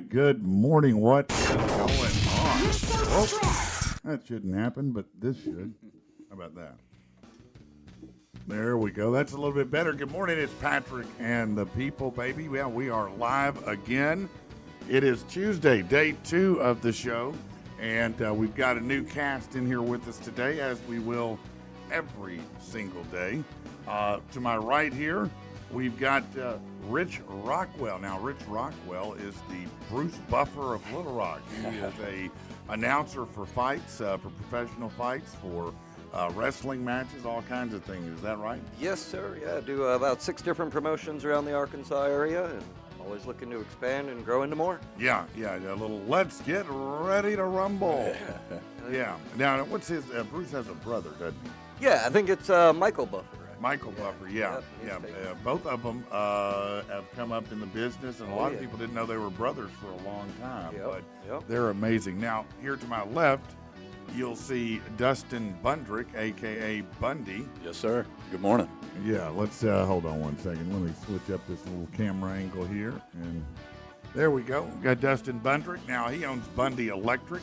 good morning. What is going on? You're so stressed. That shouldn't happen, but this should. How about that? There we go. That's a little bit better. Good morning. It's Patrick and the people, baby. Yeah, we are live again. It is Tuesday, day 2 of the show, and we've got a new cast in here with us today, as we will every single day. To my right here, we've got Rich Rockwell. Now, Rich Rockwell is the Bruce Buffer of Little Rock. He is a announcer for fights, for professional fights, for wrestling matches, all kinds of things. Is that right? Yes, sir. Yeah, I do about 6 different promotions around the Arkansas area, and always looking to expand and grow into more. Yeah, a little let's get ready to rumble. Yeah. Now, what's his, Bruce has a brother, doesn't he? Yeah, I think it's Michael Buffer. Michael Buffer, yeah. Both of them have come up in the business, and a lot of people didn't know they were brothers for a long time, but they're amazing. Now, here to my left, you'll see Dustyn Bundrick, a.k.a. Bundy. Yes, sir. Good morning. Yeah, let's hold on one second. Let me switch up this little camera angle here, and there we go. We got Dustyn Bundrick. Now, he owns Bundy Electric.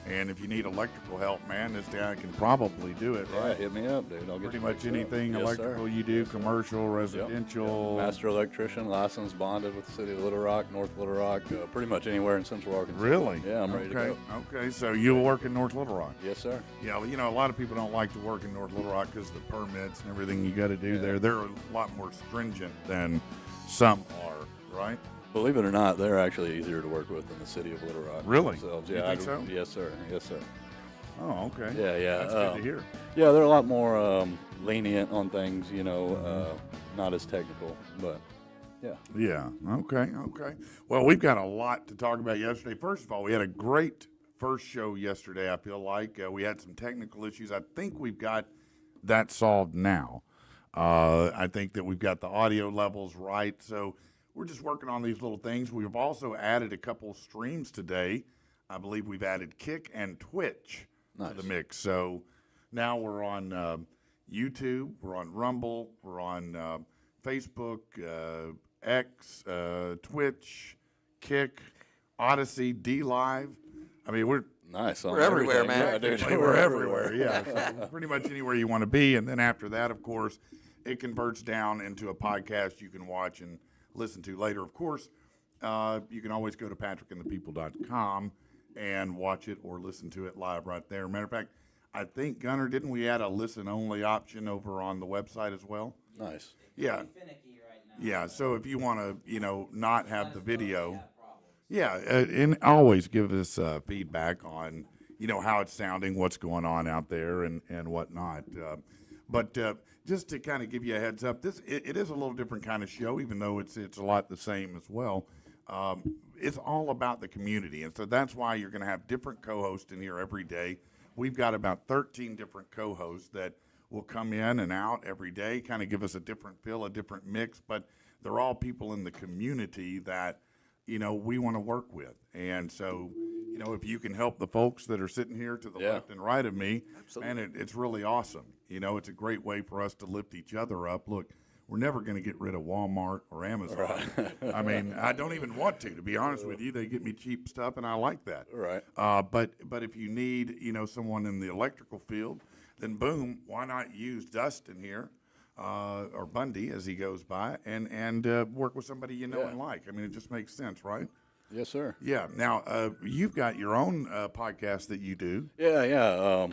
And if you need electrical help, man, this guy can probably do it, right? Yeah, hit me up, dude. I'll get pretty you much anything electrical you do, commercial, residential. Yep. Master electrician, licensed, bonded with the city of Little Rock, North Little Rock, pretty much anywhere in Central Arkansas. Really? Yeah, I'm ready to go. Okay, so you'll work in North Little Rock? Yes, sir. Yeah, you know, a lot of people don't like to work in North Little Rock because of the permits and everything you got to do there. They're a lot more stringent than some are, right? Believe it or not, they're actually easier to work with than the city of Little Rock. Really? Themselves. You Yeah, think so? Yes, sir. Yes, sir. Oh, okay. Yeah. That's good to hear. Yeah, they're a lot more lenient on things, you know, not as technical, but yeah. Yeah, okay. Well, we've got a lot to talk about yesterday. First of all, we had a great first show yesterday, I feel like. We had some technical issues. I think we've got that solved now. I think that we've got the audio levels right, so we're just working on these little things. We've also added a couple streams today. I believe we've added Kick and Twitch to the mix. So now we're on YouTube, we're on Rumble, we're on Facebook, X, Twitch, Kick, Odyssey, D Live. I mean, we're everywhere, man. Yeah, dude. we're everywhere. Yeah, so pretty much anywhere you want to be. And then after that, of course, it converts down into a podcast you can watch and listen to later. Of course, you can always go to patrickandthepeople.com and watch it or listen to it live right there. Matter of fact, I think, Gunner, didn't we add a listen-only option over on the website as well? Nice. Yeah. Yeah, so if you want to, not have the video, and always give us feedback on, how it's sounding, what's going on out there, and whatnot. But just to kind of give you a heads up, it is a little different kind of show, even though it's a lot the same as well. It's all about the community, and so that's why you're going to have different co-hosts in here every day. We've got about 13 different co-hosts that will come in and out every day, kind of give us a different feel, a different mix, but they're all people in the community that, we want to work with. And so, if you can help the folks that are sitting here to the left and right of me, and it's really awesome. It's a great way for us to lift each other up. Look, we're never going to get rid of Walmart or Amazon. Right. I mean, I don't even want to be honest with you. They get me cheap stuff, and I like that. Right. But if you need, someone in the electrical field, then boom, why not use Dustyn here, or Bundy as he goes by, and work with somebody you know and like. I mean, it just makes sense, right? Yes, sir. Yeah. Now, you've got your own podcast that you do. Yeah.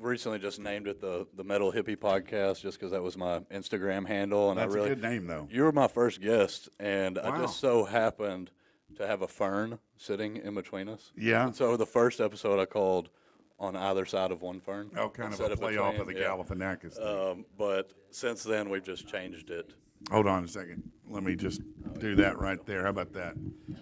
Recently just named it the Metal Hippie Podcast just because that was my Instagram handle. And That's a good name, though. You were my first guest, and Wow. I just so happened to have a fern sitting in between us. Yeah. And so the first episode I called On Either Side of One Fern. Oh, kind of a play off of the Galifianakis thing. But since then, we've just changed it. Hold on a second. Let me just do that right there. How about that?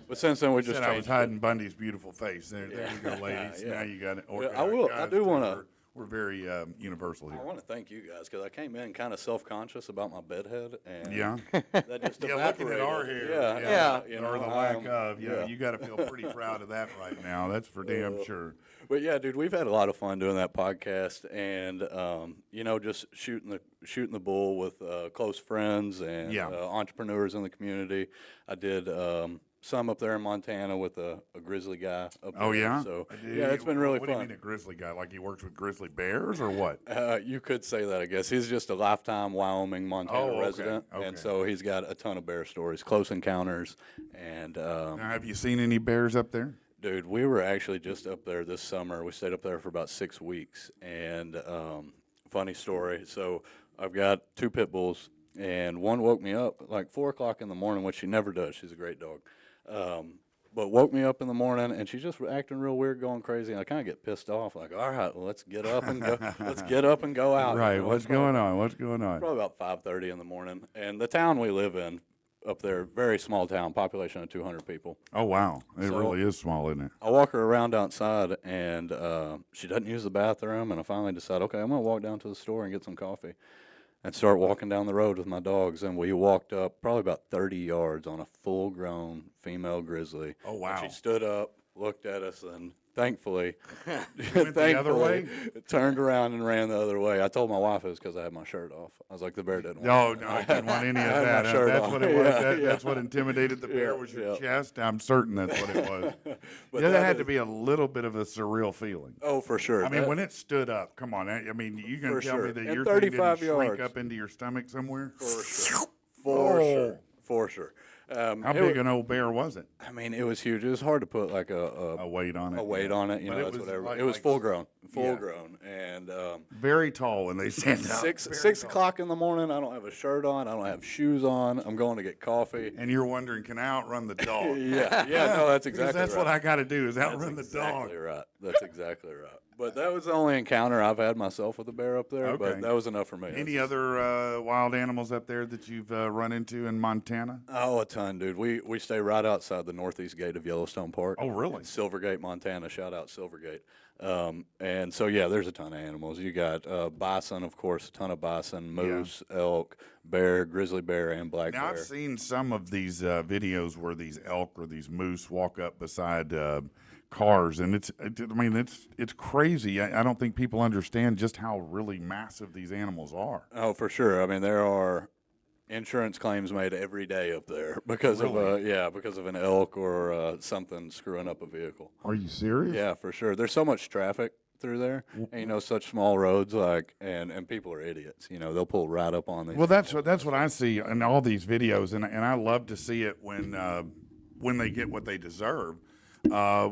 But since then, we just Said changed I was hiding Bundy's beautiful face. There you go, ladies. Yeah. Now you got it. I do want to. We're very universal here. I want to thank you guys because I came in kind of self-conscious about my bedhead, and Yeah. that just Yeah, looking at our hair. you or know, the lack of. You got to feel pretty proud of that right now. That's for damn sure. But yeah, dude, we've had a lot of fun doing that podcast, and just shooting the bull with close friends and entrepreneurs in the community. I did some up there in Montana with a grizzly guy up there. Oh yeah. So yeah, it's been really What fun. do you mean a grizzly guy? Like he works with grizzly bears or what? You could say that, I guess. He's just a lifetime Wyoming, Montana Oh, okay, resident, okay. and so he's got a ton of bear stories, close encounters, and Now, have you seen any bears up there? dude, we were actually just up there this summer. We stayed up there for about 6 weeks, and funny story. So I've got 2 pit bulls, and one woke me up like 4 o'clock in the morning, which she never does. She's a great dog. But woke me up in the morning, and she's just acting real weird, going crazy. And I kind of get pissed off, like, all right, well, let's get up and go. Let's get up and go out. Right. You know, What's it's probably- going on? What's going on? Probably about 5:30 in the morning. And the town we live in up there, very small town, population of 200 people. Oh wow, it So- really is small, isn't it? I walk her around outside, and she doesn't use the bathroom. And I finally decide, okay, I'm going to walk down to the store and get some coffee and start walking down the road with my dogs. And we walked up probably about 30 yards on a full-grown female grizzly. Oh, wow. And she stood up, looked at us, and thankfully, Went the other way? turned around and ran the other way. I told my wife it was because I had my shirt off. I was like, the bear didn't No, want no, I didn't want any of I had my that. shirt That's on. what it was. Yeah, That's what intimidated the bear Yeah, was your yeah. chest. I'm certain that's what it was. But Yeah, that that had to is- be a little bit of a surreal feeling. Oh, for sure. I mean, That- when it stood up, come on. I mean, you gonna For tell me sure. that And your thing didn't 35 shrink yards. up into your stomach somewhere? For sure. For Oh. sure. For sure. How it big wa- an old bear was it? I mean, it was huge. It was hard to put like A weight on it. a weight on it. You But know, it that's was whatever. like- It was like- full grown, yeah. and Very tall when they stand up. six o'clock in the morning. I don't have a shirt on. I don't have shoes on. I'm going to get coffee. And you're wondering, can I outrun the dog? Yeah, no, that's Because exactly that's right. what I got to do is That's outrun the exactly dog. right. That's exactly right. But that was the only encounter I've had myself with a bear up there. Okay. But that was enough for me. Any other wild animals up there that you've run into in Montana? Oh, a ton, dude. We stay right outside the northeast gate of Yellowstone Park. Oh, really? In Silvergate, Montana. Shout out Silvergate. And so, yeah, there's a ton of animals. You got bison, of course, a ton of bison, moose, elk, bear, grizzly bear, and black Now, bear. I've seen some of these videos where these elk or these moose walk up beside cars, and it's crazy. I don't think people understand just how really massive these animals are. Oh, for sure. I mean, there are insurance claims made every day up there because of because of an elk or something screwing up a vehicle. Are you serious? Yeah, for sure. There's so much traffic through there, and you know, such small roads, like, and people are idiots. You know, they'll pull right up on these. Well, that's what I see in all these videos, and I love to see it when they get what they deserve,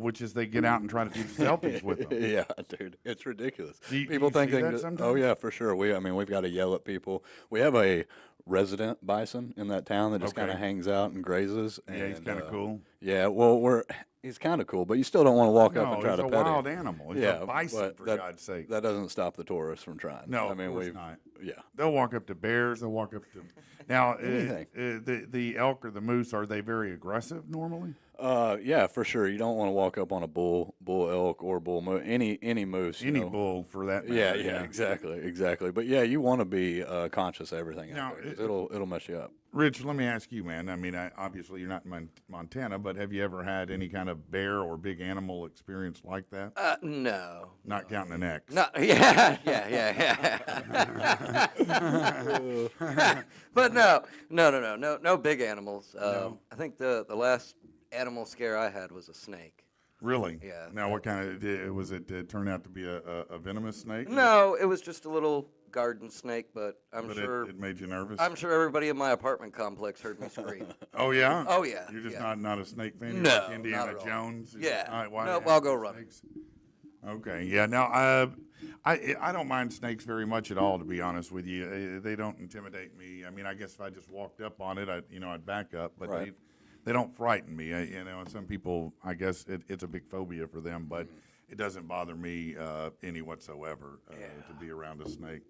which is they get out and try to do selfies with them. Yeah, dude, it's ridiculous. Do you People think see they that can just- sometimes? oh yeah, for sure. We've got to yell at people. We have a resident bison in that town that just Okay. kind of hangs out and grazes. Yeah, he's and, kind of cool. Yeah, well, he's kind of cool, but you still don't want to walk up No, and try he's to a pet wild him. animal. He's Yeah, a bison, but for that- God's sake. That doesn't stop the tourists from trying. No, I mean, of course we've not. yeah. They'll walk up to bears. They'll walk up to. Now, Anything. the elk or the moose, are they very aggressive normally? Yeah, for sure. You don't want to walk up on a bull elk or bull moose, any moose. you Any know. bull, for that Yeah, matter. yeah, exactly. But yeah, you want to be conscious of everything Now, out there 'cause it'll mess you up. Rich, let me ask you, man. I mean, obviously you're not in Montana, but have you ever had any kind of bear or big animal experience like that? No. Not counting an X. No, yeah. But no big animals. I think the last animal scare I had was a snake. Really? Yeah. Now, what kind of was it? Did it turn out to be a venomous snake? No, it was just a little garden snake, but I'm But sure it made you nervous. I'm sure everybody in my apartment complex heard me scream. Oh yeah. Oh, yeah, You're just yeah. not a snake fan. You're No, like not Indiana at all. Jones. Yeah. All right, why Nope, do you I'll go have running. snakes? Okay. Yeah. Now, I don't mind snakes very much at all, to be honest with you. They don't intimidate me. I mean, I guess if I just walked up on it, I'd back up. But Right. they don't frighten me. Some people, I guess it's a big phobia for them, but it doesn't bother me any whatsoever to be around a snake.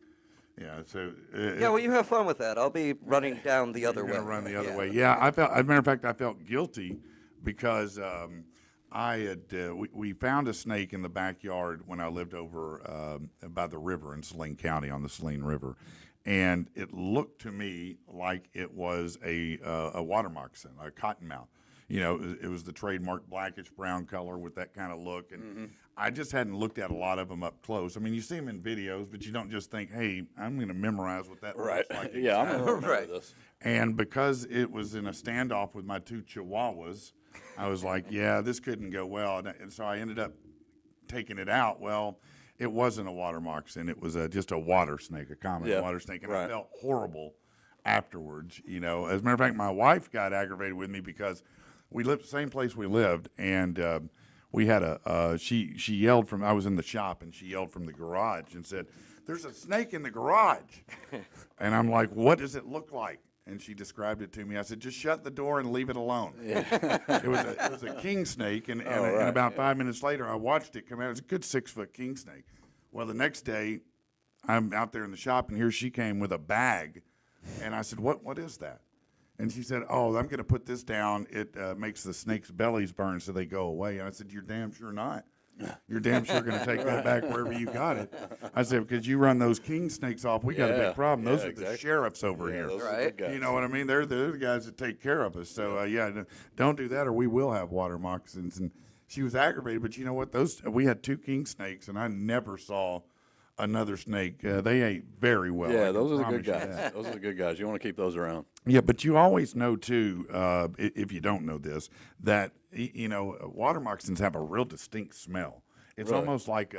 Yeah. So. Yeah, well, you have fun with that. I'll be running down the other You're way. gonna run the other Yeah. way. Yeah, as a matter of fact, I felt guilty because we found a snake in the backyard when I lived over by the river in Saline County on the Saline River, and it looked to me like it was a water moccasin, a cottonmouth. You know, it was the trademark blackish brown color with that kind of look, and I just hadn't looked at a lot of them up close. I mean, you see them in videos, but you don't just think, "Hey, I'm going to memorize what that Right. looks like." Yeah, I'm gonna remember Right. this. And because it was in a standoff with my two Chihuahuas, I was like, yeah, this couldn't go well. And so I ended up taking it out. Well, it wasn't a water moccasin. It was just a water snake, a common water snake. And I felt horrible afterwards. You know, as a matter of fact, my wife got aggravated with me because we lived the same place we lived. And we had she yelled from, I was in the shop, and she yelled from the garage and said, "There's a snake in the garage." And I'm like, "What does it look like?" And she described it to me. I said, "Just shut the door and leave it alone." Yeah. it was a king snake, and about 5 minutes later, I watched it come out. It was a good 6-foot king snake. Well, the next day, I'm out there in the shop, and here she came with a bag, and I said, "What is that?" And she said, "Oh, I'm going to put this down. It makes the snake's bellies burn so they go away." And I said, "You're damn sure not. You're damn sure going to take that back wherever you got it." I said, "Because you run those king snakes off, we got a big problem. Those are the sheriffs over here. Right. You know what I mean? They're the guys that take care of us. So, don't do that or we will have water moccasins." And she was aggravated, but you know what? We had 2 king snakes, and I never saw another snake. They ate very well. Yeah, those are the good guys. Those are the good guys. You want to keep those around. Yeah, but you always know, too, if you don't know this, that, water moccasins have a real distinct smell. It's almost like,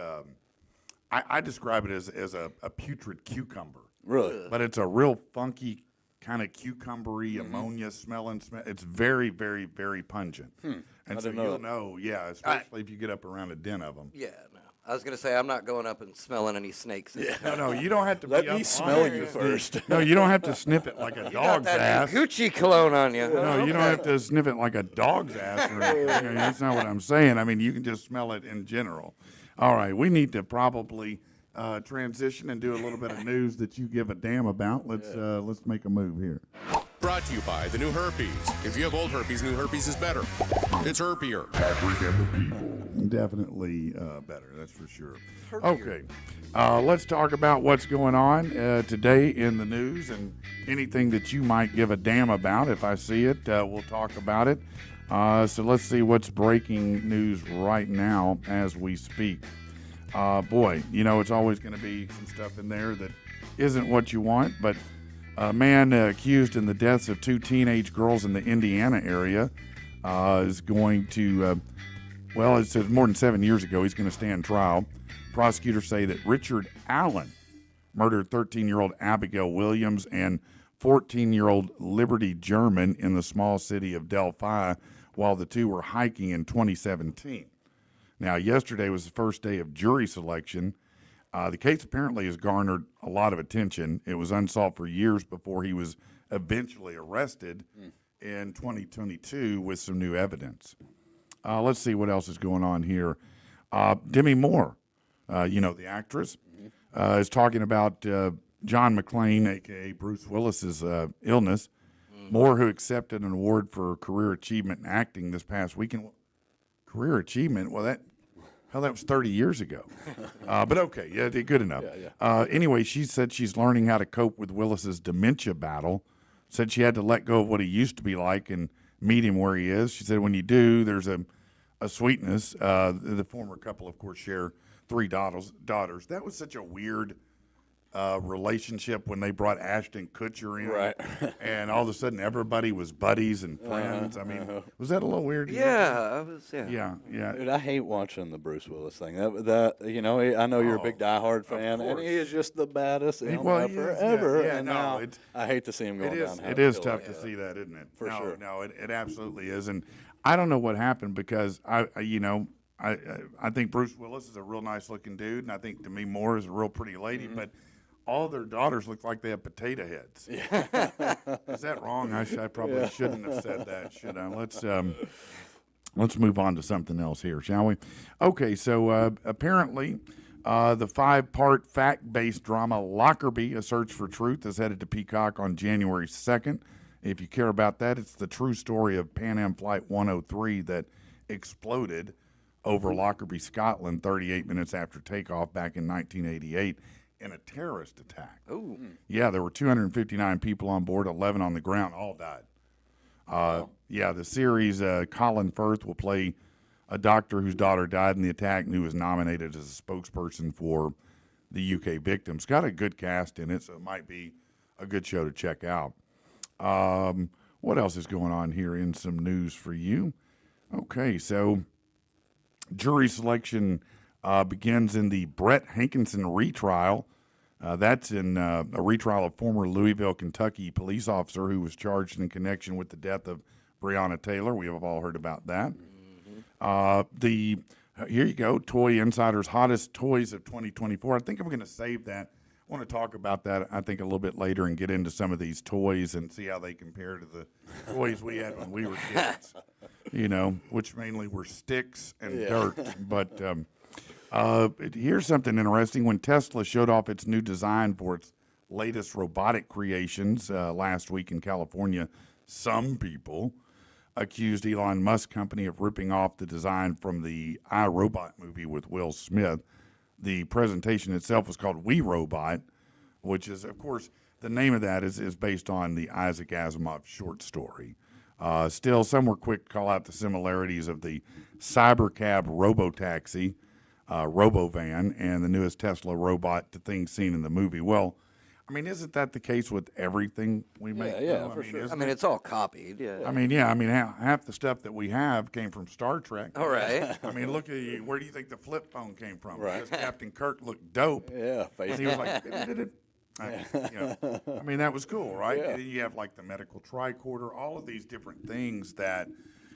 I describe it as a putrid cucumber. Really? But it's a real funky, kind of cucumbery, ammonia-smelling smell. It's very, very, very pungent. And so you'll know, especially if you get up around a den of them. Yeah, no. I was going to say, I'm not going up and smelling any snakes. No, you don't have to Let be me up smell on you it. first. No, you don't have to sniff it like a dog's ass. Gucci cologne on you. No, you don't have to sniff it like a dog's ass. Or anything. That's not what I'm saying. I mean, you can just smell it in general. All right, we need to probably transition and do a little bit of news that you give a damn about. Let's make a move here. Brought to you by the new herpes. If you have old herpes, new herpes is better. It's herpier. Definitely better, that's for sure. Okay, let's talk about what's going on today in the news and anything that you might give a damn about. If I see it, we'll talk about it. So let's see what's breaking news right now as we speak. Boy, it's always going to be some stuff in there that isn't what you want, but a man accused in the deaths of 2 teenage girls in the Indiana area is going to, it says more than 7 years ago, he's going to stand trial. Prosecutors say that Richard Allen murdered 13-year-old Abigail Williams and 14-year-old Liberty German in the small city of Delphi while the two were hiking in 2017. Now, yesterday was the first day of jury selection. The case apparently has garnered a lot of attention. It was unsolved for years before he was eventually arrested in 2022 with some new evidence. Let's see what else is going on here. Demi Moore, the actress, is talking about John McClane, a.k.a. Bruce Willis's illness. Moore, who accepted an award for career achievement in acting this past weekend. Career achievement? Well, that was 30 years ago. But okay, yeah, good enough. Anyway, she said she's learning how to cope with Willis's dementia battle. Said she had to let go of what he used to be like and meet him where he is. She said when you do, there's a sweetness. The former couple, of course, share 3 daughters. That was such a weird relationship when they brought Ashton Kutcher in. Right. And all of a sudden everybody was buddies and friends. I mean, was that a little weird? Yeah, Yeah. Dude, I hate watching the Bruce Willis thing. I know you're a big diehard fan, and he is just the baddest ever. Yeah, and now I hate to see him going down. It is tough to see that, isn't it? For sure. No, it absolutely is. And I don't know what happened because I think Bruce Willis is a real nice looking dude, and I think Demi Moore is a real pretty lady, but all their daughters look like they have potato heads. Is that wrong? I probably shouldn't have said that, should I? Let's move on to something else here, shall we? Okay, so apparently the 5-part fact-based drama Lockerbie, A Search for Truth, is headed to Peacock on January 2nd. If you care about that, it's the true story of Pan Am Flight 103 that exploded over Lockerbie, Scotland, 38 minutes after takeoff back in 1988. In a terrorist attack. Ooh. Yeah, there were 259 people on board, 11 on the ground, all died. The series, Colin Firth will play a doctor whose daughter died in the attack and who was nominated as a spokesperson for the UK victims. Got a good cast in it, so it might be a good show to check out. What else is going on here in some news for you? Okay, so jury selection begins in the Brett Hankinson retrial. That's in a retrial of former Louisville, Kentucky police officer who was charged in connection with the death of Breonna Taylor. We have all heard about that. Here you go, Toy Insider's hottest toys of 2024. I think I'm going to save that. I want to talk about that, I think, a little bit later and get into some of these toys and see how they compare to the toys we had when we were kids, which mainly were sticks and dirt. But here's something interesting. When Tesla showed off its new design for its latest robotic creations last week in California, some people accused Elon Musk's company of ripping off the design from the I, Robot movie with Will Smith. The presentation itself was called We Robot, which is, of course, the name of that is based on the Isaac Asimov short story. Still, some were quick to call out the similarities of the Cybercab Robotaxi, Robovan, and the newest Tesla robot to things seen in the movie. Well, I mean, isn't that the case with everything we make? Yeah, for sure. I mean, it's all copied, yeah. I mean, half the stuff that we have came from Star Trek. All right. I mean, look at you. Where do you think the flip phone came from? Right. Because Captain Kirk looked dope. Yeah, And he was like, I mean, that was cool, right? Yeah. And then you have like the medical tricorder, all of these different things that,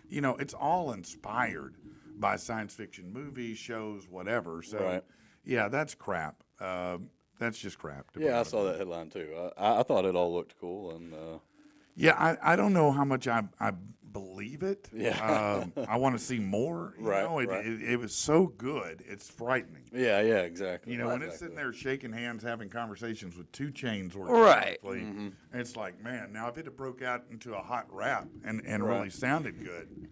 it's all inspired by science fiction movies, shows, whatever. So, Right. yeah, that's crap. That's just crap. to be Yeah, I honest saw that headline too. I thought it all looked cool, and Yeah, I don't know how much I believe it. Yeah. I want to see more. Right, It was so good, it's frightening. yeah, exactly. When it's Exactly. sitting there shaking hands, having conversations with 2 Chainz, Right. It's like, man, now if it had broke out into a hot rap and Right. really sounded good.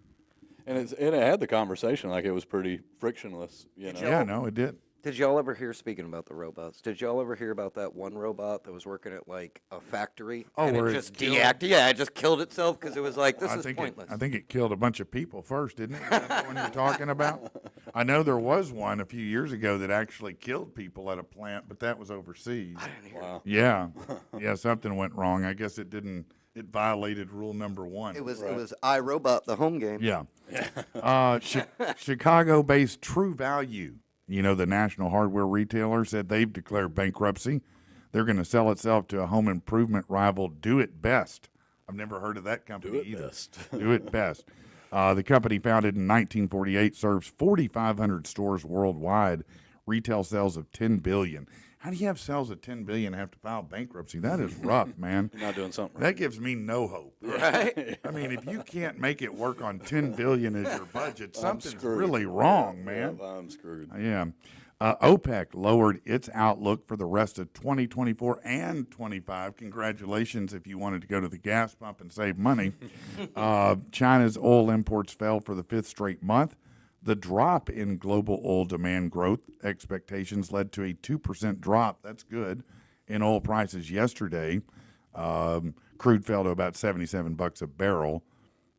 And it had the conversation like it was pretty frictionless. Yeah, no, it did. Did y'all ever hear, speaking about the robots, did y'all ever hear about that one robot that was working at like a factory? Oh, and where it it just killed- deactivated? Yeah, it just killed itself because it was like, this is pointless. I think it killed a bunch of people first, didn't it? Is that the one you're talking about? I know there was one a few years ago that actually killed people at a plant, but that was overseas. I didn't hear Wow. Yeah, something went wrong. I guess it didn't. It violated rule number 1. it was iRobot, the home game. Yeah. Chicago-based True Value, the national hardware retailer, said they've declared bankruptcy. They're going to sell itself to a home improvement rival, Do It Best. I've never heard of that company Do It either. Best. Do It Best. The company, founded in 1948, serves 4,500 stores worldwide. Retail sales of $10 billion. How do you have sales of $10 billion and have to file bankruptcy? That is rough, man. You're not doing something right. That gives me no hope. Right? I mean, if you can't make it work on $10 billion as your budget, something's screwed. really wrong, man. Yeah, I'm screwed. Yeah. OPEC lowered its outlook for the rest of 2024 and 25. Congratulations if you wanted to go to the gas pump and save money. China's oil imports fell for the 5th straight month. The drop in global oil demand growth expectations led to a 2% drop. That's good in oil prices yesterday. Crude fell to about $77 a barrel.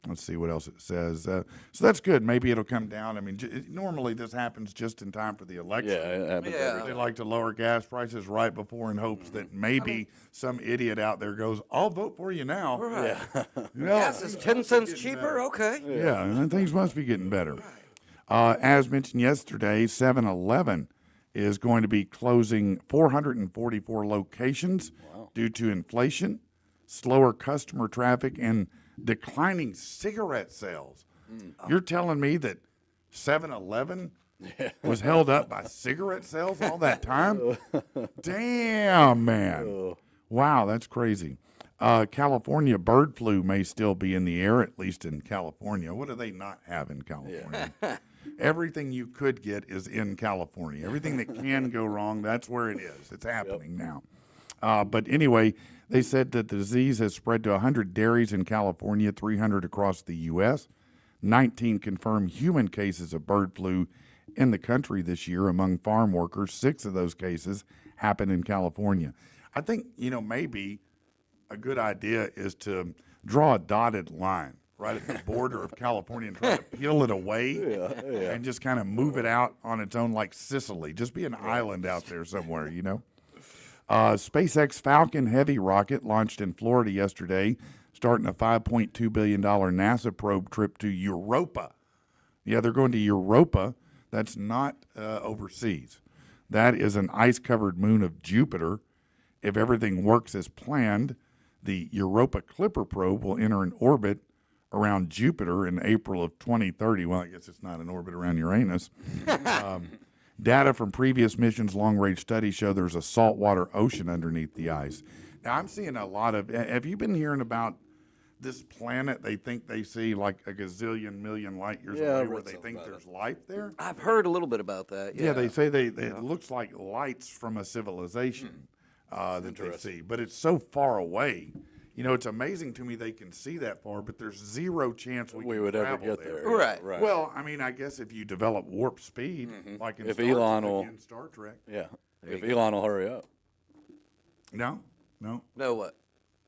Let's see what else it says. So that's good. Maybe it'll come down. I mean, normally this happens just in time for the election. Yeah, it happens Yeah. every They time. like to lower gas prices right before in hopes that maybe some idiot out there goes, I'll vote for you now. Right. No, Gas is 10 cents getting cheaper? better. Okay. Yeah, and things must be getting better. As mentioned yesterday, 7-Eleven is going to be closing 444 locations due to inflation, slower customer traffic, and declining cigarette sales. You're telling me that 7-Eleven was held up by cigarette sales all that time? Damn, man. Wow, that's crazy. California bird flu may still be in the air, at least in California. What do they not have in California? Everything you could get is in California. Everything that can go wrong, that's where it is. It's happening now. But anyway, they said that the disease has spread to 100 dairies in California, 300 across the U.S. 19 confirmed human cases of bird flu in the country this year among farm workers. 6 of those cases happened in California. I think, maybe a good idea is to draw a dotted line right at the border of California and try to peel it away and just kind of move it out on its own like Sicily. Just be an island out there somewhere, SpaceX Falcon Heavy rocket launched in Florida yesterday, starting a $5.2 billion NASA probe trip to Europa. Yeah, they're going to Europa. That's not overseas. That is an ice-covered moon of Jupiter. If everything works as planned, the Europa Clipper probe will enter an orbit around Jupiter in April of 2030. Well, I guess it's not an orbit around Uranus. Data from previous missions' long-range studies show there's a saltwater ocean underneath the ice. Now, I'm seeing a lot of. Have you been hearing about this planet they think they see like a gazillion million light years away, where they think there's life there? I've heard a little bit about that. Yeah, they say it looks like lights from a civilization that they see, but it's so far away. You know, it's amazing to me they can see that far, but there's zero chance we would ever travel get there. Right. Right. Well, I mean, I guess if you develop warp speed, like in If Star Elon Trek, will- in Star Trek. Yeah. If Elon will hurry up. No, Know what?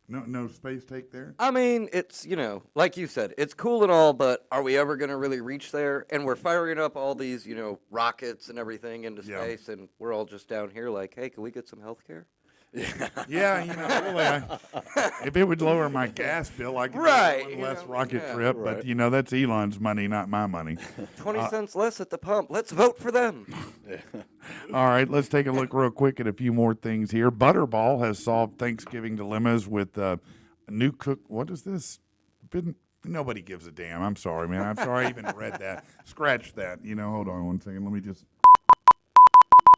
no space take there. I mean, it's, like you said, it's cool and all, but are we ever going to really reach there? And we're firing up all these, rockets and everything into Yeah. space, and we're all just down here like, hey, can we get some health care? Yeah, really, if it would lower my gas bill, I could Right, do you one less know, rocket yeah. trip. Right. But that's Elon's money, not my money. 20 cents less at the pump. Let's vote for them. All right, let's take a look real quick at a few more things here. Butterball has solved Thanksgiving dilemmas with a new cook. What is this? Nobody gives a damn. I'm sorry, man. I'm sorry I even read that. Scratch that. Hold on one second. Let me just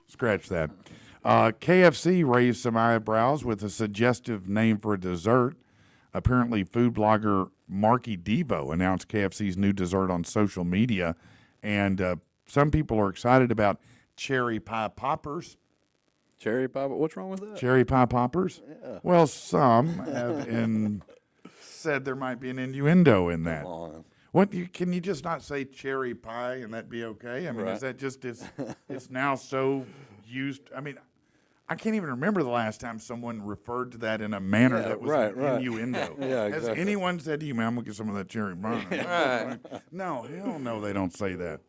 scratch that. KFC raised some eyebrows with a suggestive name for a dessert. Apparently, food blogger Marky Devo announced KFC's new dessert on social media, and some people are excited about cherry pie poppers. Cherry pie, what's wrong with that? Cherry pie poppers? Yeah. Well, some have said there might be an innuendo in that. Come on. Can you just not say cherry pie and that be okay? I mean, Right. is that just it's now so used? I mean, I can't even remember the last time someone referred to that in a manner that was an innuendo. Yeah, Has exactly. anyone said to you, man, I'm going to get some of that cherry pie? Right. No, hell no, they don't say that.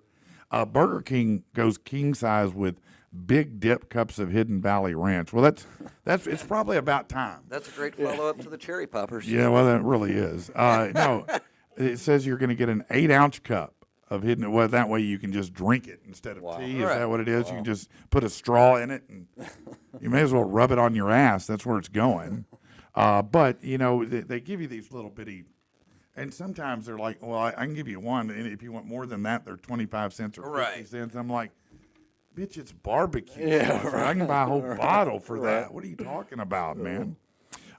Burger King goes king size with big dip cups of Hidden Valley Ranch. Well, it's probably about time. That's a great follow-up to the cherry poppers. Yeah, well, that really is. No, it says you're going to get an 8-ounce cup of Hidden. Well, that way you can just drink it instead of tea. Is Right. that what it is? You can just put a straw in it, and you may as well rub it on your ass. That's where it's going. But they give you these little bitty. And sometimes they're like, well, I can give you one, and if you want more than that, they're 25 cents or 50 Right. cents. I'm like, bitch, it's barbecue. Yeah, sauce. I can buy a whole bottle for that. What are you talking about, man?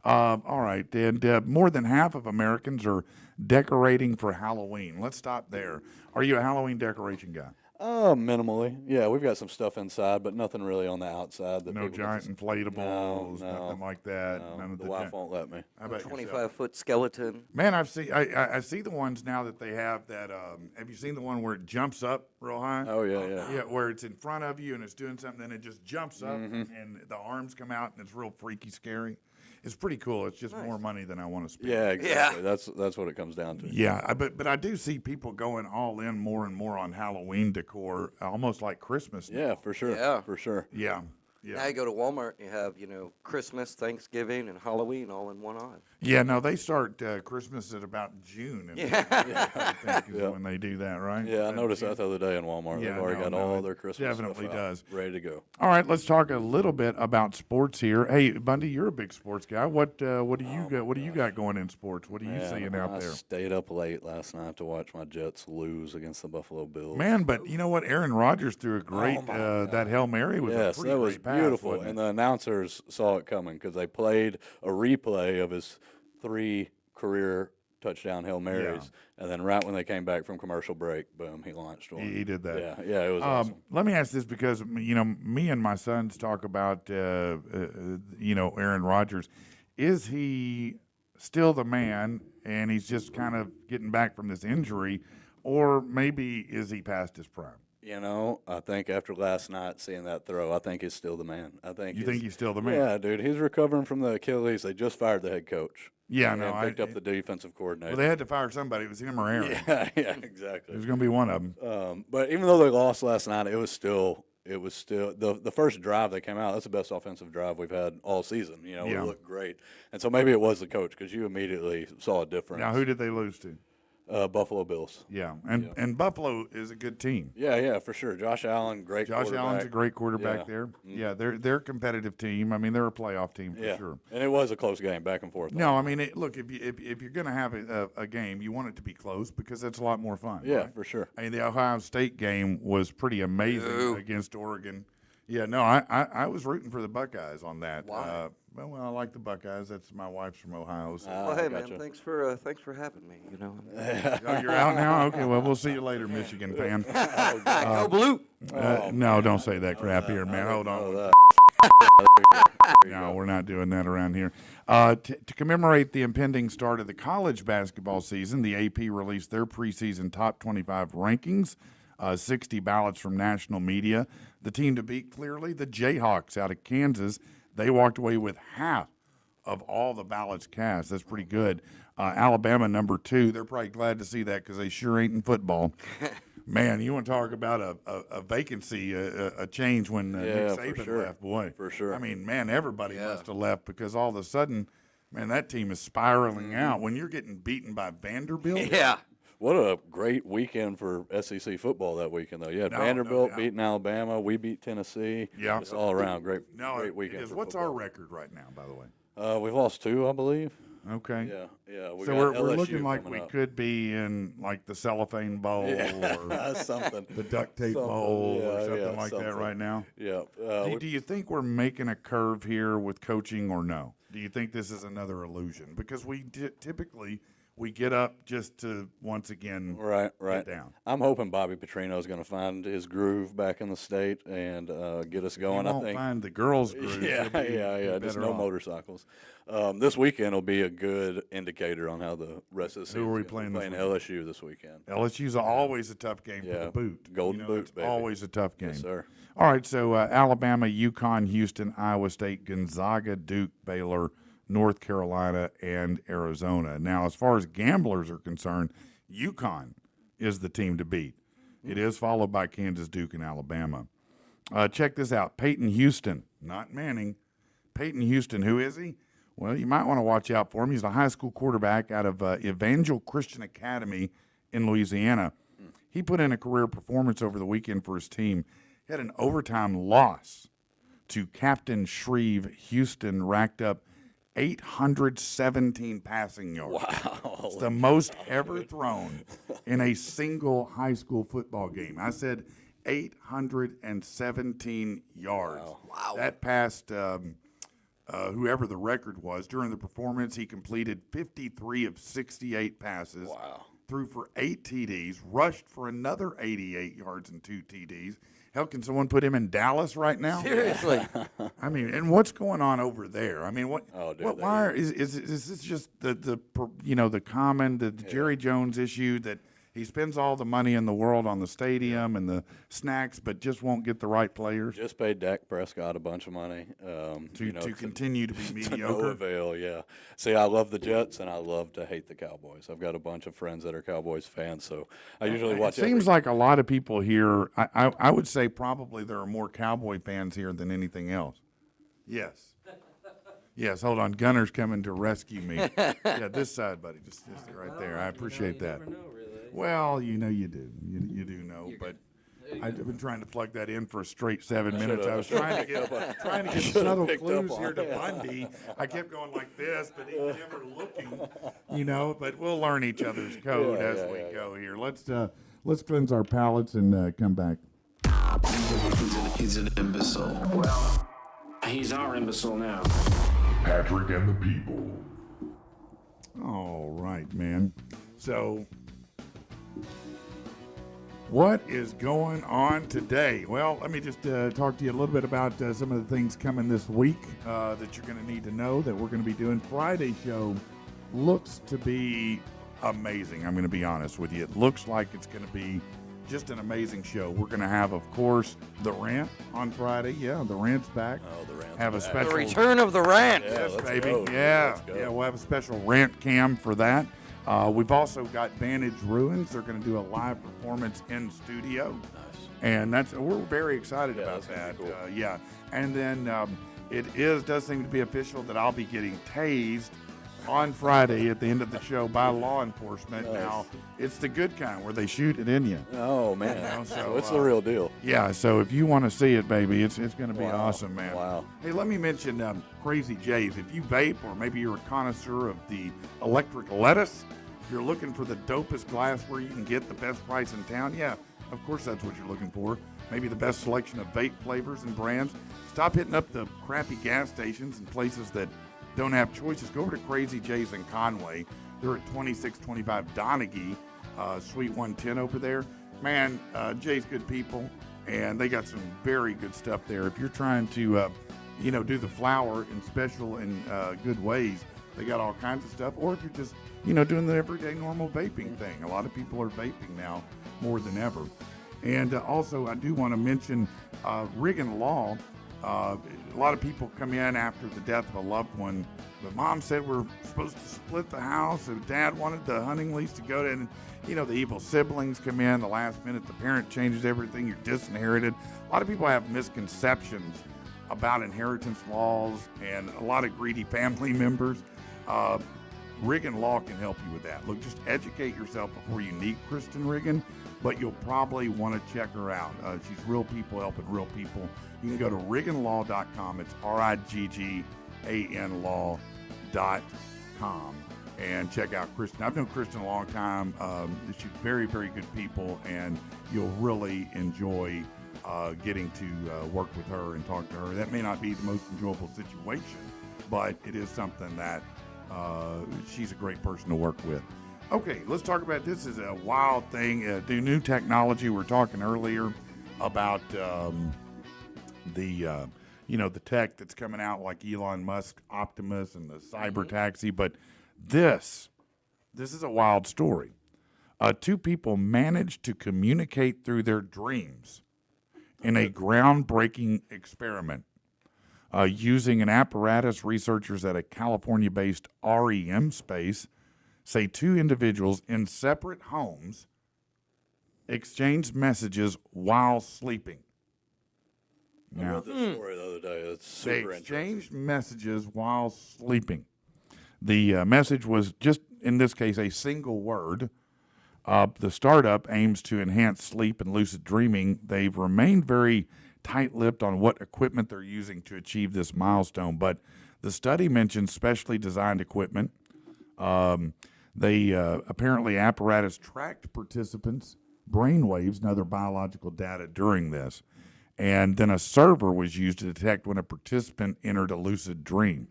All right, and more than half of Americans are decorating for Halloween. Let's stop there. Are you a Halloween decoration guy? Minimally. Yeah, we've got some stuff inside, but nothing really on the outside. That No people giant just- inflatables, No, nothing like that. no, None of the the wife won't let me. How about yourself? 25-foot skeleton. Man, I see the ones now that they have that. Have you seen the one where it jumps up real high? Oh, yeah. Yeah, where it's in front of you and it's doing something, then it just jumps up Mm-hmm. and the arms come out and it's real freaky, scary. It's pretty cool. It's just more money than I want to spend. Yeah, exactly. That's what it comes down to. Yeah, but I do see people going all in more and more on Halloween decor, almost like Christmas. Yeah, for sure. Yeah. For sure. Yeah. Now you go to Walmart and you have, Christmas, Thanksgiving, and Halloween all in one aisle. Yeah, no, they start Christmas at about June. I think is when they do that, right? Yeah, I noticed that the other day in Walmart. Yeah, They've already got no, all it their Christmas definitely stuff out, does. ready to go. All right, let's talk a little bit about sports here. Hey, Bundy, you're a big sports guy. What do you got? What do you got going in sports? What are you seeing out I there? stayed up late last night to watch my Jets lose against the Buffalo Bills. Man, but you know what? Aaron Rodgers threw a great. That Hail Mary was Yes, a pretty that was great pass, beautiful. wasn't it? And the announcers saw it coming because they played a replay of his 3 career touchdown Hail Marys. And then right when they came back from commercial break, boom, he launched one. He did that. Yeah, it was awesome. Let me ask this because me and my sons talk about Aaron Rodgers. Is he still the man, and he's just kind of getting back from this injury, or maybe is he past his prime? I think after last night seeing that throw, I think he's still the man. You think he's still the man? Yeah, dude, he's recovering from the Achilles. They just fired the head coach. Yeah, and no, picked up the defensive coordinator. Well, they had to fire somebody. It was him or Aaron. yeah, It exactly. was going to be one of them. But even though they lost last night, it was still the first drive they came out. That's the best offensive drive we've had all season. It looked great, and so maybe it was the coach because you immediately saw a difference. Now, who did they lose to? Buffalo Bills. Yeah, and Buffalo is a good team. Yeah, for sure. Josh Allen, great Josh quarterback. Allen's a great quarterback Yeah. there. Yeah, they're a competitive team. I mean, they're a playoff team for Yeah, sure. and it was a close game, back and forth. No, I mean, look, if you're going to have a game, you want it to be close because that's a lot more fun. Yeah, right? for sure. I mean, the Ohio State game was pretty amazing against Oregon. Yeah, no, I was rooting for the Buckeyes on that. Why? Well, I like the Buckeyes. That's my wife's from Ohio. So. Well, hey, gotcha. man, thanks for having me. You know. Oh, you're out now? Okay, well, we'll see you later, Michigan fan. Go blue. No, don't say that crap here, man. Hold on. No, we're not doing that around here. To commemorate the impending start of the college basketball season, the AP released their preseason top 25 rankings, 60 ballots from national media. The team to beat, clearly, the Jayhawks out of Kansas. They walked away with half of all the ballots cast. That's pretty good. Alabama, number 2. They're probably glad to see that because they sure ain't in football. Man, you want to talk about a vacancy, a change when Nick for Saban sure. left, boy. For sure. I mean, man, everybody must have left because all of a sudden, man, that team is spiraling out. When you're getting beaten by Vanderbilt, Yeah. What a great weekend for SEC football that weekend, though. You had No Vanderbilt doubt. beating Alabama. We beat Tennessee. Yeah. Just all around great it weekend. is. for What's football. our record right now, by the way? We've lost 2, I believe. Okay. Yeah. We So got we're LSU looking like coming we up. could be in like the cellophane bowl or something. the duct tape Something, bowl or yeah, something yeah, like that something. right now. Yeah. Do you think we're making a curve here with coaching or no? Do you think this is another illusion? Because we typically we get up just to once again Right. get down. I'm hoping Bobby Petrino is going to find his groove back in the state and get us going. You won't I think. find the girls' groove. Yeah. You'll be Just better no off. motorcycles. This weekend will be a good indicator on how the rest of the season. Who are we playing this weekend? LSU this weekend. LSU's always a tough game for Yeah. the boot. Golden boot, it's baby. always a tough game. Yes, sir. All right, so Alabama, UConn, Houston, Iowa State, Gonzaga, Duke, Baylor, North Carolina, and Arizona. Now, as far as gamblers are concerned, UConn is the team to beat. It is followed by Kansas, Duke, and Alabama. Check this out. Peyton Houston, not Manning. Peyton Houston, who is he? Well, you might want to watch out for him. He's a high school quarterback out of Evangel Christian Academy in Louisiana. He put in a career performance over the weekend for his team. He had an overtime loss to Captain Shreve. Houston racked up 817 passing yards. Wow. It's the most ever thrown in a single high school football game. I said 817 yards. Wow. That passed whoever the record was. During the performance, he completed 53 of 68 passes. Wow. Threw for 8 TDs, rushed for another 88 yards and 2 TDs. Hell, can someone put him in Dallas right now? Seriously. I mean, and what's going on over there? I mean, what? Oh, dude, what? Why is this just the Jerry Jones issue that he spends all the money in the world on the stadium and the snacks, but just won't get the right players Just paid Dak Prescott a bunch of money to continue to be to no mediocre? avail. Yeah. See, I love the Jets and I love to hate the Cowboys. I've got a bunch of friends that are Cowboys fans, so I usually watch. It seems like a lot of people here. I would say probably there are more Cowboy fans here than anything else. Yes. Yes, hold on. Gunner's coming to rescue me. Yeah, this side, buddy. Just right there. I appreciate that. Well, you know you do. You do know, but I've been trying to plug that in for a straight 7 minutes. I was trying to get subtle picked clues up on here to it. Bundy. I kept going like this, but he was never looking, But we'll learn each other's code as we go here. Let's cleanse our palates and come back. He's an imbecile. Well, he's our imbecile now. Patrick and the people. All right, man. So, what is going on today? Well, let me just talk to you a little bit about some of the things coming this week that you're going to need to know that we're going to be doing. Friday show looks to be amazing. I'm going to be honest with you. It looks like it's going to be just an amazing show. We're going to have, of course, the rant on Friday. Yeah, the rant's back. Oh, the Rams. Have a The special return of the rant. Yeah, Yes, let's baby. go, dude. Yeah. Let's go. Yeah, we'll have a special rant cam for that. We've also got Vantage Ruins. They're going to do a live performance in studio. Nice. And we're very excited Yeah, about that's that. gonna be cool. Yeah. And then it does seem to be official that I'll be getting tased on Friday at the end of the show by law enforcement. Now, it's the good kind where they shoot it in you. Oh, man. You know, so it's the real deal. Yeah, so if you want to see it, baby, it's going to be Wow. awesome, man. Wow. Hey, let me mention Crazy J's. If you vape or maybe you're a connoisseur of the electric lettuce, you're looking for the dopest glass where you can get the best price in town, yeah, of course that's what you're looking for. Maybe the best selection of vape flavors and brands. Stop hitting up the crappy gas stations and places that don't have choices. Go over to Crazy J's in Conway. They're at 2625 Donaghy, Suite 110 over there. Man, Jay's good people, and they got some very good stuff there. If you're trying to, do the flower in special and good ways, they got all kinds of stuff. Or if you're just, doing the everyday normal vaping thing. A lot of people are vaping now more than ever. And also, I do want to mention Riggin Law. A lot of people come in after the death of a loved one. But Mom said we're supposed to split the house. So Dad wanted the hunting lease to go to, and the evil siblings come in the last minute. The parent changes everything. You're disinherited. A lot of people have misconceptions about inheritance laws, and a lot of greedy family members. Riggin Law can help you with that. Look, just educate yourself before you meet Kristen Riggin, but you'll probably want to check her out. She's real people helping real people. You can go to rigginlaw.com. It's RIGGAN law.com and check out Kristen. I've known Kristen a long time. She's very, very good people, and you'll really enjoy getting to work with her and talk to her. That may not be the most enjoyable situation, but it is something that she's a great person to work with. Okay, let's talk about this. Is a wild thing. The new technology. We're talking earlier about the tech that's coming out, like Elon Musk Optimus and the cyber taxi. But this is a wild story. Two people managed to communicate through their dreams in a groundbreaking experiment. Using an apparatus, researchers at a California-based REM space say two individuals in separate homes exchanged messages while sleeping. I read this story the other day. It's super They interesting. exchanged messages while sleeping. The message was just, in this case, a single word. The startup aims to enhance sleep and lucid dreaming. They've remained very tight-lipped on what equipment they're using to achieve this milestone, but the study mentions specially designed equipment. Apparently apparatus tracked participants' brainwaves and other biological data during this. And then a server was used to detect when a participant entered a lucid dream.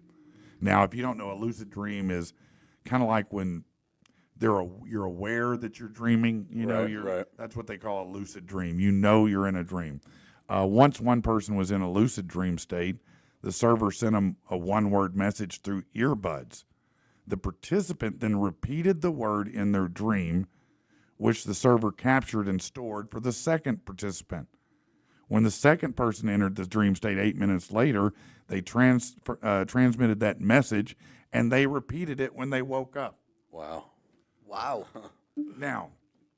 Now, if you don't know, a lucid dream is kind of like when you're aware that you're dreaming. Right. That's what they call a lucid dream. You know you're in a dream. Once one person was in a lucid dream state, the server sent them a one-word message through earbuds. The participant then repeated the word in their dream, which the server captured and stored for the second participant. When the second person entered the dream state 8 minutes later, they transmitted that message, and they repeated it when they woke up. Wow. Wow. Now,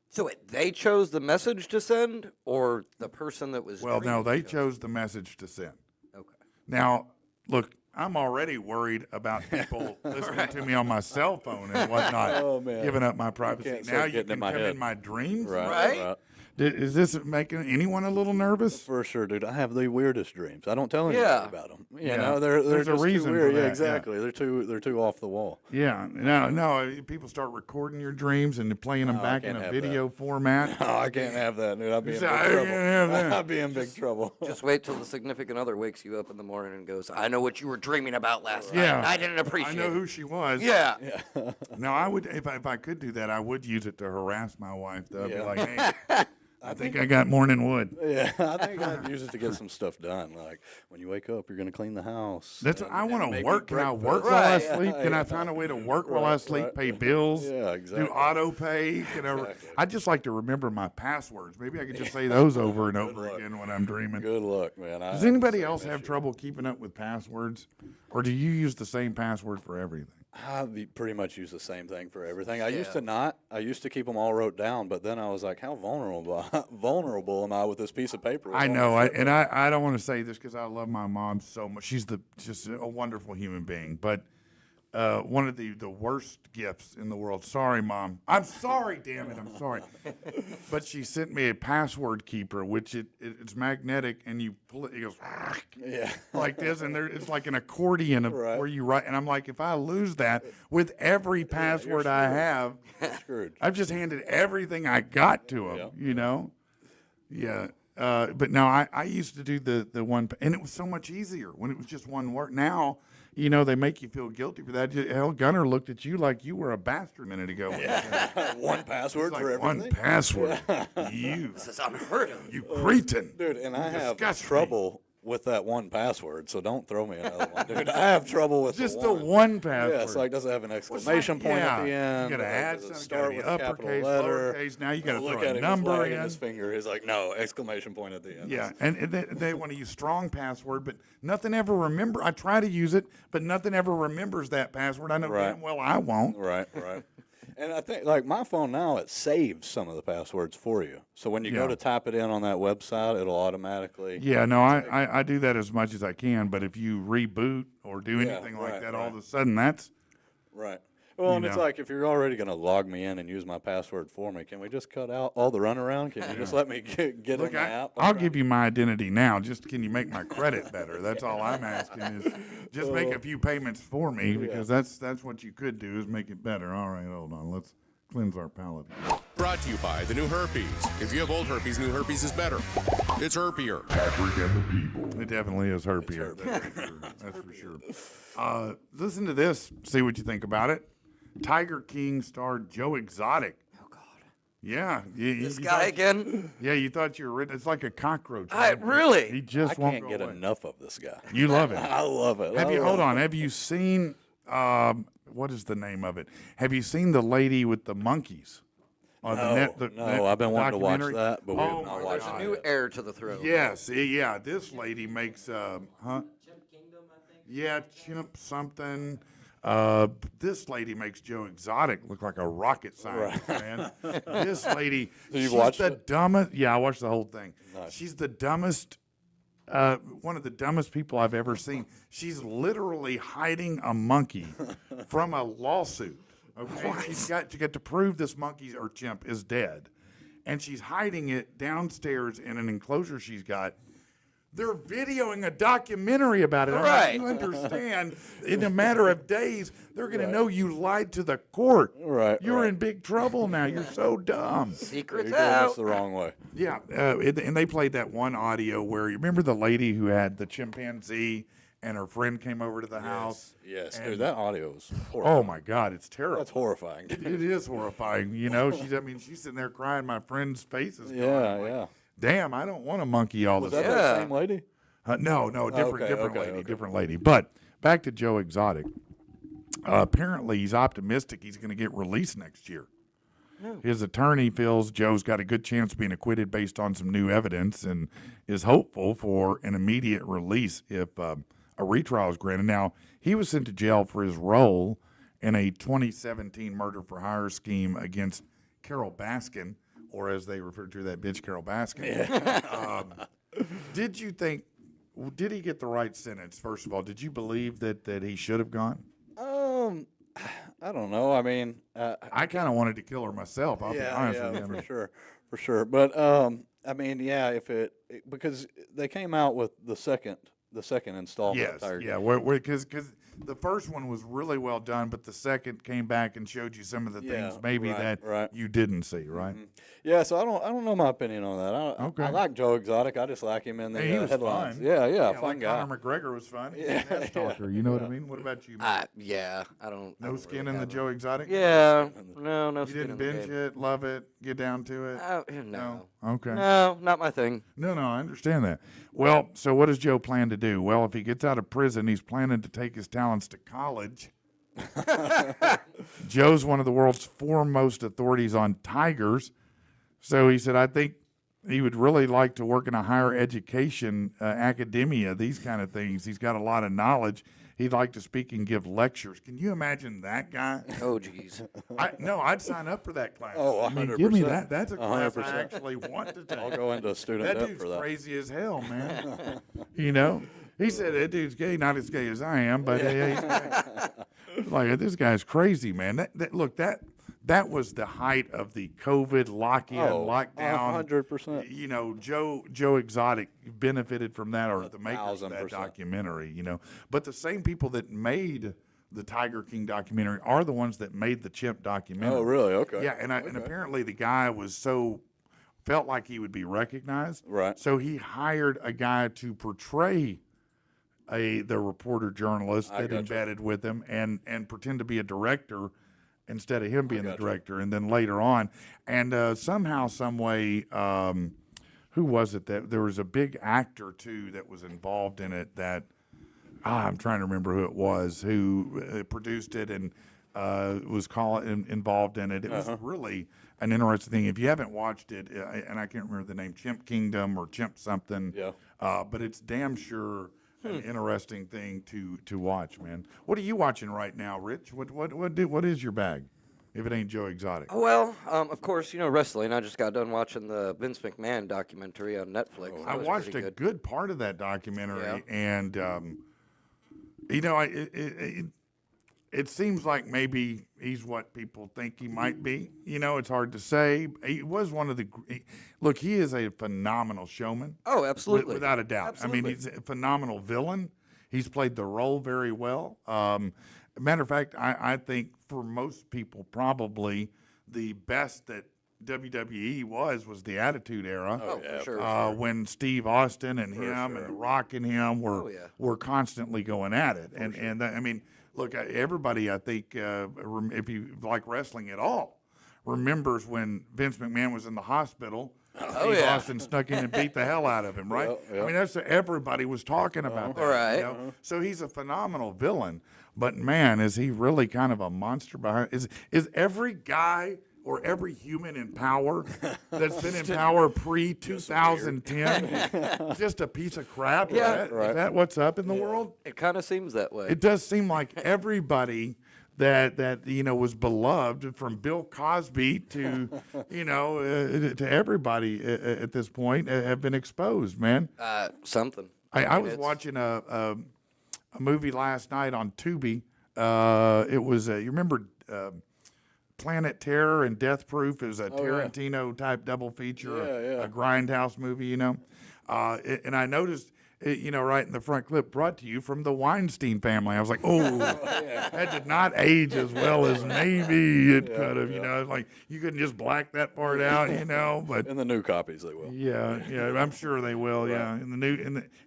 So they chose the message to send, or the person that was? well, no, dreaming they chose the message to send. Okay. Now, look, I'm already worried about people listening to me on my cell phone and whatnot, Oh, man. giving up my privacy. can't Now start you getting can in my come head. in my dreams. Right? Is this making anyone a little nervous? For sure, dude. I have the weirdest dreams. I don't tell anybody Yeah. about them. Yeah. They're There's a just reason too for weird. that, Yeah, yeah. exactly. They're too off the wall. Yeah, no. People start recording your dreams and playing them I back in can't a have video format. Oh, I can't have that, dude. I'd be in say, big "I trouble. can't have that." I'd be in big trouble. Just wait till the significant other wakes you up in the morning and goes, "I know what you were dreaming about last night. Yeah, and I didn't I appreciate know it." who she was. Yeah. Now I would, if I could do that, I would use it to harass my wife. Though, I'd be Yeah. like, hey, I think I got morning wood. Yeah, I think I'd use it to get some stuff done. Like when you wake up, you're gonna clean the house. That's and- I and want to make work. me Can I work breakfast. while I Right. sleep? Can I find a way to work while I sleep? right. Pay bills. Yeah, exactly. Do auto pay. Can I? Exactly. I'd just like to remember my passwords. Maybe I could just say those over and over luck. again when I'm dreaming. Good luck, man. Does anybody else have trouble keeping up with passwords, or do you use the same password for everything? Pretty much use the same thing for everything. I used to not. I used to keep them all wrote down, but then I was like, how vulnerable am I with this piece of paper? I know, I don't want to say this because I love my mom so much. She's just a wonderful human being. But one of the worst gifts in the world. Sorry, Mom. I'm sorry, damn it. I'm sorry. But she sent me a password keeper, which it's magnetic, and you pull it. It goes like this, and it's like an accordion of where you write. And I'm like, if I lose that with every password I have, I've just handed everything I got to him. You know? Yeah. But no, I used to do the one, and it was so much easier when it was just one word. Now, you know, they make you feel guilty for that. Hell, Gunner looked at you like you were a bastard a minute ago. One password Like for everything. one password. You, This is unheard of. you cretin. Dude, and I have disgust me. trouble with that one password, so don't throw me another one, dude. I have trouble with Just the the one. one password. Yeah, it's like, does it have an exclamation point at the end? You got to add Does it something. start You with got a to capital uppercase, letter? lowercase. Now you got to Look throw at a him, number he's wagging in. his finger. He's like, no, exclamation point at the end. Yeah, and they want to use strong password, but nothing ever remember. I try to use it, but nothing ever remembers that password. I know Right. damn well I won't. Right. And I think, like, my phone now, it saves some of the passwords for you. So when you go Yeah. to type it in on that website, it'll automatically. Yeah, no, I do that as much as I can, but if you reboot or do anything like right, that, all right. of a sudden that's Right. Well, and it's know. like, if you're already going to log me in and use my password for me, can we just cut out all the runaround? Can you just let me get in the app? I'll give you my identity now. Just can you make my credit better? That's all I'm asking is just make a few payments for me because that's what you could do is make it better. All right, hold on. Let's cleanse our palate. Brought to you by the new herpes. If you have old herpes, new herpes is better. It's herpier. Patrick and the people. It definitely is herpier. That's for sure. Listen to this. See what you think about it. Tiger King star Joe Exotic. Oh God. Yeah. This guy again? Yeah, you thought you were written. It's like a cockroach. Really? He just I won't can't go get away. enough of this guy. You love it. I love it. Hold on. Have you seen what is the name of it? Have you seen the lady with the monkeys? On No, I've been wanting to watch documentary? that, but we have Oh, not my watched God. it. New heir to the throne. Yes, yeah. This lady makes Yeah, Chimp something. This lady makes Joe Exotic look like a rocket scientist, man. This lady, you've she's watched the it? dumbest. Yeah, I watched the whole thing. Nice. She's the dumbest. One of the dumbest people I've ever seen. She's literally hiding a monkey from a lawsuit. Okay, she's got to prove this monkey or chimp is dead, and she's hiding it downstairs in an enclosure she's got. They're videoing a documentary about it. I'm like, Right. you understand, in a matter of days, they're going to know you lied to the court. Right, You're right. in big trouble now. You're so dumb. You're Secrets doing this out. the wrong way. Yeah, and they played that one audio where you remember the lady who had the chimpanzee and her friend came over to the house. Yes, and- dude, that audio is horrifying. Oh my God, it's terrible. That's horrifying. It is horrifying. You know, she's sitting there crying. My friend's face is gone. Yeah, I'm like, yeah. Damn, I don't want a monkey all Was the that time. that Yeah. same lady? No, different okay, lady, okay. different lady. But back to Joe Exotic. Apparently, he's optimistic he's going to get released next year. His attorney feels Joe's got a good chance of being acquitted based on some new evidence and is hopeful for an immediate release if a retrial is granted. Now, he was sent to jail for his role in a 2017 murder for hire scheme against Carol Baskin, or as they refer to that bitch, Carol Baskin. Did you think, did he get the right sentence, first of all? Did you believe that he should have gone? I don't know. I mean, I kind of wanted to kill her myself, I'll be honest with you. I for mean, sure. But I mean, yeah, if because they came out with the second installment. yes, of Tiger yeah, King. because the first one was really well done, but the second came back and showed you some of the Yeah, things maybe right, that right. you didn't see, right? Yeah, so I don't know my opinion on that. Okay. I like Joe Exotic. I just like him in the Hey, he was headlines. fun. Yeah, fun like guy. Conor McGregor was fun. He's a mess talker, you know what I mean? What about you, man? Yeah, I don't. I No don't skin really in the have Joe Exotic? Yeah, no You skin didn't in the binge game. it, love it, get down to it? No. Okay. No, not my thing. No, I understand that. Well, so what does Joe plan to do? Well, if he gets out of prison, he's planning to take his talents to college. Joe's one of the world's foremost authorities on tigers. So he said, I think he would really like to work in a higher education, academia, these kind of things. He's got a lot of knowledge. He'd like to speak and give lectures. Can you imagine that guy? Oh, jeez. I'd sign up for that class. Oh, I mean, give me 100%. that. That's a class I 100%. actually want to take. I'll go into student That debt dude's for that. crazy as hell, man. You know, he said that dude's gay, not as gay as I am, but he's gay. Like this guy's crazy, man. That was the height of the COVID lockdown. 100%. You know, Joe Exotic benefited from that, or the makers of that 1,000%. documentary. You know, but the same people that made the Tiger King documentary are the ones that made the Chimp documentary. Oh, really? Okay. Yeah, and apparently the guy felt like he would be recognized. Right. So he hired a guy to portray the reporter journalist that embedded with him and pretend to be a director instead of him being the director. And then later on, and somehow, some way, who was it that there was a big actor too that was involved in it that I'm trying to remember who it was who produced it and was involved in it. It was really an interesting thing. If you haven't watched it, and I can't remember the name, Chimp Kingdom or Chimp something, but it's damn sure an interesting thing to watch, man. What are you watching right now, Rich? What is your bag? If it ain't Joe Exotic. Well, of course, wrestling. I just got done watching the Vince McMahon documentary on Netflix. I watched a good part of that documentary, and it seems like maybe he's what people think he might be. It's hard to say. He was look, he is a phenomenal showman. Oh, absolutely. Without a doubt. Absolutely. I mean, he's a phenomenal villain. He's played the role very well. Matter of fact, I think for most people, probably the best that WWE was the Attitude Era. Oh, yeah, for sure. When Steve Austin and him and The Rock and him were constantly going at it. I mean, look, everybody, I think, if you like wrestling at all, remembers when Vince McMahon was in the hospital. Steve Austin snuck in and beat the hell out of him, right? I mean, everybody was talking about that. Right. So he's a phenomenal villain. But, man, is he really kind of a monster behind? Is every guy or every human in power that's been in power pre-2010 just a piece of crap? Yeah. Is that what's up in the world? It kind of seems that way. It does seem like everybody that was beloved, from Bill Cosby to to everybody at this point, have been exposed, man. Something. I was watching a movie last night on Tubi. It was you remember Planet Terror and Death Proof? It was a Tarantino type double feature, a grindhouse movie, and I noticed, right in the front clip, brought to you from the Weinstein family. I was like, that did not age as well as maybe it could have. Like you couldn't just black that part out, But In the new copies, they will. yeah, I'm sure they will. Right. Yeah,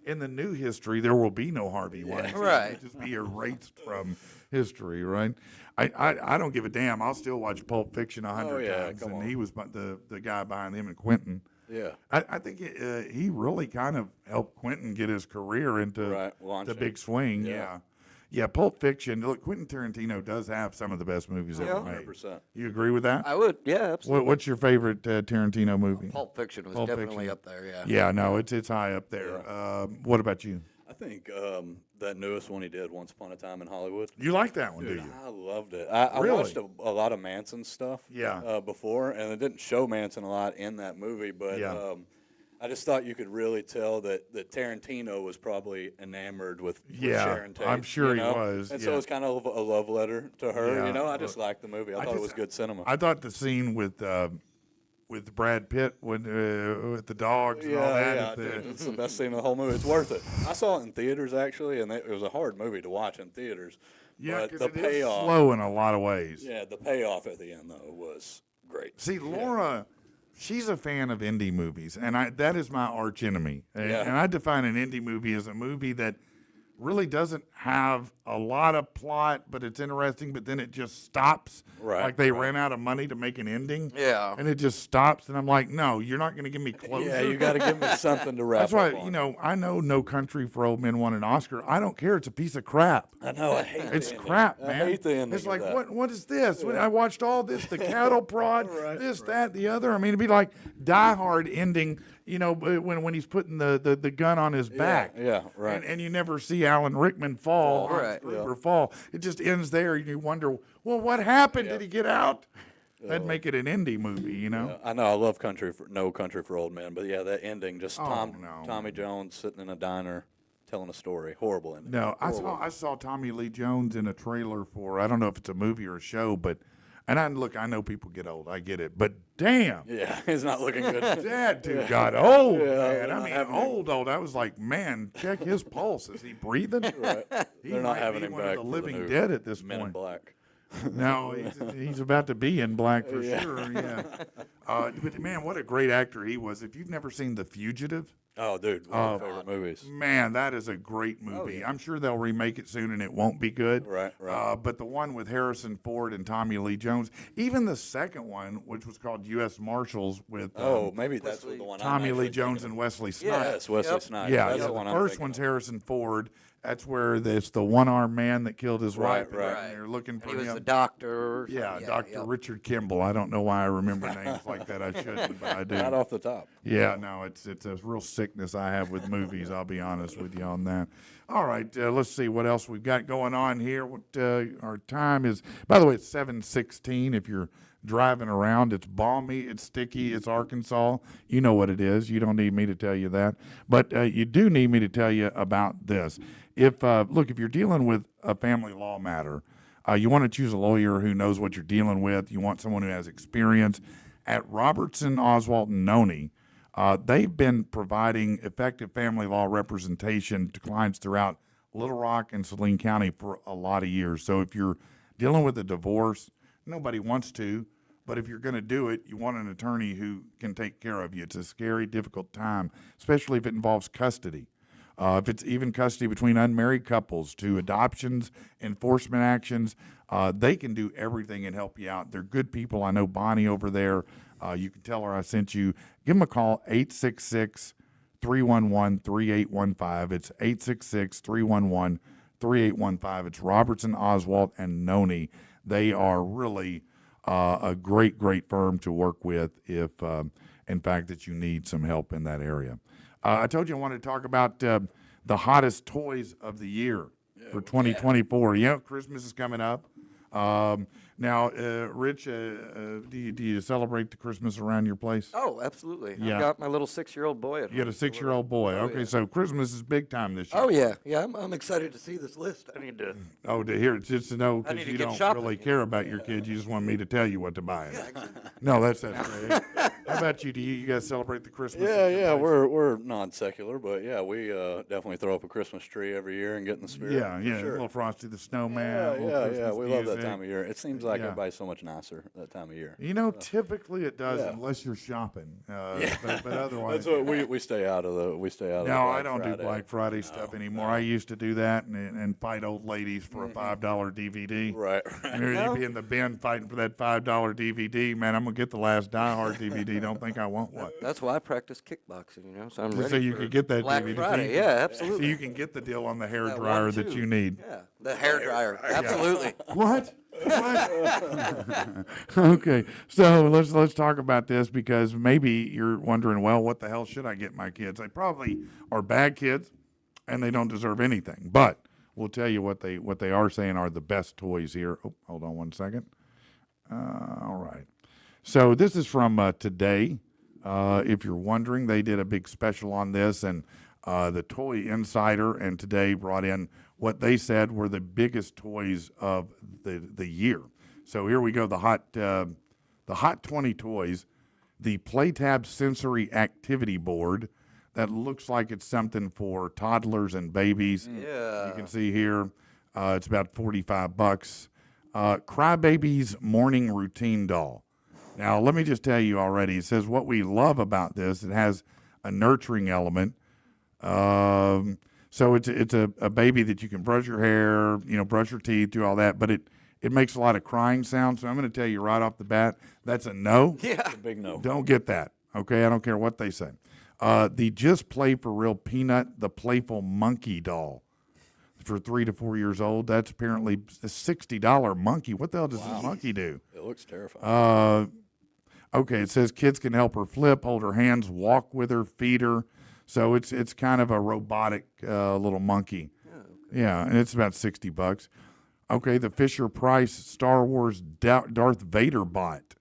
in the new history, there will be no Harvey Weinstein. Right. It'll just be erased from history, right? I don't give a damn. I'll still watch Pulp Fiction 100 times, and he was the guy behind him and Quentin. Yeah. I think he really kind of helped Quentin get his career into the big swing. Yeah. Pulp Fiction. Look, Quentin Tarantino does have some of the best movies ever made. 100%. You agree with that? I would. Yeah, absolutely. What's your favorite Tarantino movie? Pulp Fiction was Pulp definitely Fiction. up there. Yeah. Yeah, no, it's high up there. What about you? I think that newest one he did, Once Upon a Time in Hollywood. You like that one, do Dude, you? I loved it. I Really? watched a lot of Manson stuff before, and it didn't show Manson a lot in that movie, but I just thought you could really tell that Tarantino was probably enamored with Sharon Tate. I'm sure he was. And so it's kind of a love letter to her. I just liked the movie. I thought it was good cinema. I thought the scene with Brad Pitt with the dogs and all that. Dude, it's the best scene in the whole movie. It's worth it. I saw it in theaters, actually, and it was a hard movie to watch in theaters. Yeah, but because the it is payoff, slow in a lot of ways. Yeah, the payoff at the end, though, was great. See, Laura, she's a fan of indie movies, and that is my arch enemy. And I define an indie movie as a movie that really doesn't have a lot of plot, but it's interesting, but then it just stops. Right. Like they ran out of money to make an ending. Yeah. And it just stops, and I'm like, no, you're not going to give me closure. Yeah, you got to give me something to wrap That's why, up on. I know No Country for Old Men won an Oscar. I don't care. It's a piece of crap. I know, I hate It's the ending. crap, man. I hate the ending. It's like, of that. what is this? I watched all this, the cattle prod, that, the other. I mean, it'd be like Die Hard ending, when he's putting the gun on his back. Yeah, right. And you never see Alan Rickman fall. Right. Or fall. It just ends there, and you wonder, well, what happened? Did he get out? That'd make it an indie movie, Yeah, I know. I love No Country for Old Men, but that ending, just Oh, Tommy Jones sitting in a diner. telling a story. Horrible ending. No, Horrible. I saw Tommy Lee Jones in a trailer for, I don't know if it's a movie or a show, but, and I know people get old, I get it, but damn, Yeah, it's not looking good. that dude got old, Yeah, man. they're I not mean, having him. old. I was like, man, check his pulse. Is he breathing? Right. He They're not might having be him one back of the for living new dead at this Men in point. Black. No, he's about to be in black for sure. Yeah, but man, what a great actor he was. If you've never seen The Fugitive, Oh, dude, one of my favorite movies. man, that is a great movie. I'm sure they'll remake it soon, and it won't be good. Right, right. But the one with Harrison Ford and Tommy Lee Jones, even the second one, which was called U.S. Marshals with Oh, maybe that's the one. I'm Tommy Lee actually Jones thinking and Wesley of. Snipes. Yes, Wesley Yep. Snipes. Yeah, that's yeah, the one the I'm first thinking one's of. Harrison Ford. That's where it's the one-armed man that killed his Right, wife. right. And they're looking for He was him. the doctor. Or Yeah, something. Dr. yep. Richard Kimball. I don't know why I remember names like that. I shouldn't, but I do. Right off the top. Yeah, no, it's a real sickness I have with movies. I'll be honest with you on that. All right, let's see what else we've got going on here. What our time is? By the way, it's 7:16. If you're driving around, it's balmy, it's sticky, it's Arkansas. You know what it is. You don't need me to tell you that, but you do need me to tell you about this. If you're dealing with a family law matter, you want to choose a lawyer who knows what you're dealing with. You want someone who has experience. At Robertson, Oswalt, and Noni, they've been providing effective family law representation to clients throughout Little Rock and Saline County for a lot of years. So if you're dealing with a divorce, nobody wants to, but if you're going to do it, you want an attorney who can take care of you. It's a scary, difficult time, especially if it involves custody. If it's even custody between unmarried couples to adoptions, enforcement actions, they can do everything and help you out. They're good people. I know Bonnie over there. You can tell her I sent you. Give them a call, 866-311-3815. It's 866-311-3815. It's Robertson, Oswalt, and Noni. They are really a great, great firm to work with if, in fact, that you need some help in that area. I told you I wanted to talk about the hottest toys of the year for 2024. You know, Christmas is coming up. Now, Rich, do you celebrate the Christmas around your place? Oh, absolutely. Yeah. I've got my little 6-year-old boy at home. You got a 6-year-old boy. Okay, yeah. so Christmas is big time this year. Oh, yeah. Yeah, I'm excited to see this list. I need to. Oh, to hear it, just to know, I because need to you get don't shopping, really you care about your kids. You just want me to tell you what to buy. No, that's great. How about you? Do you guys celebrate the Christmas? Yeah, at your yeah, place? we're non-secular, but yeah, we definitely throw up a Christmas tree every year and get in the spirit. Yeah, for yeah. sure. Little Frosty the Snowman. Yeah, little yeah, Christmas we love that music. time of year. It seems like Yeah. everybody's so much nicer that time of year. You know, typically it does, Yeah. unless you're shopping. But otherwise, That's what we stay out of the no, Black I don't Friday. do Black Friday stuff anymore. I used to do that and fight old ladies for a $5 DVD. Right, right. You'd be in the bin fighting for that $5 DVD. Man, I'm gonna get the last Die Hard DVD. Don't think I want one. That's why I practice kickboxing, so I'm ready So you for could get that Black DVD. Friday. Yeah, So absolutely. you can get the deal on the hair That dryer one, that too. you need. Yeah, the hair dryer. Absolutely. What? What? Okay, so let's talk about this because maybe you're wondering, well, what the hell should I get my kids? They probably are bad kids, and they don't deserve anything. But we'll tell you what they are saying are the best toys here. Oh, hold on one second. All right. So this is from Today. If you're wondering, they did a big special on this, and the Toy Insider and Today brought in what they said were the biggest toys of the year. So here we go, the hot 20 toys. The PlayTab Sensory Activity Board that looks like it's something for toddlers and babies. Yeah. You can see here, it's about $45. Crybaby's Morning Routine Doll. Now, let me just tell you already, it says what we love about this, it has a nurturing element. So it's a baby that you can brush your hair, brush your teeth, do all that, but it makes a lot of crying sounds. So I'm going to tell you right off the bat, that's a no. Yeah. Big no. Don't get that, okay? I don't care what they say. The Just Play for Real Peanut, the Playful Monkey Doll for 3 to 4 years old. That's apparently a $60 monkey. What the hell does this monkey do? It looks terrifying. Okay, it says kids can help her flip, hold her hands, walk with her, feed her. So it's kind of a robotic little monkey. Yeah, and it's about $60. Okay, the Fisher-Price Star Wars Darth Vader bot.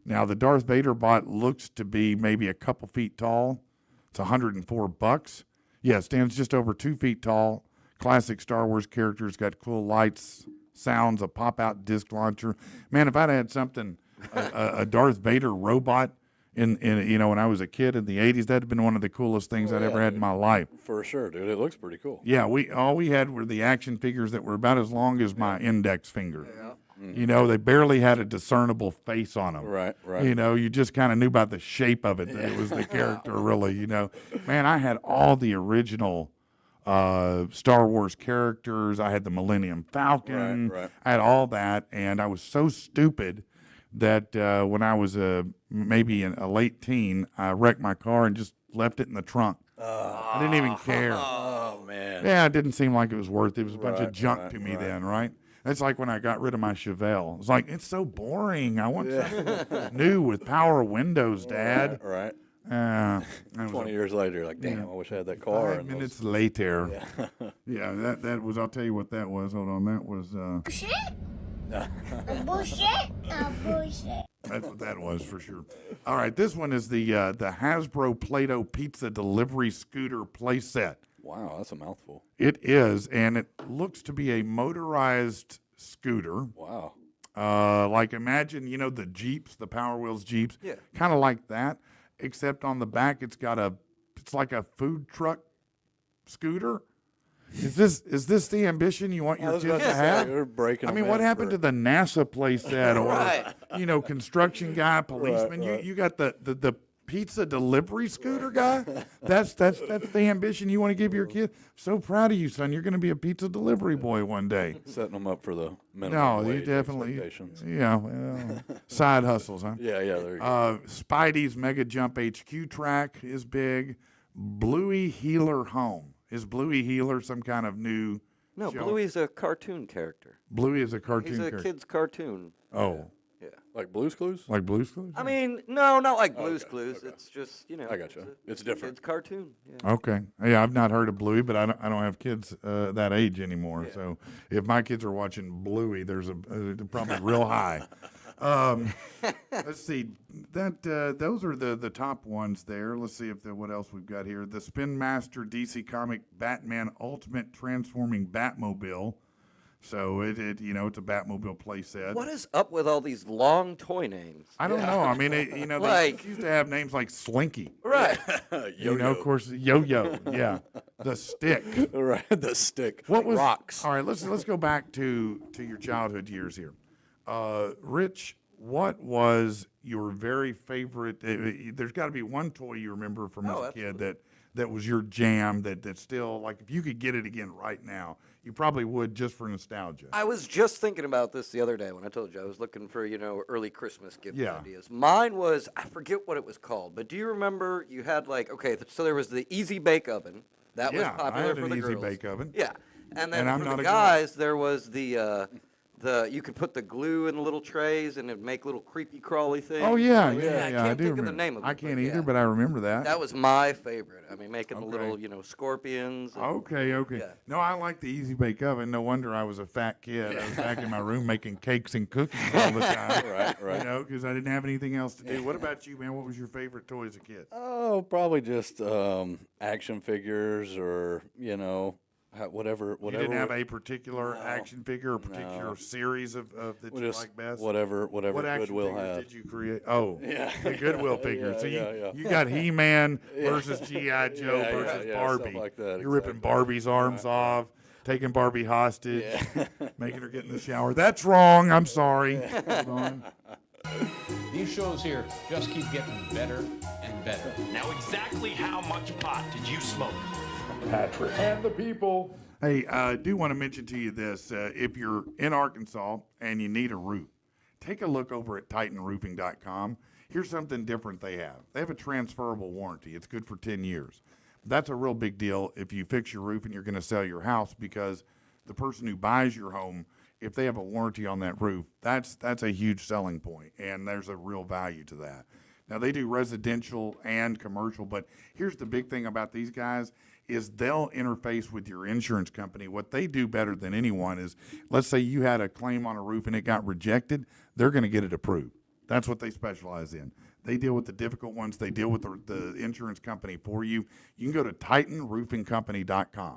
Now, the Darth Vader bot looks to be maybe a couple feet tall. It's $104. Yeah, stands just over 2 feet tall. Classic Star Wars characters, got cool lights, sounds, a pop-out disc launcher. Man, if I'd had something, a Darth Vader robot in when I was a kid in the 80s, that'd have been one of the coolest things I'd ever had in my life. For sure, dude. It looks pretty cool. Yeah, all we had were the action figures that were about as long as my index finger. They barely had a discernible face on them. Right. You just kind of knew about the shape of it, that it was the character, really, Man, I had all the original Star Wars characters. I had the Millennium Falcon. Right. I had all that, and I was so stupid that when I was maybe a late teen, I wrecked my car and just left it in the trunk. I didn't even care. Oh, man. Yeah, it didn't seem like it was worth it. It was a bunch of junk to me then, right? That's like when I got rid of my Chevelle. It's like, it's so boring. I want something new with power windows, Dad. Right. 20 years later, you're like, damn, I wish I had that car. 5 minutes later. Yeah, that was, I'll tell you what that was. Hold on, that was... Bullshit. That's what that was for sure. All right, this one is the Hasbro Play-Doh Pizza Delivery Scooter playset. Wow, that's a mouthful. It is, and it looks to be a motorized scooter. Wow. Like imagine, the Jeeps, the Power Wheels Jeeps. Yeah. Kind of like that, except on the back it's like a food truck scooter. Is this the ambition you want your kids to have? You're breaking I mean, them what in happened to the NASA playset or construction guy, policeman? Right. You got the pizza delivery scooter guy. That's the ambition you want to give your kid. So proud of you, son. You're going to be a pizza delivery boy one day. Setting them up for the minimum No, you wage definitely. expectations. Yeah, well, side hustles, huh? Yeah, there you go. Spidey's Mega Jump HQ track is big. Bluey Healer Home. Is Bluey Healer some kind of new No, show? Bluey's a cartoon character. Bluey is a cartoon He's a character. kid's cartoon. Oh, Yeah. Like Blue's Clues? like Blue's Clues? I mean, no, not like Blue's Clues. It's just, I gotcha. It's different. It's cartoon. Yeah. Okay. Yeah, I've not heard of Bluey, but I don't have kids that age anymore. So if my kids are watching Bluey, there's probably real high. Let's see. Those are the top ones there. Let's see what else we've got here. The Spin Master DC Comic Batman Ultimate Transforming Batmobile. So it's a Batmobile playset. What is up with all these long toy names? I don't know. I mean, they used to have names like Slinky. Right. Of course, Yo-Yo. Yeah, the Stick. Right, the stick. What was Rocks. All right, let's go back to your childhood years here. Rich, what was your very favorite? There's got to be one toy you remember from as a kid that was your jam. That still, like, if you could get it again right now, you probably would, just for nostalgia. I was just thinking about this the other day when I told you I was looking for, early Christmas gift Yeah. ideas. Mine was, I forget what it was called, but do you remember you had so there was the Easy Bake Oven. That was Yeah, I popular had for an the Easy girls. Bake Oven. Yeah. And then And I'm for not the a girl. guys, there was the you could put the glue in the little trays and it'd make little creepy crawly things. Oh yeah, I yeah, can't I think do of remember. the name of it. I can't but either, yeah. but I remember that. That was my favorite. I mean, making the Okay. little, scorpions. And, Okay. Yeah. No, I like the Easy Bake Oven. No wonder I was a fat kid. I was back in my room making cakes and cookies all the time. Right. Because I didn't have anything else to do. What about you, man? What was your favorite toy as a kid? Oh, probably just action figures or, whatever. You didn't have a particular action figure or particular series of that you Just like best? whatever What action Goodwill figures had. did you create? Oh, the Goodwill figures. So yeah. you got He-Man versus G.I. Joe Yeah, versus yeah, Barbie. something like that, You're ripping Barbie's arms off, taking Barbie hostage, making her get in the shower. That's wrong. I'm sorry. Hold on. These shows here just keep getting better and better. Now, exactly how much pot did you smoke? Patrick and the people. Hey, I do want to mention to you this. If you're in Arkansas and you need a roof, take a look over at TitanRoofing.com. Here's something different they have. They have a transferable warranty. It's good for 10 years. That's a real big deal if you fix your roof and you're going to sell your house, because the person who buys your home, if they have a warranty on that roof, that's a huge selling point, and there's a real value to that. Now, they do residential and commercial, but here's the big thing about these guys is they'll interface with your insurance company. What they do better than anyone is, let's say you had a claim on a roof and it got rejected, they're going to get it approved. That's what they specialize in. They deal with the difficult ones. They deal with the insurance company for you. You can go to TitanRoofingCompany.com.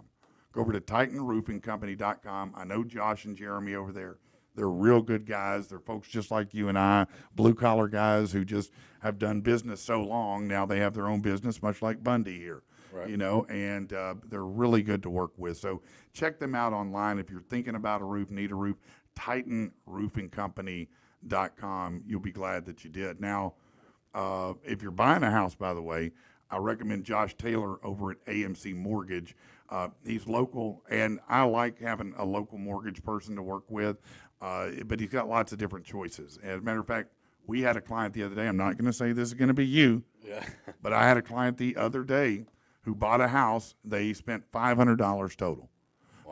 Go over to TitanRoofingCompany.com. I know Josh and Jeremy over there. They're real good guys. They're folks just like you and I, blue-collar guys who just have done business so long. Now they have their own business, much like Bundy here. Right. You know, and they're really good to work with. So check them out online if you're thinking about a roof, need a roof. TitanRoofingCompany.com. You'll be glad that you did. Now, if you're buying a house, by the way, I recommend Josh Taylor over at AMC Mortgage. He's local, and I like having a local mortgage person to work with, but he's got lots of different choices. As a matter of fact, we had a client the other day. I'm not going to say this is going to be you, but I had a client the other day who bought a house. They spent $500 total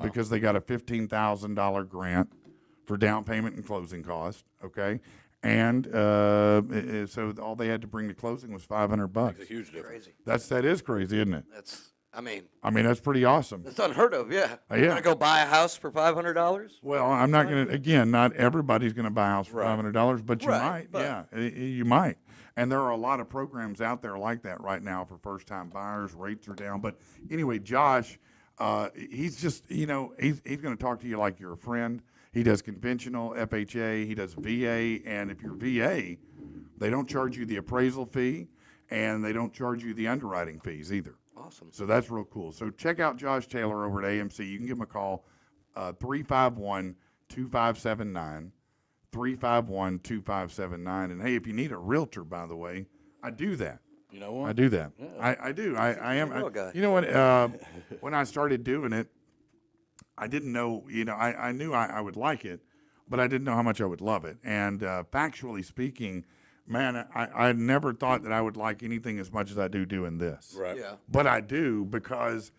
because they got a $15,000 grant for down payment and closing costs, okay? And so all they had to bring to closing was $500. It's a huge difference. Crazy. That is crazy, isn't it? That's, I mean, That's pretty awesome. it's unheard of, yeah. Yeah. You're gonna go buy a house for $500? Well, I'm not going to, again, not everybody's going to buy a house for $500, but you Right, might. but- Yeah, you might. And there are a lot of programs out there like that right now for first-time buyers. Rates are down. But anyway, Josh, he's just, he's going to talk to you like you're a friend. He does conventional, FHA, he does VA, and if you're VA, they don't charge you the appraisal fee, and they don't charge you the underwriting fees either. Awesome. So that's real cool. So check out Josh Taylor over at AMC. You can give him a call, 351-2579, 351-2579. And hey, if you need a realtor, by the way, I do that. You know what? I do that. Yeah. I do. I am. real guy. You know what? When I started doing it, I didn't know, I knew I would like it, but I didn't know how much I would love it. And factually speaking, man, I never thought that I would like anything as much as I do doing this. Right. Yeah. But I do because,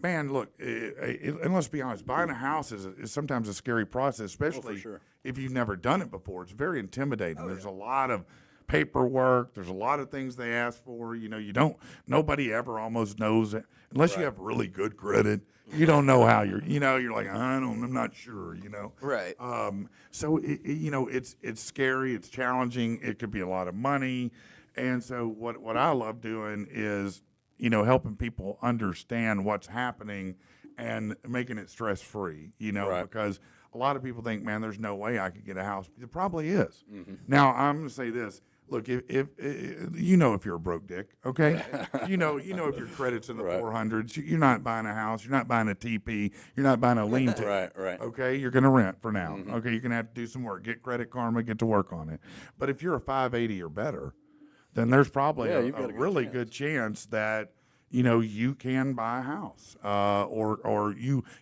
man, look, and let's be honest, buying a house is sometimes a scary process, especially sure. if you've never done it before. It's very intimidating. There's a lot of paperwork. There's a lot of things they ask for. Nobody ever almost knows it unless you have really good credit. You don't know how you're like, I'm not sure, Right. So it's scary, it's challenging, it could be a lot of money. And so what I love doing is, helping people understand what's happening and making it stress free, Right. because a lot of people think, man, there's no way I could get a house. It probably is. Now I'm going to say this. Look, if you're a broke dick, okay? you know if your credit's in the Right. 400s, you're not buying a house, you're not buying a TP, you're not buying a lean-to. Right. Okay, you're going to rent for now. Okay, you're going to have to do some work, get Credit Karma, get to work on it. But if you're a 580 or better, then there's probably Yeah, you've got a a good really chance. good chance that you can buy a house, or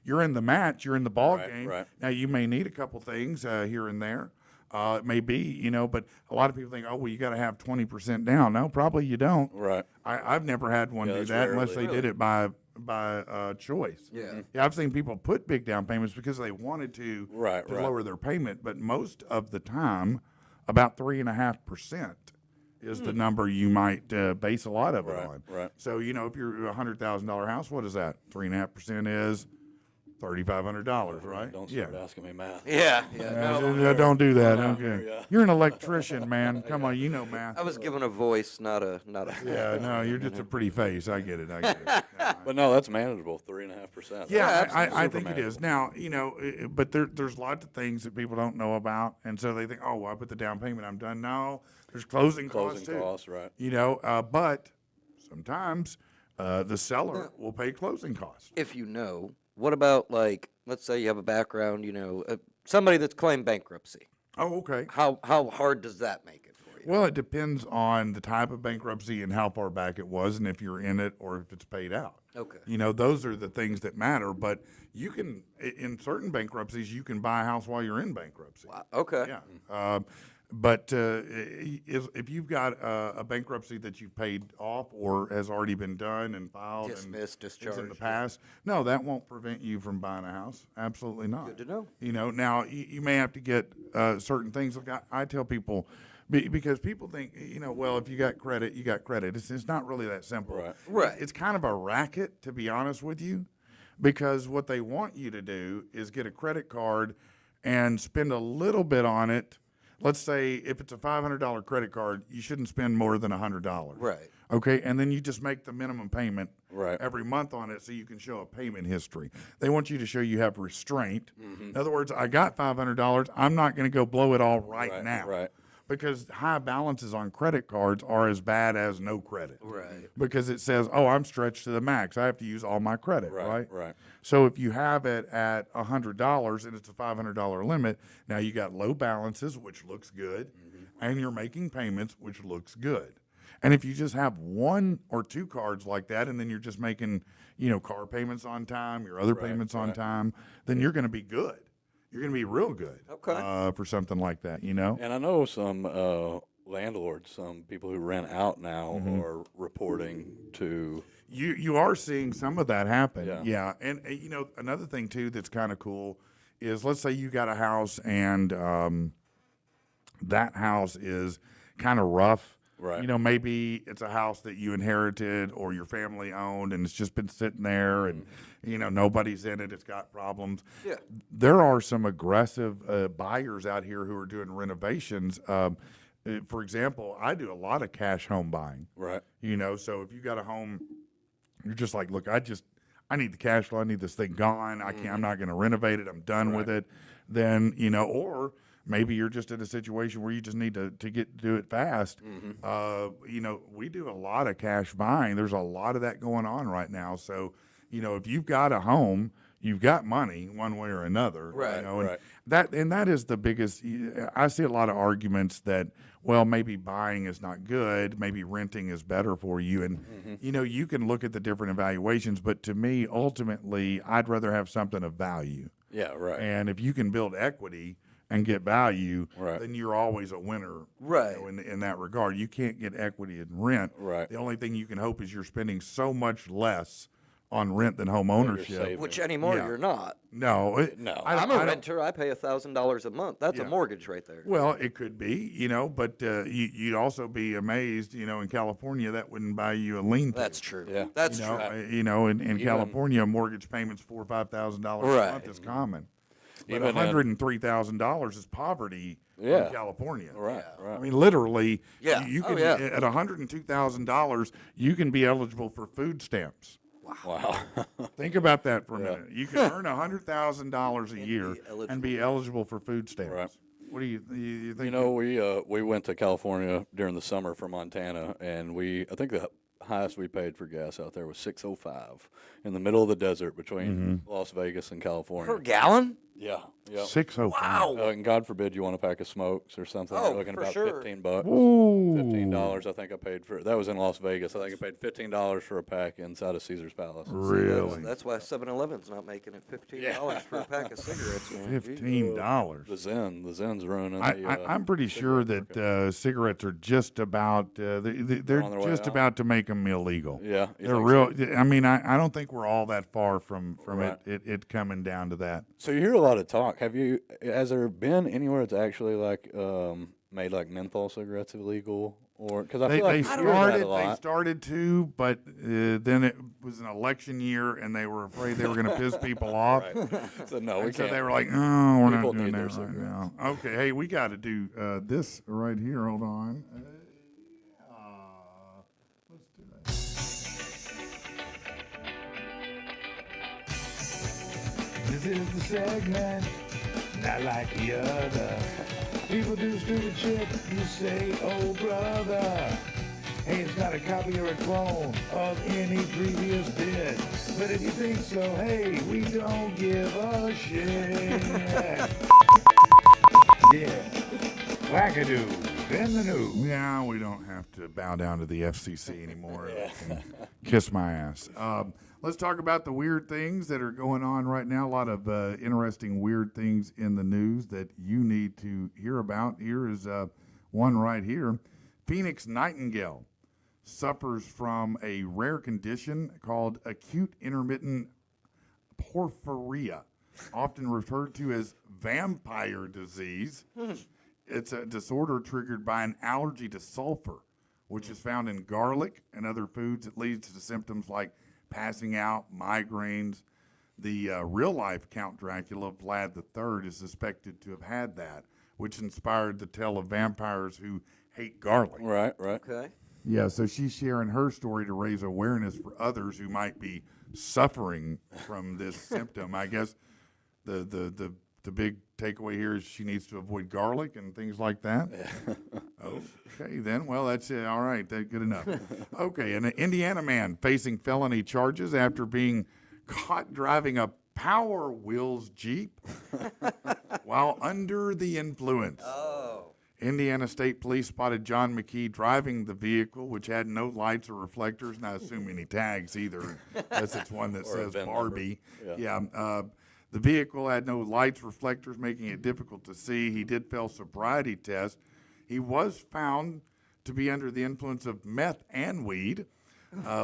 you're in the match, you're in the ball Right, game. right. Now you may need a couple things here and there. It may be, but a lot of people think, oh, well, you got to have 20% down. No, probably you don't. Right. I've never had one Yeah, do that's that unless they rarely. did it by choice. Yeah. Yeah, I've seen people put big down payments because they wanted to Right. lower their payment, but most of the time, about 3.5% is the number you might base a lot of it Right, on. right. So if you're a $100,000 house, what is that? 3.5% is $3,500, right? Don't start asking me math. Yeah. Don't do that. Okay. yeah. You're an electrician, man. Come on, you know math. I was given a voice, not a. Yeah, no, you're just a pretty face. I get it. Yeah. But no, that's manageable, 3.5%. Yeah, I Super think it is. manageable. Now, but there's lots of things that people don't know about, and so they think, oh, well, I put the down payment, I'm done. No, there's closing costs Closing too. costs, right. But sometimes the seller will pay closing costs. If what about, like, let's say you have a background, somebody that's claimed bankruptcy. Oh, okay. How hard does that make it for you? Well, it depends on the type of bankruptcy and how far back it was, and if you're in it or if it's paid out. Okay. Those are the things that matter. But you can, in certain bankruptcies, you can buy a house while you're in bankruptcy. Wow. Okay. Yeah. But if you've got a bankruptcy that you've paid off or has already been done and filed Dismissed, and it's in discharged, the yeah. past, no, that won't prevent you from buying a house. Absolutely not. Good to know. Now you may have to get certain things. Look, I tell people because people think, well, if you got credit, you got credit. It's not really that simple. Right. Right. It's kind of a racket, to be honest with you, because what they want you to do is get a credit card and spend a little bit on it. let's say if it's a $500 credit card, you shouldn't spend more than $100. Right. Okay, and then you just make the minimum payment Right. every month on it so you can show a payment history. They want you to show you have restraint. In other words, I got $500. I'm not going to go blow it all right now. Right. Because high balances on credit cards are as bad as no credit. Right. Because it says, oh, I'm stretched to the max. I have to use all my credit, right? Right. So if you have it at $100 and it's a $500 limit, now you got low balances, which looks good, and you're making payments, which looks good. And if you just have one or two cards like that, and then you're just making, car payments on time, your other payments on time, then you're going to be good. You're going to be real good for something like that, And I know some landlords, some people who rent out now are reporting to. You are seeing some of that happen. Yeah. And, another thing, too, that's kind of cool is let's say you got a house and that house is kind of rough. Right. Maybe it's a house that you inherited or your family owned and it's just been sitting there and, nobody's in it. It's got problems. Yeah. There are some aggressive buyers out here who are doing renovations. For example, I do a lot of cash home buying. Right. So if you got a home, you're just like, look, I need the cash flow. I need this thing gone. I'm not going to renovate it. I'm done with it. Then, or maybe you're just in a situation where you just need to do it fast. We do a lot of cash buying. There's a lot of that going on right now. So, if you've got a home, you've got money one way or another. Right, And that is the biggest. I see a lot of arguments that, well, maybe buying is not good, maybe renting is better for you, and you can look at the different evaluations. But to me, ultimately, I'd rather have something of value. Yeah. Right. And if you can build equity and get value, Right. then you're always a winner. Right. In that regard, you can't get equity in rent. Right. The only thing you can hope is you're spending so much less on rent than home ownership. saving. Which anymore Yeah. you're not. No, No. I'm a don't- renter. I pay $1,000 a month. That's a Yeah. mortgage right there. Well, it could be, but you'd also be amazed, in California that wouldn't buy you a lien. That's true. Yeah. That's You true. know, in California, mortgage payments $4,000 or $5,000 a Right. month is common. But Even in- $103,000 is poverty Yeah. in California. Right. Right. I mean, literally, Yeah. you Oh, can yeah. at $102,000, you can be eligible for food stamps. Wow. Think about that for a minute. You can earn $100,000 a year eligible. and be eligible for food stamps. Right. What do you think? We went to California during the summer from Montana, and I think the highest we paid for gas out there was $6.05 in the middle of the desert between Las Vegas and California. Per gallon? Yeah. Yeah. 605. And God forbid you want a pack of smokes or something. Oh, You're looking for about sure. $15. Ooh. $15. I think I paid for that was in Las Vegas. I think I paid $15 for a pack inside of Caesar's Palace. Really? That's why 7-Eleven's not making it $15 for a pack of cigarettes. Man. $15. The Zen's ruining. I'm pretty sure that cigarettes are just about they're on their way just out. about to make them illegal. Yeah, you they're think real. I mean, I don't think we're all that far from Right. it coming down to that. So you hear a lot of talk. Has there been anywhere that's actually like made like menthol cigarettes illegal, or because I They feel like you hear that a lot. started to, but then it was an election year, and they were afraid they were going to piss people off. So no, we And so can't. they were like, "Oh, we're People not doing need that their right cigarettes. now." Okay, hey, we got to do this right here. Hold on. Let's do that. This is the segment, not like the other. People do stupid shit, you say, oh brother. Hey, it's not a copy or a clone of any previous bit. But if you think so, hey, we don't give a shit. Yeah. Wackadoo. Then the news. Yeah, we don't have to bow down to the FCC anymore. They can kiss my ass. Let's talk about the weird things that are going on right now. A lot of interesting weird things in the news that you need to hear about. Here is one right here. Phoenix Nightingale suffers from a rare condition called acute intermittent porphyria, often referred to as vampire disease. It's a disorder triggered by an allergy to sulfur, which is found in garlic and other foods. It leads to symptoms like passing out, migraines. The real-life Count Dracula, Vlad III, is suspected to have had that. which inspired the tale of vampires who hate garlic. Right. Okay. Yeah, so she's sharing her story to raise awareness for others who might be suffering from this symptom. I guess the big takeaway here is she needs to avoid garlic and things like that. Okay, then. Well, that's it. All right, that's good enough. Okay, an Indiana man facing felony charges after being caught driving a Power Wheels Jeep while under the influence. Oh. Indiana State Police spotted John McKee driving the vehicle, which had no lights or reflectors, and I assume any tags either, unless it's one that Or a says VIN Barbie. number. Yeah. The vehicle had no lights, reflectors, making it difficult to see. He did fail sobriety test. He was found to be under the influence of meth and weed,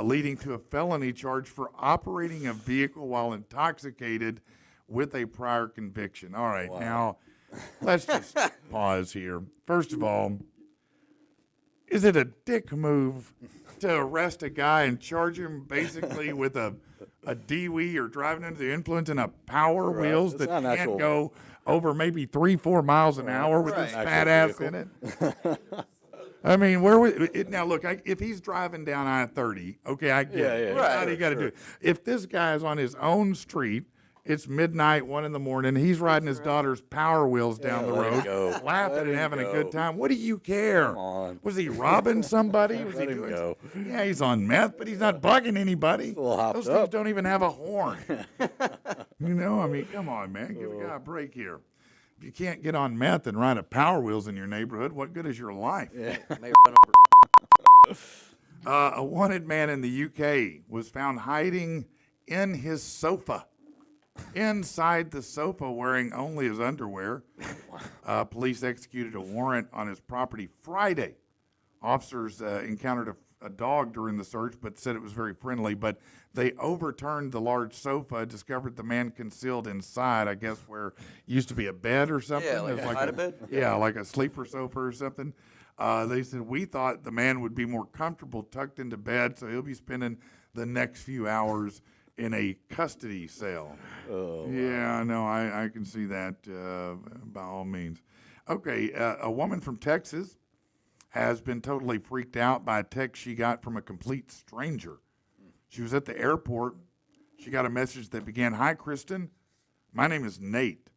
leading to a felony charge for operating a vehicle while intoxicated with a prior conviction. All right, now let's just pause here. First of all, is it a dick move to arrest a guy and charge him basically with a DWI or driving under the influence in a Power Wheels It's that not an can't actual- go over maybe 3-4 miles an hour with Right. his Actual fat ass vehicle. in it? I mean, where was it? Now, look, if he's driving down I-30, okay, I get it. Yeah, Right. sure, You got to do sure. it. If this guy's on his own street, it's midnight, 1 a.m, he's riding his daughter's Power Wheels down the let him road, go. laughing Let and him having a go. good time. What do you care? Come on. Was he robbing somebody? Was Let he him doing? go. Yeah, he's on meth, but he's not bugging anybody. little hopped Those things up. don't even have a horn. You know, I mean, come on, man, give a guy a break here. If you can't get on meth and ride a Power Wheels in your neighborhood, what good is your life? May run over. A wanted man in the UK was found hiding in his sofa, inside the sofa, wearing only his underwear. Police executed a warrant on his property Friday. Officers encountered a dog during the search, but said it was very friendly. But they overturned the large sofa, discovered the man concealed inside, I guess where used to be a bed or something. Yeah, like It was a hide-a-bed? Yeah, like a sleeper sofa or something. They said, we thought the man would be more comfortable tucked into bed, so he'll be spending the next few hours in a custody cell. Oh, Yeah, no, I can see that by all means. Okay, a woman from Texas has been totally freaked out by a text she got from a complete stranger. She was at the airport. She got a message that began, "Hi, Kristen. My name is Nate.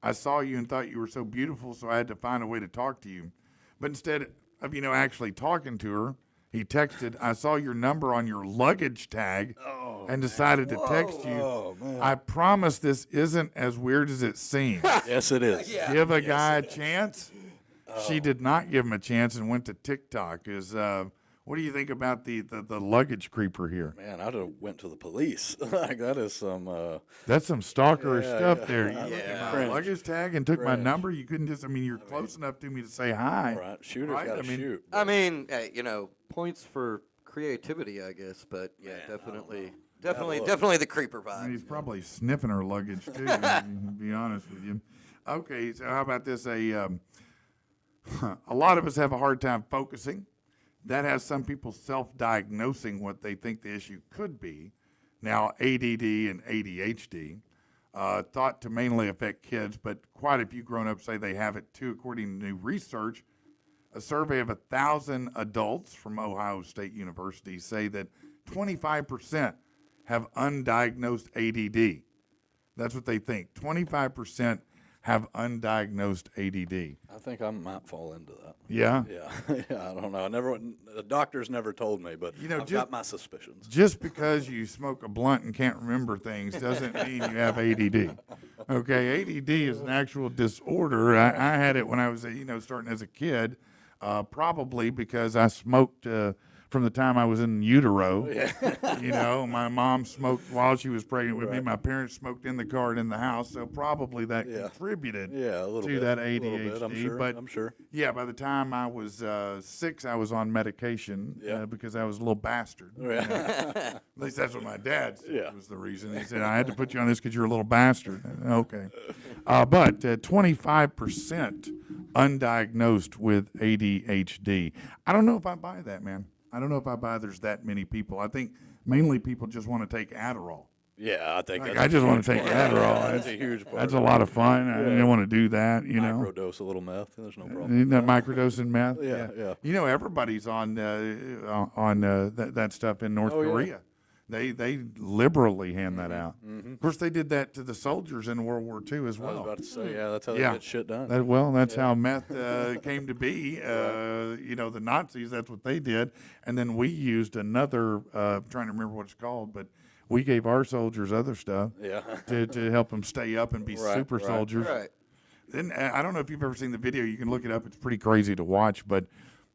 I saw you and thought you were so beautiful, so I had to find a way to talk to you." But instead of, actually talking to her, he texted, "I saw your number on your luggage tag and decided to text you. Oh, man. I promise this isn't as weird as it seems. Yes, it is. Give a guy a chance." She did not give him a chance and went to TikTok. What do you think about the luggage creeper here? Man, I'd have went to the police. Like, that is some. That's some stalkerish Yeah, stuff yeah. there. You looked at my Cringe. luggage tag and took my Cringe. number. You couldn't just, you're close enough to me to say hi. Right, shooters Right? got to I mean, shoot. I mean, points to creativity, I guess. But yeah, definitely the creeper I vibe. mean, he's probably sniffing her luggage too, to be honest with you. Okay, so how about this? A lot of us have a hard time focusing. That has some people self-diagnosing what they think the issue could be. Now, ADD and ADHD, thought to mainly affect kids, but quite a few grown-ups say they have it too. According to new research, a survey of 1,000 adults from Ohio State University say that 25% have undiagnosed ADD. That's what they think. 25% have undiagnosed ADD. I think I might fall into that. Yeah? Yeah, yeah. I don't know. The doctors never told me, but I've just- got my suspicions. Just because you smoke a blunt and can't remember things doesn't mean you have ADD. Okay, ADD is an actual disorder. I had it when I was, starting as a kid, probably because I smoked from the time I was in utero. My mom smoked while she was pregnant with me. My parents smoked in the car and in the house, so probably that contributed Yeah, a little to bit. that a ADHD. little bit, I'm sure. But I'm sure. yeah, by the time I was 6, I was on medication because I was a little bastard. At least that's what my dad said was the reason. He said, "I had to put you on this because you're a little bastard." Okay. But 25% undiagnosed with ADHD. I don't know if I buy that, man. I don't know if I buy there's that many people. I think mainly people just want to take Adderall. Yeah, I think Like, that's I just want to take part. Adderall. That's a huge part. That's a lot of fun. I didn't want to do that, you know. Microdose a little meth. There's no problem. Isn't that microdosing meth? Yeah. You know, everybody's on that stuff in North Korea. They liberally hand that out. Of course, they did that to the soldiers in World War II as I was well. about to say, that's how they get shit done. That's how meth came to be. You know, the Nazis, that's what they did. And then we used another, I'm trying to remember what it's called, but we gave our soldiers other stuff to help them stay up and be super soldiers. Right. Then I don't know if you've ever seen the video. You can look it up. It's pretty crazy to watch. But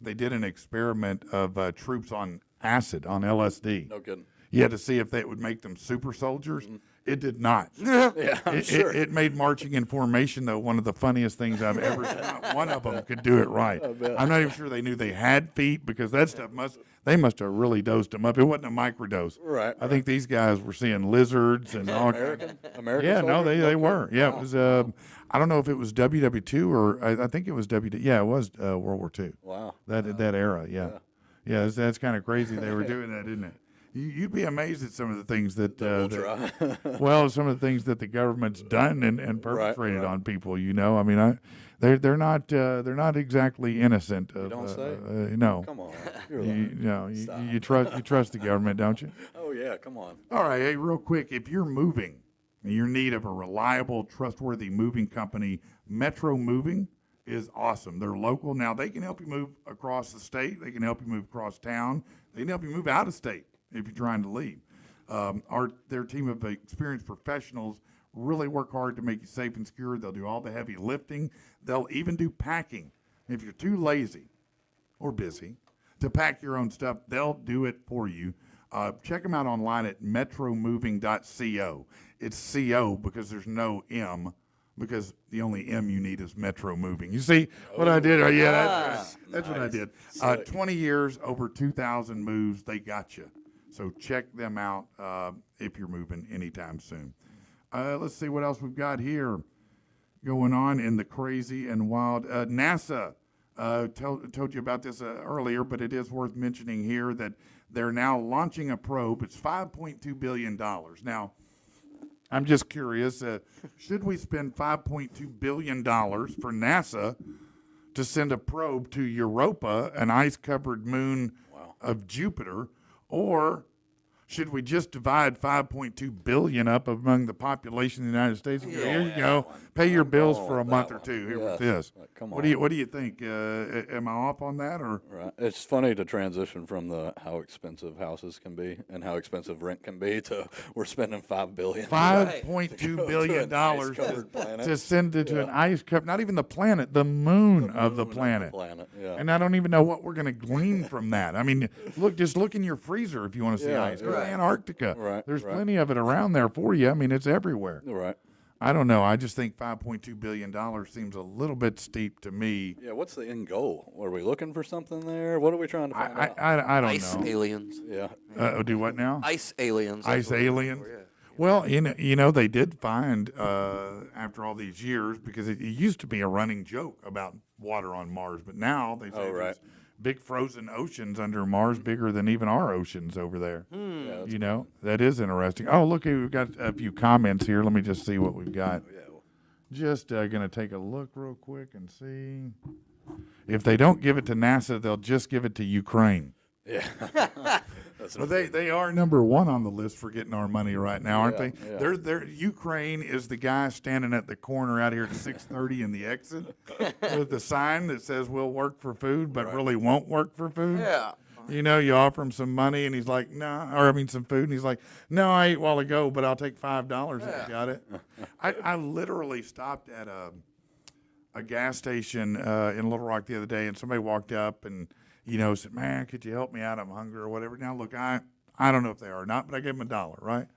they did an experiment of troops on acid, on LSD. No kidding. You had to see if that would make them super soldiers. It did not. I'm sure. It made marching in formation, though, one of the funniest things I've ever seen. Not one of them could do it right. I'm not even sure they knew they had feet, because that stuff they must have really dosed them up. It wasn't a microdose. Right. I think these guys were seeing lizards and all. American Yeah, no, soldiers? they were. Yeah, it was. I don't know if it was WW2 or I think it was WW. Yeah, it was World War II. Wow. That era. Yeah. That's kind of crazy. They were doing that, isn't it? You'd be amazed at some of the things that, some of the things that the government's done and perpetrated on people. You know, I mean, they're not exactly innocent. You don't say. No. Come on. You trust the government, don't you? Oh yeah, come on. All right, hey, real quick, if you're moving, and you're in need of a reliable, trustworthy moving company, Metro Moving is awesome. They're local. Now, they can help you move across the state. They can help you move across town. They can help you move out of state if you're trying to leave. Their team of experienced professionals really work hard to make you safe and secure. They'll do all the heavy lifting. They'll even do packing. If you're too lazy or busy to pack your own stuff, they'll do it for you. Check them out online at metromoving.co. It's CO because there's no M, because the only M you need is Metro Moving. You see what I did? That's nice. What I did. 20 years, over 2,000 moves, they got you. So check them out if you're moving anytime soon. Let's see what else we've got here going on in the crazy and wild. NASA told you about this earlier, but it is worth mentioning here that they're now launching a probe. It's $5.2 billion. Now, I'm just curious, should we spend $5.2 billion for NASA to send a probe to Europa, an ice-covered moon of Jupiter, or should we just divide $5.2 billion up among the population of the United States? And go, here you go, pay your bills for a month or two. Here with this. Come What do you think? Am I off on that, or? Right. It's funny to transition from how expensive houses can be and how expensive rent can be to we're spending $5 billion. $5.2 billion to send it to an ice cup. Not even the planet, the moon of the planet. And I don't even know what we're going to glean from that. I mean, just look in your freezer if you want to see ice. Go to Antarctica. There's plenty of it around there for you. I mean, it's everywhere. Right. I don't know. I just think $5.2 billion seems a little bit steep to me. Yeah, what's the end goal? Are we looking for something there? What are we trying to find out? I don't Ice know. aliens. Yeah. Do what now? Ice aliens. Ice aliens? Well, you know, they did find, after all these years, because it used to be a running joke about water on Mars, but now they say there's big frozen oceans under Mars, bigger than even our oceans over there. Yeah, you know, that is interesting. Oh, look, we've got a few comments here. Let me just see what we've got. Just going to take a look real quick and see. If they don't give it to NASA, they'll just give it to Ukraine. Yeah. Well, they are number one on the list for getting our money right now, aren't they? Yeah. They're Ukraine is the guy standing at the corner out here at 6:30 in the exit with the sign that says "We'll work for food," but really won't work for food. Yeah. You know, you offer him some money, and he's like, "No," or I mean, some food, and he's like, "No, I ate a while ago, but I'll take $5 if you got it." I literally stopped at a gas station in Little Rock the other day, and somebody walked up and, you know, said, "Man, could you help me out? I'm hungry," or whatever. Now, look, I don't know if they are or not, but I gave them $1, right?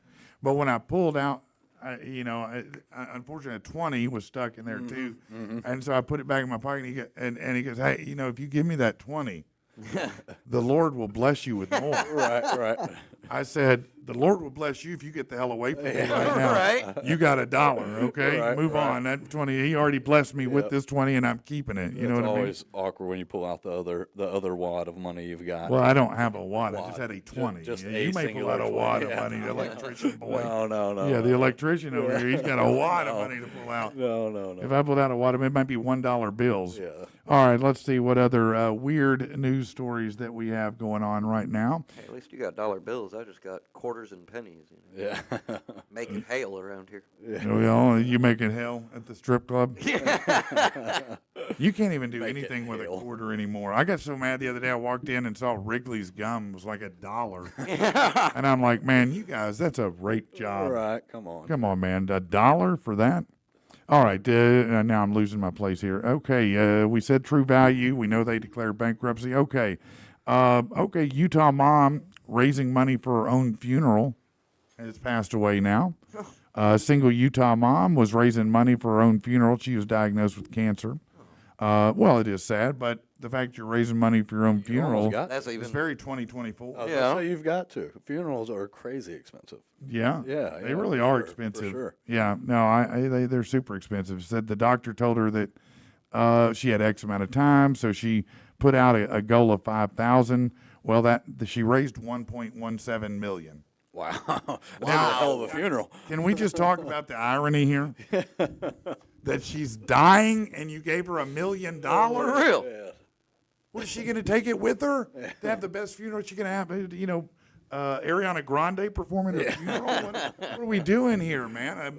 But when I pulled out, unfortunately, a 20 was stuck in there too, and so I put it back in my pocket. And he goes, "Hey, you know, if you give me that 20, the Lord will bless you with more." Right. I said, the Lord will bless you if you get the hell away from me right now. Right. You got $1, okay? Right, Move right. on. That 20, he already blessed me with this 20, and I'm keeping it. You know It's what I mean? always awkward when you pull out the other wad of money you've got. Well, I don't have a wad. I just Wad. had a 20. Just Yeah, a you may pull singular out a wad 20, of money, the electrician boy. No. Yeah, the electrician over here, he's got a wad of money to pull out. No. If I pulled out a wad, it might be $1 bills. Yeah. All right, let's see what other weird news stories that we have going on right now. Hey, at least you got dollar bills. I just got quarters and pennies. You know? Yeah. Make it hail around here. You making hell at the strip club? You can't even do anything with a quarter anymore. I got so mad the other day. I walked in and saw Wrigley's gum was like $1, and I'm like, man, you guys, that's a rape job. All right, come on. Come on, man, $1 for that? All right, now I'm losing my place here. Okay, we said True Value. We know they declared bankruptcy. Okay, Utah mom raising money for her own funeral has passed away now. A single Utah mom was raising money for her own funeral. She was diagnosed with cancer. Well, it is sad, but the fact you're raising money for your own funeral That's is even. very 2024. I was Yeah. gonna say you've got to. Funerals are crazy expensive. Yeah, Yeah, they yeah, really for are sure, for expensive. sure. Yeah, no, they're super expensive. Said the doctor told her that she had X amount of time, so she put out a goal of 5,000. Well, she raised 1.17 million. Wow. That's a hell of a funeral. Can we just talk about the irony here? That she's dying and you gave her $1 million? For real. What is she going to take it with her to have the best funeral she can have? Ariana Grande performing at a funeral? What are we doing here, man? I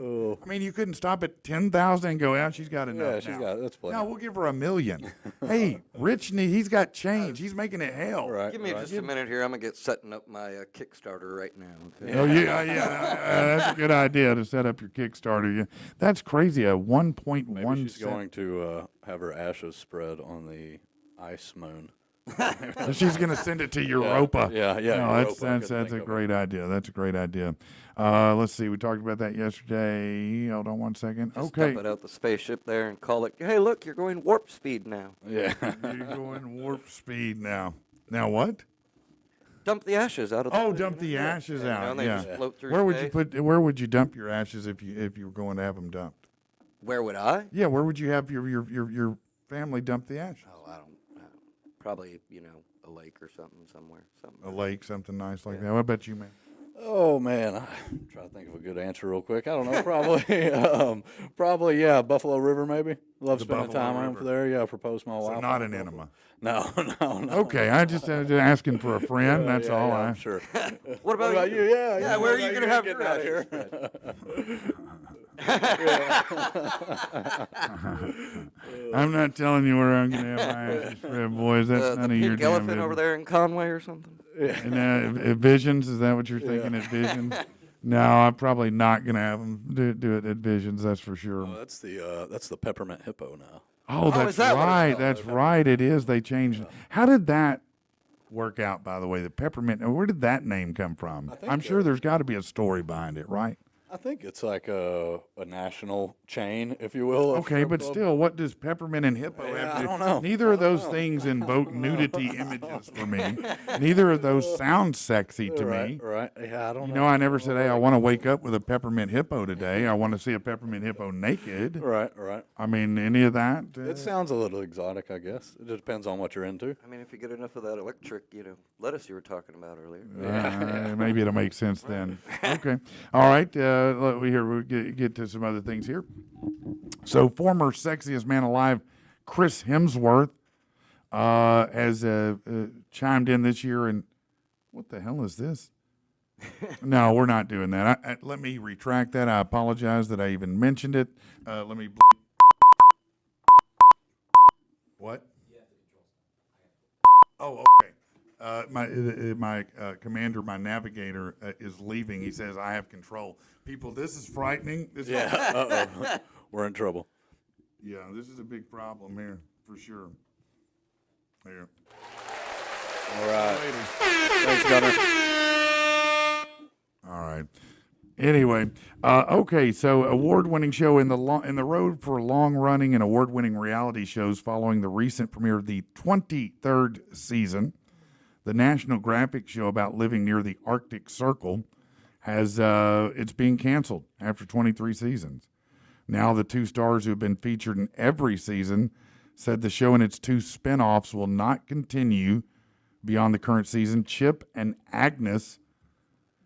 mean, you couldn't stop at 10,000 and go, she's got enough. Yeah, she's got that's plenty. No, we'll give her $1 million. Hey, he's got change. He's making it hell. Right. Give me just a minute here. I'm gonna get setting up my Kickstarter right now. Okay? Oh yeah, that's a good idea to set up your Kickstarter. Yeah, that's crazy. A 1.1. Maybe she's going to have her ashes spread on the ice moon. She's going to send it to Europa. Yeah. No, Europa. that's I that's couldn't a think of great idea. That's a great idea. Let's see. We talked about that yesterday. Hold on one second. Just Okay. dump it out the spaceship there and call it. Hey, look, you're going warp speed now. Yeah. You're going warp speed now. Now what? Dump the ashes out of. The Dump the ashes out. and they Yeah. just float through Where would space. Where would you dump your ashes if you were going to have them dumped? Where would I? Yeah. Where would you have your family dump the ashes? Oh, I don't. Probably, a lake or something somewhere. A lake, something nice like that. What about you, man? Oh man, I'm trying to think of a good answer real quick. I don't know. Probably, yeah. Buffalo River, maybe. Love The spending Buffalo time River. over there. Yeah, propose my So wife. not an enema. No. Okay, I just asking for a friend. That's Yeah, all. yeah, I'm sure. What about you? Yeah. Yeah, where are you How gonna have get your out of here? I'm not telling you where I'm going to have my ashes spread, boys. That's the none of your pink damn elephant business. over there in Conway or something? And at Visions, is that what you're thinking at Visions? No, I'm probably not going to have them do it at Visions. That's for sure. Oh, that's the peppermint hippo now. Oh, that's is that what it's right. called? That's right. It is. They changed. How did that work out, by the way? The peppermint. Where did that name come from? I'm sure there's got to be a story behind it, right? I think it's like a national chain, if you will. of Okay, strip but club. still, what does peppermint and hippo have to I don't know. Neither of those things invoke nudity images for me. Neither of those sound sexy to me. Right. Yeah, I don't You know. know, I never said, hey, I want to wake up with a peppermint hippo today. I want to see a peppermint hippo naked. Right. I mean, any of that? It sounds a little exotic, I guess. It just depends on what you're into. I mean, if you get enough of that electric, lettuce you were talking about earlier. Maybe it'll make sense then. Okay. All right. We'll get to some other things here. So, former sexiest man alive, Chris Hemsworth, has chimed in this year. And what the hell is this? No, we're not doing that. Let me retract that. I apologize that I even mentioned it. Let me. What? Oh, okay. My commander, my navigator, is leaving. He says, I have control. People, this is frightening. Uh-oh. We're in trouble. Yeah, this is a big problem here, for sure. Here. All right. Thanks, Gunner. All right. Anyway, okay, so award-winning show in the road for long-running and award-winning reality shows following the recent premiere of the 23rd season. The National Graphic show about living near the Arctic Circle has it's being canceled after 23 seasons. Now the 2 stars who have been featured in every season said the show and its 2 spinoffs will not continue beyond the current season. Chip and Agnes,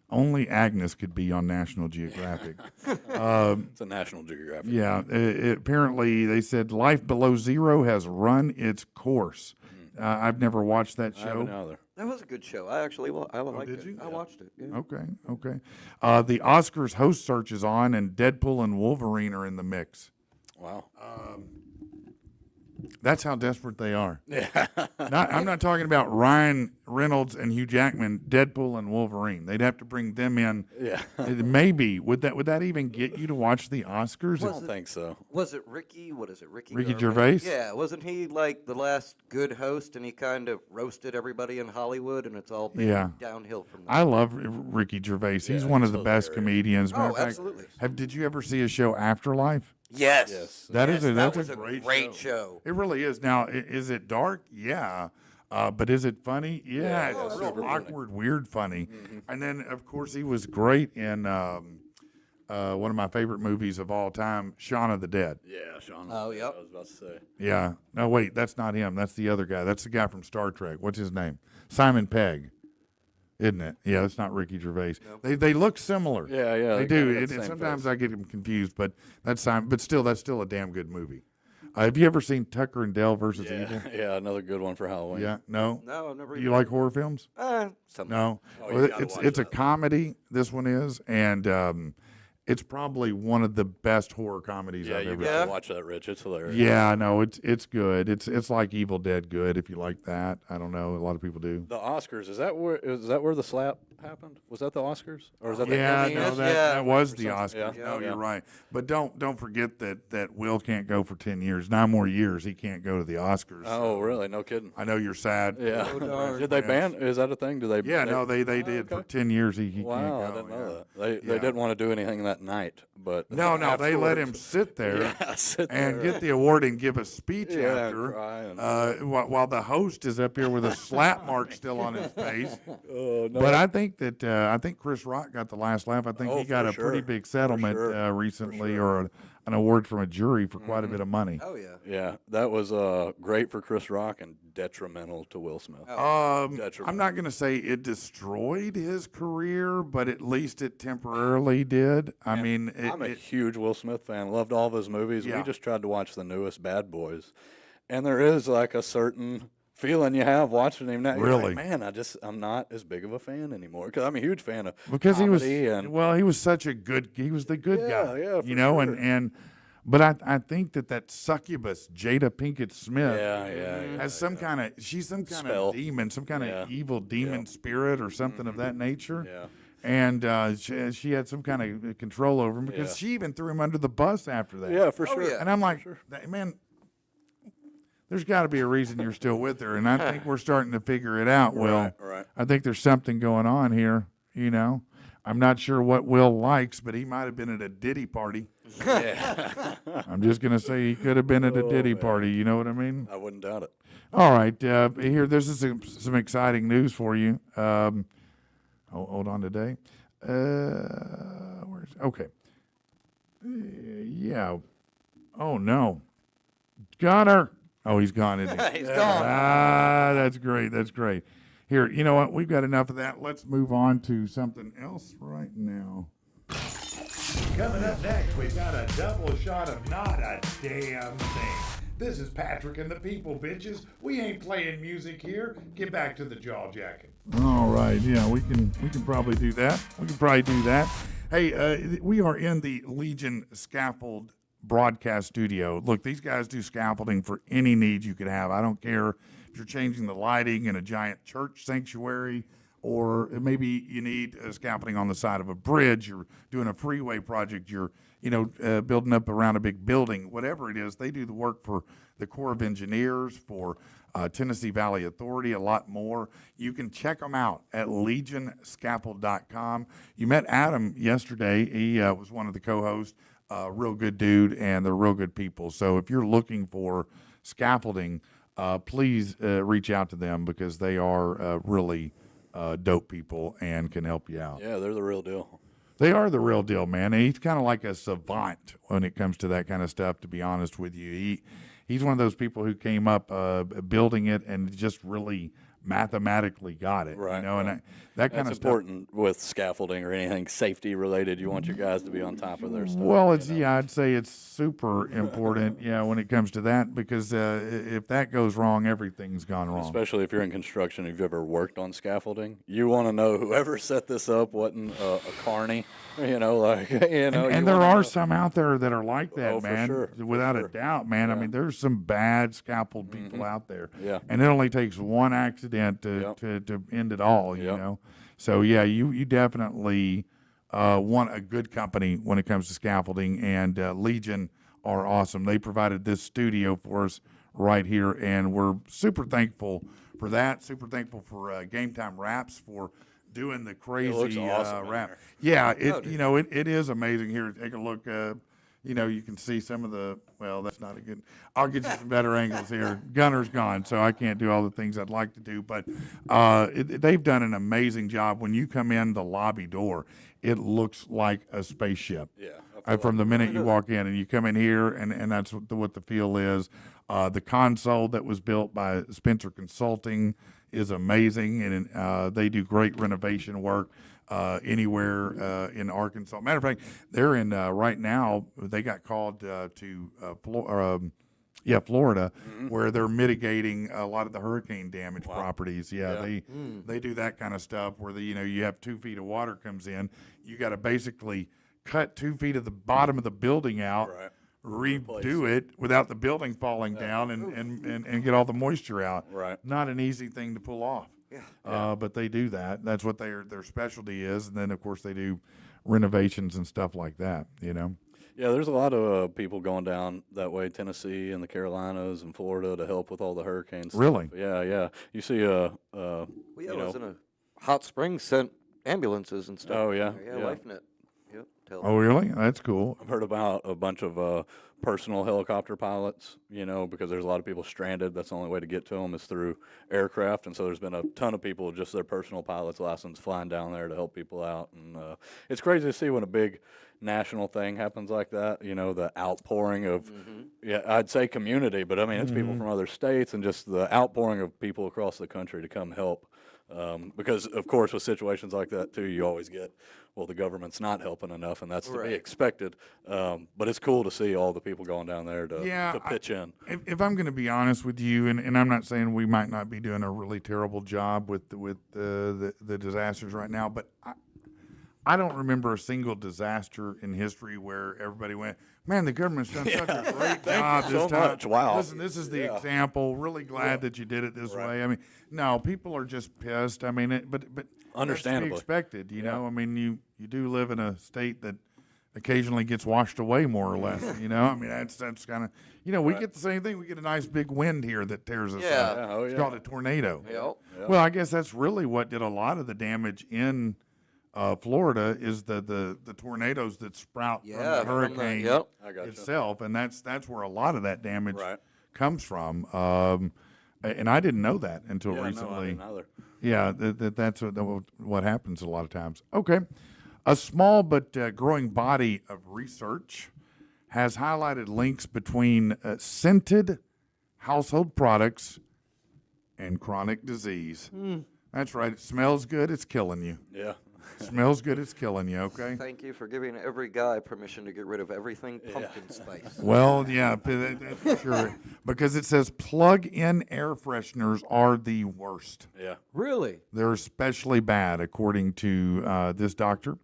only Agnes could be on National Geographic. It's a National Geographic. Yeah, apparently they said Life Below Zero has run its course. I've never watched that I haven't show. either. That was a good show. I actually I liked did it. you? I watched it. Yeah. Okay. The Oscars host search is on, and Deadpool and Wolverine are in the mix. Wow. That's how desperate they are. I'm not talking about Ryan Reynolds and Hugh Jackman, Deadpool and Wolverine. They'd have to bring them in. Yeah. Maybe would that even get you to watch the Oscars? I don't think so. Was it Ricky? What is it, Ricky? Ricky Gervais? Gervais? Yeah, wasn't he like the last good host, and he kind of roasted everybody in Hollywood, and it's all been Yeah. downhill from there. I love Ricky Gervais. He's Yeah, one of he's the best hilarious. comedians. Matter Oh, of fact, absolutely. Did you ever see his show Afterlife? Yes. Yes. That's was a a great show. It really is. Now, is it dark? Yeah. But is it funny? Yeah, Yeah, it's super real funny. awkward, weird funny. And then, of course, he was great in one of my favorite movies of all time, Shaun of the Dead. Yeah, Sean. Oh, yep. I was about to say. Yeah. No, wait, that's not him. That's the other guy. That's the guy from Star Trek. What's his name? Simon Pegg. Isn't it? Yeah, it's not Ricky Gervais. They look similar. Yeah, yeah, They they do. kinda got the And same sometimes face. I get them confused, but that's still a damn good movie. Have you ever seen Tucker and Dale versus Evil? Yeah, yeah, another good one for Halloween. Yeah. No. No, I've never. Do you like horror films? Something. No. Oh, you Well, gotta watch it's a that. comedy. This one is, and it's probably one of the best horror comedies Yeah, I've you ever. gotta Yeah. watch that, Rich. It's hilarious. Yeah, no, it's good. It's like Evil Dead good if you like that. I don't know. A lot of people do. The Oscars, is that where the slap happened? Was that the Oscars? Or is that the Yeah, Emmys? no, Yeah. that was Or the something. Oscars. Yeah. No, Yeah. you're right. But don't forget that Will can't go for 10 years. 9 more years he can't go to the Oscars. Oh, really? No kidding. I know you're sad. Yeah. Oh, darn. Did they ban? Is that a thing? Do they? Yeah, no, they did for okay. 10 years. He Wow, can't go. I didn't know yeah. that. They Yeah. didn't want to do anything that night, but No, they let him afterwards- sit there Yeah, sit and there. get the award and give a speech Yeah, after, cry and- while the host is up here with a slap mark still on his face. Oh, no. But I think that Chris Rock got the last laugh. I think Oh, he got for a pretty sure. big settlement sure. recently, or an award from a jury for quite a bit of money. Oh yeah. Yeah, that was great for Chris Rock and detrimental to Will Smith. I'm Detrimental. not going to say it destroyed his career, but at least it temporarily did. I mean, I'm a huge Will Smith fan. Loved all of his movies. Yeah. We just tried to watch the newest Bad Boys, and there is like a certain feeling you have watching him now. You're Really? like, man, I'm not as big of a fan anymore because I'm a huge fan of because he was comedy and he was such a good he was the good Yeah, guy, yeah, for you know, sure. and but I think that succubus Jada Pinkett Smith yeah. has some kind of Spell. demon, some kind of Yeah. evil demon spirit or something of that nature. Yeah. And she had some kind of control over him because Yeah. she even threw him under the bus after that. Yeah, for sure. yeah. And I'm like, man, there's got to be a reason you're still with her. And I think we're starting to figure it out, Will. right. I think there's something going on here, you know. I'm not sure what Will likes, but he might have been at a Diddy party. I'm just going to say he could have been at a Diddy party. You know what I mean? I wouldn't doubt it. All right. Here, this is some exciting news for you. Hold on today. Okay. Yeah. Oh, no. Got her. Oh, he's gone, isn't he? He's gone. That's great. That's great. Here, you know what? We've got enough of that. Let's move on to something else right now. Coming up next, we got a double shot of not a damn thing. This is Patrick and the People, bitches. We ain't playing music here. Get back to the jaw jacking. All right. Yeah, we can probably do that. Hey, we are in the Legion Scaffold broadcast studio. Look, these guys do scaffolding for any need you could have. I don't care if you're changing the lighting in a giant church sanctuary, or maybe you need scaffolding on the side of a bridge, you're doing a freeway project, you're building up around a big building, whatever it is. They do the work for the Corps of Engineers, for Tennessee Valley Authority, a lot more. You can check them out at legionscaffold.com. You met Adam yesterday. He was one of the co-hosts. Real good dude, and they're real good people. So if you're looking for scaffolding, please reach out to them because they are really dope people and can help you out. Yeah, they're the real deal. They are the real deal, man. And he's kind of like a savant when it comes to that kind of stuff, to be honest with you. He's one of those people who came up building it and just really mathematically got it. Right. You know, and that kind That's of stuff. important with scaffolding or anything safety related. You want your guys to be on top of their stuff. Well, I'd say it's super important, when it comes to that, because if that goes wrong, everything's gone wrong. Especially if you're in construction, if you've ever worked on scaffolding, you want to know whoever set this up wasn't a carny, And there are some out there that are like that, Oh, for man. sure, Without for a doubt, man. I mean, there's some bad scaffold people out there. Yeah. And it only takes one accident to end it all, you Yep. know. So you definitely want a good company when it comes to scaffolding, and Legion are awesome. They provided this studio for us right here, and we're super thankful for that. Super thankful for Game Time Wraps for doing the crazy looks awesome in wrap. there. Yeah, it is amazing. Here, take a look. You can see some of the. Well, that's not a good. I'll get you some better angles here. Gunner's gone, so I can't do all the things I'd like to do. But they've done an amazing job. When you come in the lobby door, it looks like a spaceship. Yeah. From the minute you walk in, and you come in here, and that's what the feel is. The console that was built by Spencer Consulting is amazing, and they do great renovation work anywhere in Arkansas. Matter of fact, they're in right now. They got called to Florida, where they're mitigating a lot of the hurricane damage properties. They do that kind of stuff where you have 2 feet of water comes in. You got to basically cut 2 feet of the bottom of the building out. Right. Redo it without the building falling down and get all the moisture out. Right. Not an easy thing to pull off. But they do that. That's what their specialty is. And then, of course, they do renovations and stuff like that, Yeah, there's a lot of people going down that way, Tennessee and the Carolinas and Florida, to help with all the hurricanes. Really? Yeah. You see, I was in a Hot Springs sent ambulances and stuff. Oh, yeah, Yeah, yeah. LifeNet. Yep. Oh, really? That's cool. I've heard about a bunch of personal helicopter pilots, because there's a lot of people stranded. That's the only way to get to them is through aircraft. And so there's been a ton of people, just their personal pilot's license, flying down there to help people out. And it's crazy to see when a big national thing happens like that, the outpouring of, I'd say community, but I mean, it's people from other states and just the outpouring of people across the country to come help. Because, of course, with situations like that, too, you always get, the government's not helping enough, and that's to be expected. But it's cool to see all the people going down there to pitch in. If I'm going to be honest with you, and I'm not saying we might not be doing a really terrible job with the disasters right now, but I don't remember a single disaster in history where everybody went, man, the government's done such a great job you this so time. much. Wow. Listen, this is the example. Really glad that you did it this way. I mean, no, people are just pissed. I mean, but Understandably. that's to be expected, you know. I mean, you do live in a state that occasionally gets washed away, more or less. I mean, that's kind of, we get the same thing. We get a nice big wind here that tears us up. Yeah. It's called a tornado. Yep. Well, I guess that's really what did a lot of the damage in Florida is the tornadoes that sprout from the hurricane I gotcha. itself, and that's where a lot of that damage Right. comes from. And I didn't know that until Yeah, no, I recently. didn't either. Yeah, that's what happens a lot of times. Okay. A small but growing body of research has highlighted links between scented household products and chronic disease. That's right. It smells good. It's killing you. Yeah. Smells good. It's killing you. Okay. Thank you for giving every guy permission to get rid of everything pumpkin spice. Well, yeah, that's for sure. Because it says plug-in air fresheners are the worst. Yeah. Really? They're especially bad, according to this doctor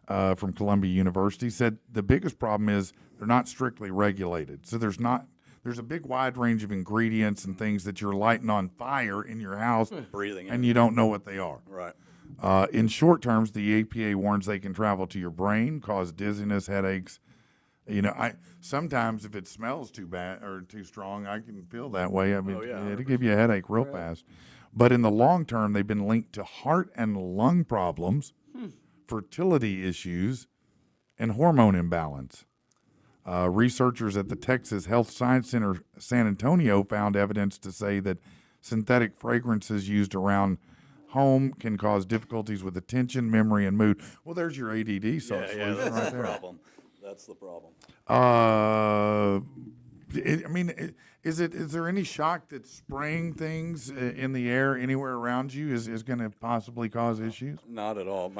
from Columbia University. Said the biggest problem is they're not strictly regulated. So there's a big wide range of ingredients and things that you're lighting on fire in your house, Breathing in. and you don't know what they are. Right. In short terms, the EPA warns they can travel to your brain, cause dizziness, headaches. Sometimes if it smells too bad or too strong, I can feel that way. I mean, it'll give you a headache real fast. But in the long term, they've been linked to heart and lung problems, fertility issues, and hormone imbalance. Researchers at the Texas Health Science Center San Antonio found evidence to say that synthetic fragrances used around home can cause difficulties with attention, memory, and mood. Well, there's your ADD solution that's right the there. problem. That's the problem. Is there any shock that spraying things in the air anywhere around you is going to possibly cause issues? Not at all.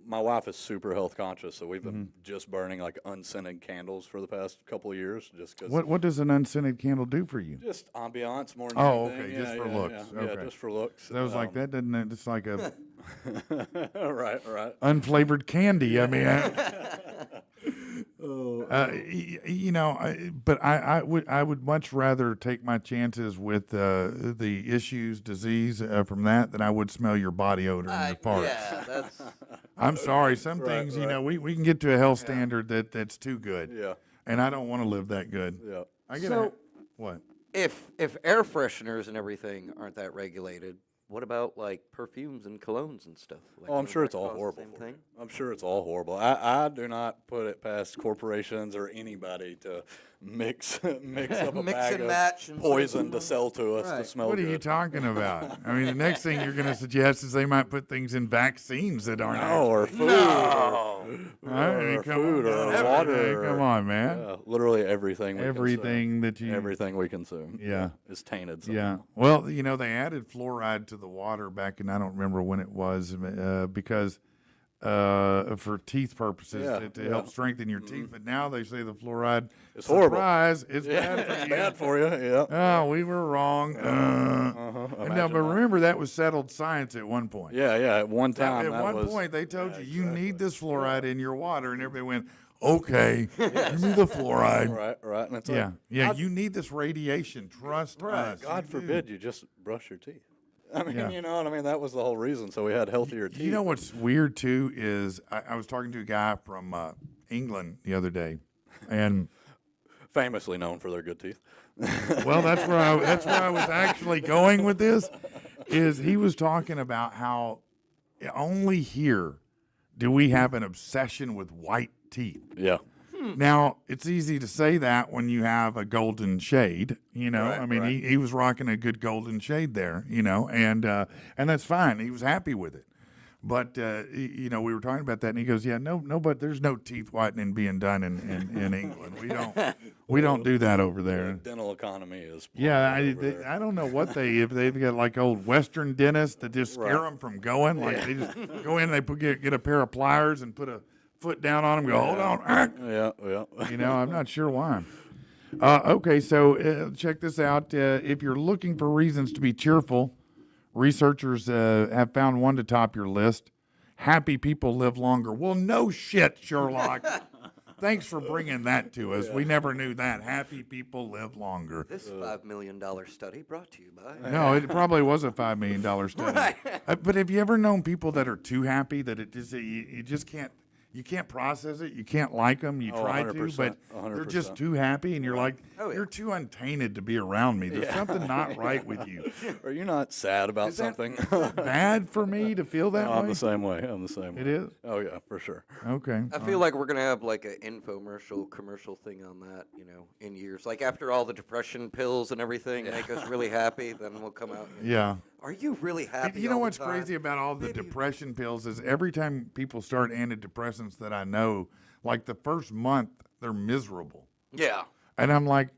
My wife is super health conscious, so we've been just burning like unscented candles for the past couple of years, just because. What does an unscented candle do for you? Just ambiance more than Oh, anything. okay, just for looks. Yeah, Okay. just for looks. So I was like, that doesn't. It's like a right. unflavored candy. I mean, but I would much rather take my chances with the issues, disease from that than I would smell your body odor in your farts. Yeah, that's. I'm sorry. Some things, we can get to a health standard that's too good. Yeah. And I don't want to live that good. Yeah. I get So- what? If air fresheners and everything aren't that regulated, what about like perfumes and colognes and stuff? Like, Oh, I'm does sure that it's all cause the horrible. same for you. thing? I'm sure it's all horrible. I do not put it past corporations or anybody to mix up a Mix bag and of match and poison to sell to us to Right. smell What are good. you talking about? I mean, the next thing you're going to suggest is they might put things in vaccines that aren't. No, or food, or food, or water. Come on, man. Yeah, literally everything. Everything that you. everything we consume. Yeah. is tainted. Somehow. Yeah. Well, they added fluoride to the water back in, I don't remember when it was, because for teeth purposes Yeah, to help strengthen your teeth. But now they say the fluoride, It's horrible. surprise, it's bad for It's you. bad for you. Yeah. Oh, we were wrong. No, Imagine but that. remember that was settled science at one point. Yeah. At one time, At that one was, point, they told you need this fluoride in your water, and everybody went, "Okay, give me the fluoride." Right. And it's Yeah, like, you need this radiation. Trust us. God You do. forbid you just brush your teeth. I mean, Yeah. you know what I mean? That was the whole reason. So we had healthier teeth. You know what's weird too is I was talking to a guy from England the other day, and Famously known for their good teeth. well, that's where I was actually going with this. Is he was talking about how only here do we have an obsession with white teeth. Yeah. Now, it's easy to say that when you have a golden shade, Right, I mean, right. he was rocking a good golden shade there, and that's fine. He was happy with it. But, we were talking about that, and he goes, yeah, no, but there's no teeth whitening being done in England. We don't do that over The there. dental economy is. Yeah, plumbing over there. I don't know what if they've got like old Western dentists that just scare them from going. Like they just go in, they get a pair of pliers and put a foot down on them, go, hold on. Yeah. I'm not sure why. Okay, so check this out. If you're looking for reasons to be cheerful, researchers have found one to top your list. Happy people live longer. Well, no shit, Sherlock. Thanks for bringing that to us. We never knew that. Happy people live longer. This $5 million study brought to you by. No, it probably was a $5 million study. But have you ever known people that are too happy that you just can't? You can't process it. You can't like them. You try to, 100%, but they're just 100%. too happy, and you're like, Oh, yeah. you're too untainted to be around me. There's something not right with you. Are you not sad about Is that- something? Bad for me to feel that I'm way. the same way. It is. Oh yeah, for sure. Okay. I feel like we're gonna have like an commercial thing on that, in years. Like after all the depression pills and everything make us really happy, then we'll come out. Yeah. Are you really happy? You know all the what's time? crazy about all the depression pills is every time people start antidepressants that I know, like the first month, they're miserable. Yeah. And I'm like,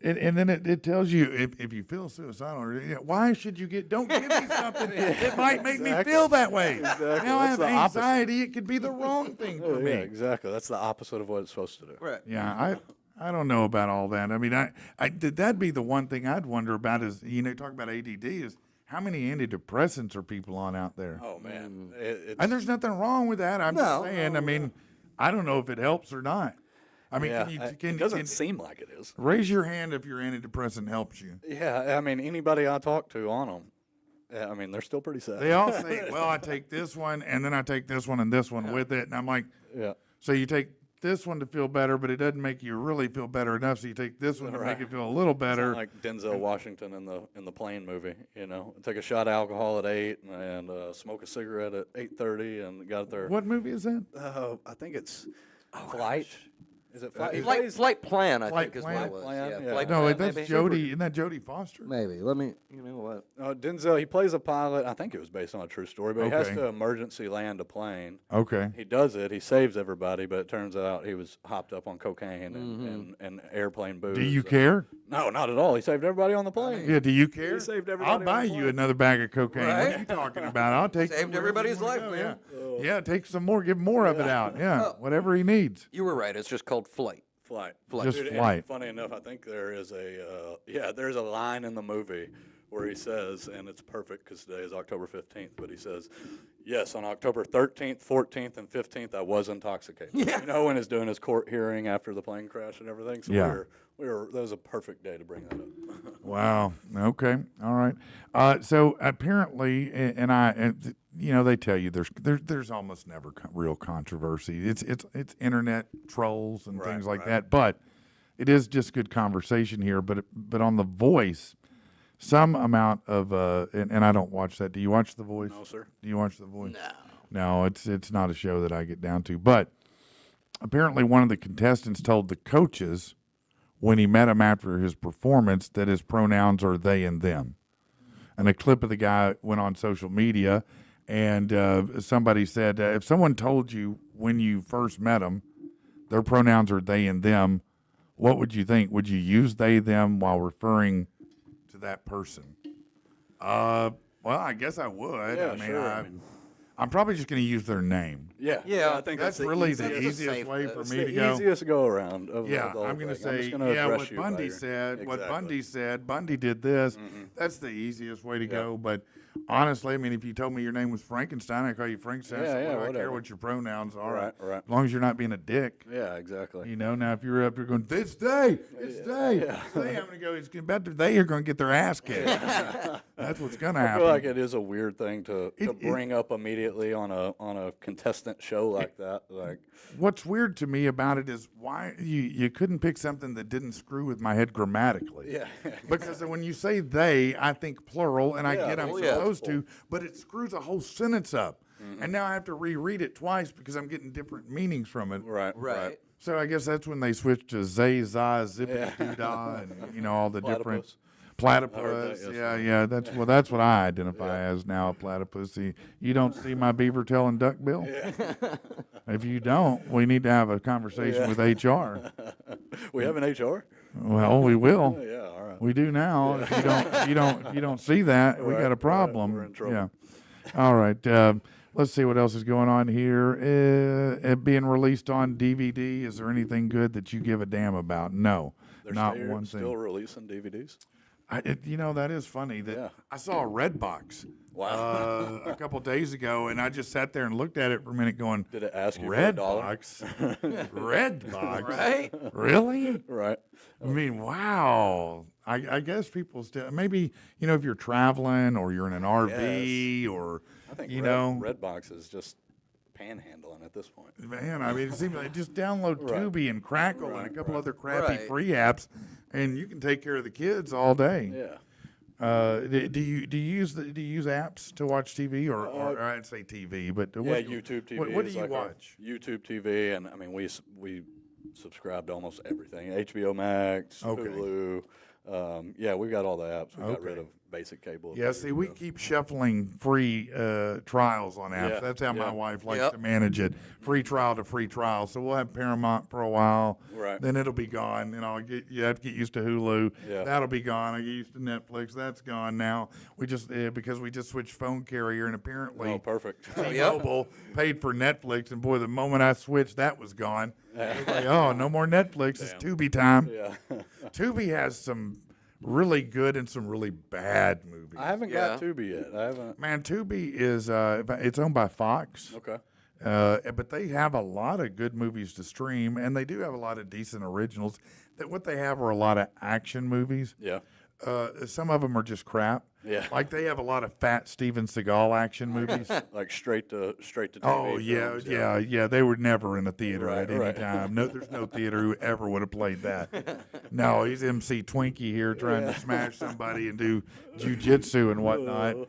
and then it tells you if you feel suicidal, or, why should you don't give me something that might make me feel that way. Exactly. Now I That's have the opposite. anxiety. It could be the wrong thing for me. Yeah, exactly. That's the opposite of what it's supposed to do. Right. Yeah, I don't know about all that. I mean, that'd be the one thing I'd wonder about is, talk about ADD is how many antidepressants are people on out there? Oh man, it's, And there's nothing wrong with that. I'm just No. saying, I mean, I don't know if it helps or not. I mean, yeah, can it doesn't can- seem like it is. raise your hand if your antidepressant helps you. Yeah, I mean anybody I talk to on them, I mean they're still pretty sad. They all say, well, I take this one, and then I take this one and this one with it. And I'm like, Yeah. so you take this one to feel better, but it doesn't make you really feel better enough. So you take this one to make it feel a little better. Like Denzel Washington in the Plane movie, take a shot of alcohol at 8 and smoke a cigarette at 8:30 and got there. What movie is that? I think it's Flight. Is it Flight? Flight Plan, I Flight think is Plan? what it was. Plan, yeah. Flight No, Plan, that's maybe? Jodie. Isn't that Jodie Foster? Maybe. Let me. You know what? Denzel, he plays a pilot. I think it was based on a true story, but he has Okay. to emergency land a plane. Okay. He does it. He saves everybody, but it turns out he was hopped up on cocaine and airplane booze. Do you care? No, not at all. He saved everybody on the plane. Yeah, do you care? saved I'll everybody on buy the you plane. another bag of cocaine. What are Right? you talking about? I'll take Saved some wherever everybody's you wanna life, go, man. Yeah. Yeah, take some more. Give more of it out. Yeah, whatever he needs. You were right. It's just called Flight. Flight. Just Dude, and Flight. Funny enough, I think there is there's a line in the movie where he says, and it's perfect because today is October 15th, but he says, yes, on October 13th, 14th, and 15th, I was intoxicated. Yeah. You know, when he's doing his court hearing after the plane crash and everything. So Yeah. that was a perfect day to bring that up. Wow. Okay. All right. So apparently, they tell you there's almost never real controversy. It's internet trolls and things like that. But it is just good conversation here. But on The Voice, some amount of and I don't watch that. Do you watch The Voice? No, sir. Do you watch The Voice? No, it's not a show that I get down to. But apparently, one of the contestants told the coaches when he met him after his performance that his pronouns are they and them. And a clip of the guy went on social media, and somebody said, if someone told you when you first met them their pronouns are they and them, what would you think? Would you use they, them while referring to that person? Well, I guess I would. Yeah, I mean, sure. I'm probably just going to use their name. Yeah, I think That's the really the easiest- easiest safe way bet. for It's me the to go. easiest go around. Of Yeah, the whole I'm going to thing. I'm say, just gonna yeah, address what you by Bundy your- said, what Exactly. Bundy said, Bundy did this. That's the easiest way to go. But honestly, I mean, if you told me your name was Frankenstein, I call you Frankenstein. Yeah, so yeah, what do I care whatever. what your pronouns are? Right, right. As long as you're not being a dick. Yeah, exactly. You know, now if you're up here going, it's they, it's they, it's they, I'm going to go, it's about they are going to get their ass kicked. That's what's going to I happen. feel like it is a weird thing to It- bring up immediately on a contestant show like that. Like, What's weird to me about it is why you couldn't pick something that didn't screw with my head grammatically. yeah, Because when you say they, I think plural, and I Yeah, get I'm well, yeah. supposed to, but it screws a whole sentence up. And now I have to reread it twice because I'm getting different meanings from it. right, Right. So I guess that's when they switched to zay, za, zippity doo dah, and all the different platypus. yes, Yeah. That's what I identify as now, a platypus. You don't see my beaver tail and duck bill. If you don't, we need to have a conversation with HR. We have an HR. Well, we will. Yeah, all right. We do now. If you don't see that, we got a problem. we're in trouble. Yeah. All right. Let's see what else is going on here. It being released on DVD. Is there anything good that you give a damn about? No, They're not still, one thing. Still releasing DVDs. That is funny that Yeah. I saw a Redbox Wow. a couple days ago, and I just sat there and looked at it for a minute, going, Did it ask you for $1? Redbox, Redbox, Right? really? Right. I mean, wow. I guess people still maybe if you're traveling or you're in an RV or I think Redbox is just panhandling at this point. man, I mean, it seems like just download Right. Tubi and Crackle and a couple other crappy Right. free apps, and you can take care of the kids all day. Yeah. Do you use apps to watch TV or I'd say TV, but YouTube TV. What do is you like our watch? YouTube TV, and I mean we subscribe to almost everything. HBO Max, Okay. Hulu. We got all the apps. We got Okay. rid of basic cable. Yeah, see, we keep shuffling free trials on apps. Yeah, That's how my yeah. wife likes Yep. to manage it. Free trial to free trial. So we'll have Paramount for a while. Right. Then it'll be gone, and you have to get used to Hulu. Yeah. That'll be gone. I get used to Netflix. That's gone now. We just because we just switched phone carrier, and apparently Oh, perfect. T-Mobile paid for Netflix, and boy, the moment I switched, that was gone. I was like, oh, no more Netflix. It's Tubi time. Yeah. Tubi has some really good and some really bad movies. I haven't got Tubi yet. I haven't. Man, Tubi is it's owned by Fox. Okay. But they have a lot of good movies to stream, and they do have a lot of decent originals. That what they have are a lot of action movies. Yeah. Some of them are just crap. Yeah. Like they have a lot of fat Steven Seagal action movies. Like straight to TV. Oh films, yeah. They were never in a theater Right, at any right. time. No, there's no theater who ever would have played that. No, he's MC Twinkie here trying to smash somebody and do jujitsu and whatnot.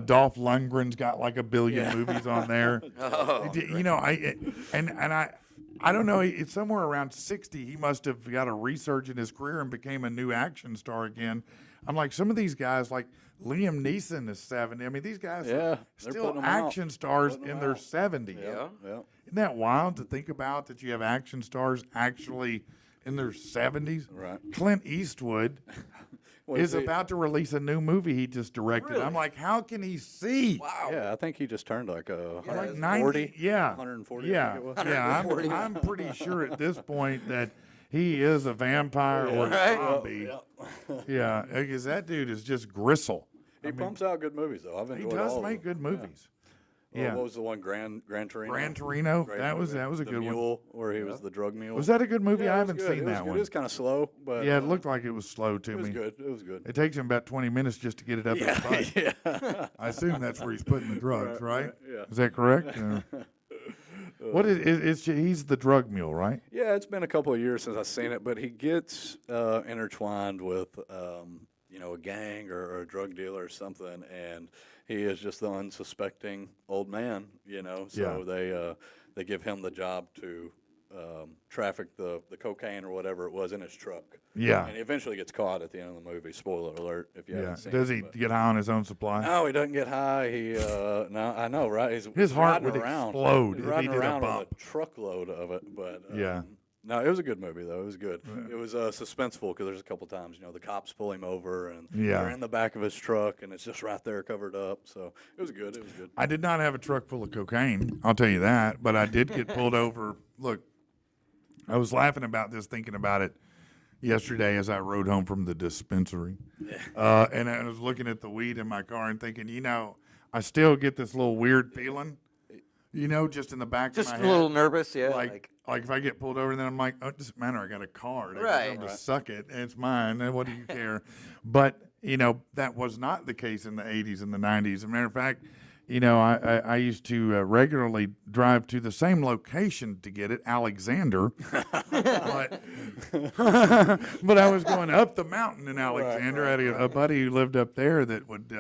Dolph Lundgren's got like 1 billion movies on there. Oh, I don't know. It's somewhere around 60. He must have got a resurgence in his career and became a new action star again. I'm like, some of these guys, like Liam Neeson is 70. I mean, these guys Yeah, are they're still putting 'em out. action stars Putting 'em in their out. 70s. Yeah. Yeah. Isn't that wild to think about that you have action stars actually in their 70s? Right. Clint Eastwood Well, is see- about to release a new movie he just directed. I'm like, how can he see? Wow. Yeah, I think he just turned like Like 140. 90, yeah, 140, I yeah, think it was. yeah. I'm pretty sure at this point that he is a vampire or a Right. zombie. Yeah, because that dude is just gristle. He pumps out good movies, though. I've He enjoyed does all of make them. good movies. Well, Yeah, what was the one, Gran Torino? Gran Torino. Great That was movie. a The good one. Mule, where he was the drug mule. Was that a good movie? Yeah, I it was haven't good. seen It was that good. one. It was kind of slow, but Yeah, it looked like it was slow to it was me. good. It was good. It takes him about 20 minutes just to get it up his butt. Yeah. I assume that's where he's putting the drugs, right? yeah. Is that correct? What is he's the drug mule, right? Yeah, it's been a couple of years since I've seen it, but he gets intertwined with, a gang or a drug dealer or something, and he is just the unsuspecting old man, So they give him the job to traffic the cocaine or whatever it was in his truck. Yeah. And he eventually gets caught at the end of the movie. Spoiler alert if you Yeah. haven't seen Does it. he but- get high on his own supply? No, he doesn't get high. He no, I know, right? His heart riding would around. explode He's if he riding did a around with bump. a truckload of it, but Yeah. no, it was a good movie though. It was good. It was suspenseful because there's a couple times the cops pull him over and Yeah. they're in the back of his truck and it's just right there covered up. So it was good. It was good. I did not have a truck full of cocaine, I'll tell you that, but I did get pulled over. Look, I was laughing about this, thinking about it yesterday as I rode home from the dispensary. And I was looking at the weed in my car and thinking, I still get this little weird feeling, just in the back Just of a my head. little nervous, yeah. Like if I get pulled over, then I'm like, oh, it doesn't matter. I got a card. I Right. can just suck it. And it's mine. And what do you care? But, that was not the case in the 80s and the 90s. As a matter of fact, I used to regularly drive to the same location to get it, Alexander. but, but I was going up the mountain in Alexander. I had a buddy who lived up there that would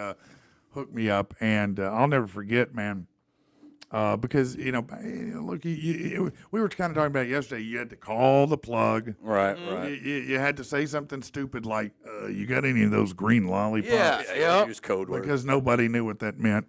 hook me up. And I'll never forget, man. Because look, we were kind of talking about it yesterday. You had to call the plug. Right, You had to say something stupid like, "You got any of those green lollipops?" Yeah. Use code words. Because nobody knew what that meant,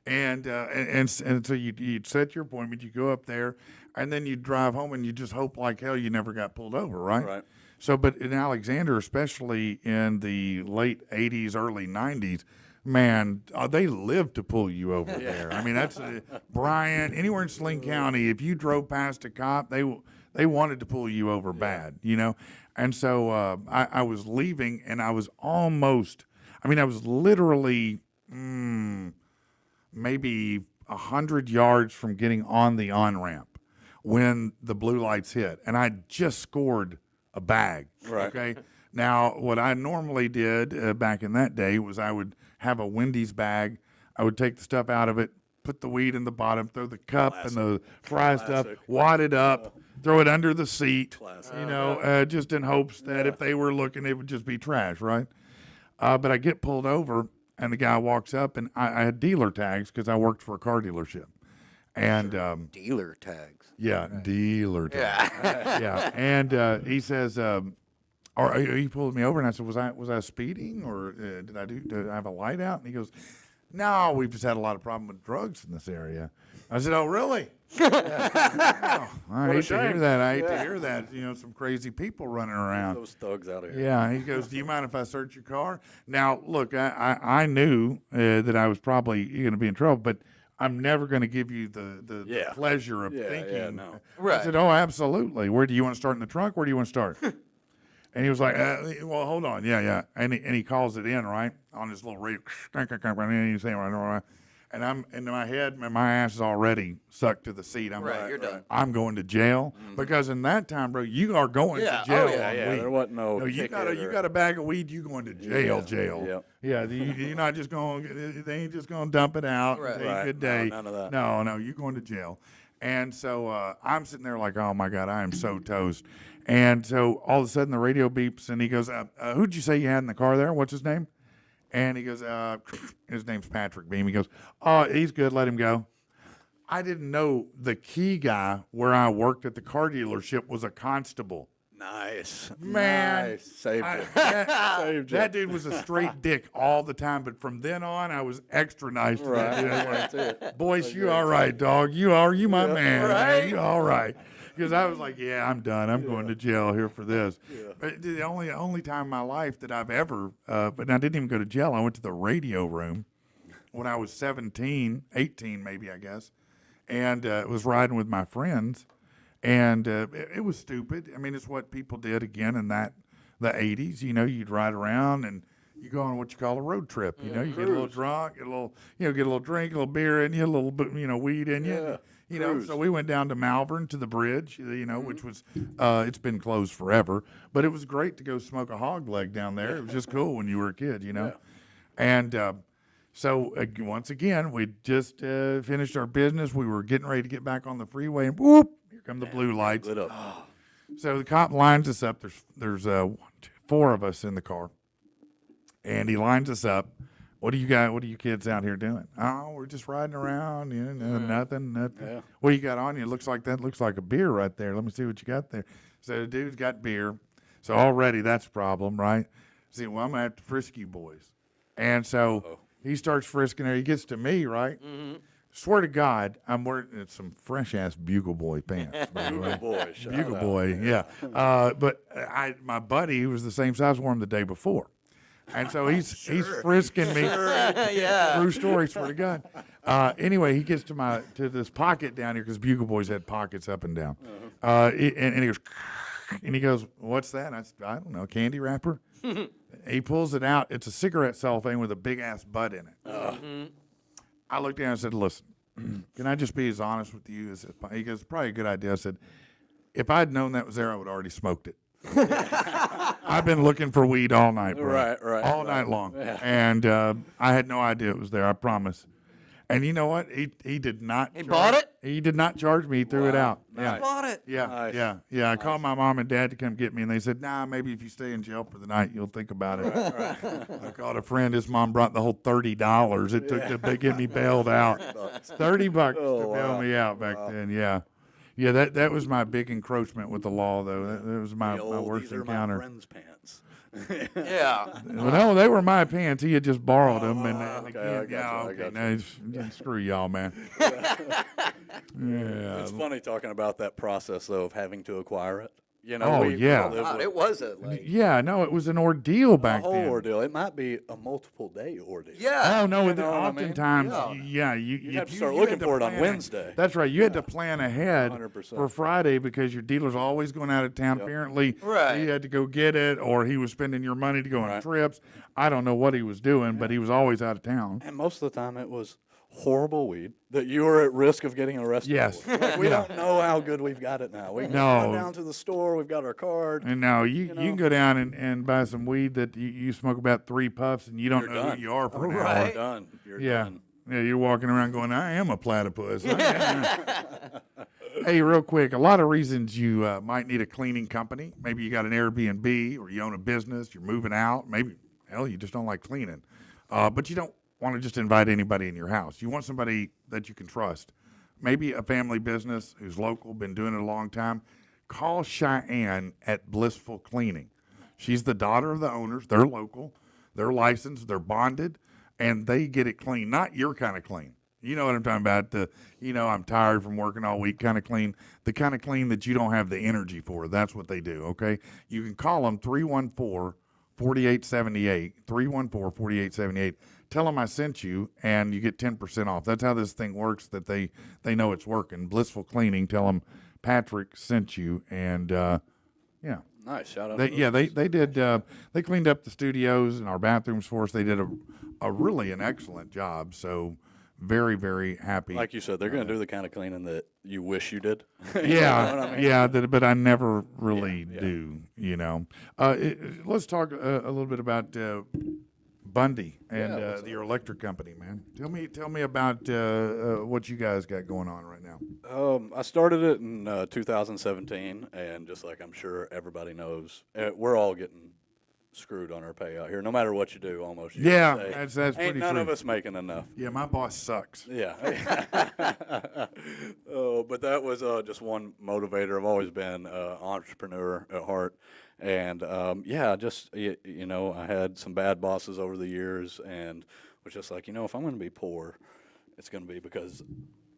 and so you'd set your appointment. You go up there, and then you drive home, and you just hope like hell you never got pulled over, right? Right. So, but in Alexander, especially in the late '80s, early '90s. Man, they lived to pull you over there. I mean, that's Bryant, anywhere in Saline County. If you drove past a cop, they wanted to pull you over bad, And so I was leaving, and I was literally maybe 100 yards from getting on the on-ramp when the blue lights hit, and I just scored a bag. Right. Okay. Now, what I normally did back in that day was I would have a Wendy's bag. I would take the stuff out of it, put the weed in the bottom, throw the cup and the fry stuff, wad it up, throw it under the seat, just in hopes that if they were looking, it would just be trash, right? But I get pulled over, and the guy walks up, and I had dealer tags because I worked for a car dealership. And Dealer tags. yeah, dealer tags. Yeah, and he says, or he pulled me over, and I said, was I speeding, or did I have a light out? And he goes, no, we've just had a lot of problem with drugs in this area. I said, oh, really? I hate to hear that. I hate to hear that. Some crazy people running around. Those thugs out of here. Yeah, he goes, do you mind if I search your car? Now, look, I knew that I was probably going to be in trouble, but I'm never going to give you the pleasure of thinking. Yeah, no. Right. I said, oh, absolutely. Where do you want to start in the trunk? Where do you want to start? And he was like, well, hold on. Yeah. And he calls it in, right, on his little radio. And he's saying, and I'm in my head, my ass is already sucked to the seat. I'm Right, like, you're done. I'm going to jail. Because in that time, bro, you are going Yeah, to jail. oh, yeah, on Yeah, weed. there wasn't no. You ticket got or- a bag of weed, you going to jail. Yeah, you're not just going. They ain't just going to dump it out. Right. And say, Right. good No, day. none of that. No, you're going to jail. And so I'm sitting there like, oh my God, I am so toast. And so all of a sudden the radio beeps, and he goes, "Who'd you say you had in the car there? What's his name?" And he goes, "His name's Patrick Beam." He goes, "Oh, he's good. Let him go." I didn't know the key guy where I worked at the car dealership was a constable. Nice. Man, Nice. Saved it. Saved That you. dude was a straight dick all the time, but from then on, I was extra nice to that dude. That's it. Boyce, you all right, dog? You my man. Right? You all right? Because I was like, yeah, I'm done. I'm going to jail here for this. But the only time in my life that I've ever, but I didn't even go to jail. I went to the radio room when I was 17, 18 maybe, I guess, and was riding with my friends. And it was stupid. I mean, it's what people did again in the 80s. You know, you'd ride around and you go on what you call a road trip. You know, you get a little drunk, get a little drink, a little beer in you, a little bit, weed in you. Yeah. You know, so we went down to Malvern to the bridge, which was, it's been closed forever. But it was great to go smoke a hog leg down there. It was just cool when you were a kid, Yeah. And so once again, we just finished our business. We were getting ready to get back on the freeway, and whoop, here come the blue lights. Lit up. So the cop lines us up. There's 1, 2, 4 of us in the car, and he lines us up. What do you kids out here doing? Oh, we're just riding around. Nothing. Yeah. What do you got on you? Looks like a beer right there. Let me see what you got there. So the dude's got beer. So already that's a problem, right? See, well, I'm gonna have to frisk you boys. And so he starts frisking her. He gets to me, right? Swear to God, I'm wearing some fresh ass Bugle Boy pants. by the way. Bugle Boy. shout Bugle out. Boy, yeah. But my buddy, who was the same size, wore him the day before. And so he's frisking me. Yeah. True story, swear to God. Anyway, he gets to this pocket down here because Bugle Boys had pockets up and down. And he goes, "What's that?" And I said, "I don't know, candy wrapper." He pulls it out. It's a cigarette cellophane with a big ass butt in it. I looked down and said, "Listen, can I just be as honest with you?" He goes, "Probably a good idea." I said, "If I'd known that was there, I would have already smoked it." I've been looking for weed all night, bro. Right, all night long. And I had no idea it was there, I promise. And you know what? He did not. He bought it? He did not charge me. He threw it out. Yeah. He bought it. Yeah, Nice. yeah. I called my mom and dad to come get me, and they said, "Nah, maybe if you stay in jail for the night, you'll think about it." I called a friend. His mom brought the whole $30 it took to get me bailed out. $30 to bail me out back then. Yeah. Yeah, that was my big encroachment with the law, though. That was my worst These are encounter. my friend's pants. Yeah. Well, no, they were my pants. He had just borrowed them, and okay, again, I got you. no, screw y'all, man. Yeah. It's funny talking about that process, though, of having to acquire it. You know, Oh, we yeah. live God, with it was a Yeah, no, it was an ordeal a back whole then. ordeal. It might be a multiple day ordeal. yeah. Oh no! You know what I mean? Oftentimes, Yeah. you have to if start you looking had to for it on plan Wednesday. That's right. You had to plan ahead 100%. for Friday because your dealer's always going out of town. Yep. Apparently, Right. you had to go get it, or he was spending your money to go on Right. trips. I don't know what he was doing, but he was always out of town. And most of the time, it was horrible weed that you were at risk of getting arrested. Yes. for. Like, we Yeah. don't know how good we've got it now. We can No. go down to the store. We've got our card. And now you know? can go down and buy some weed that you smoke about 3 puffs and you don't You're know done. who you are for an You're hour. Right. done. You're Yeah. done. Yeah, you're walking around going, "I am a platypus." Hey, real quick, a lot of reasons you might need a cleaning company. Maybe you got an Airbnb or you own a business, you're moving out. Maybe, hell, you just don't like cleaning. But you don't want to just invite anybody in your house. You want somebody that you can trust. Maybe a family business who's local, been doing it a long time. Call Cheyenne at Blissful Cleaning. She's the daughter of the owners. They're local. They're licensed. They're bonded. And they get it clean. Not your kind of clean. You know what I'm talking about? I'm tired from working all week kind of clean. The kind of clean that you don't have the energy for. That's what they do, okay? You can call them 314-4878, 314-4878. Tell them I sent you, and you get 10% off. That's how this thing works, that they know it's working. Blissful Cleaning, tell them Patrick sent you, and, yeah. Nice. Shout out. They did. They cleaned up the studios and our bathrooms for us. They did a really an excellent job. So very, very happy. Like you said, they're going to do the kind of cleaning that you wish you did. You Yeah, know what I mean? yeah, but I never really Yeah. do. Let's talk a little bit about Bundy and your electric company, man. Tell me about what you guys got going on right now. I started it in 2017, and just like I'm sure everybody knows, we're all getting screwed on our pay out here. No matter what you do, almost. You Yeah, can say, that's ain't pretty none true. of us making enough. Yeah, my boss sucks. Yeah. Oh, but that was just one motivator. I've always been an entrepreneur at heart. And, yeah, just, you know, I had some bad bosses over the years and was just like, you know, if I'm going to be poor, it's going to be because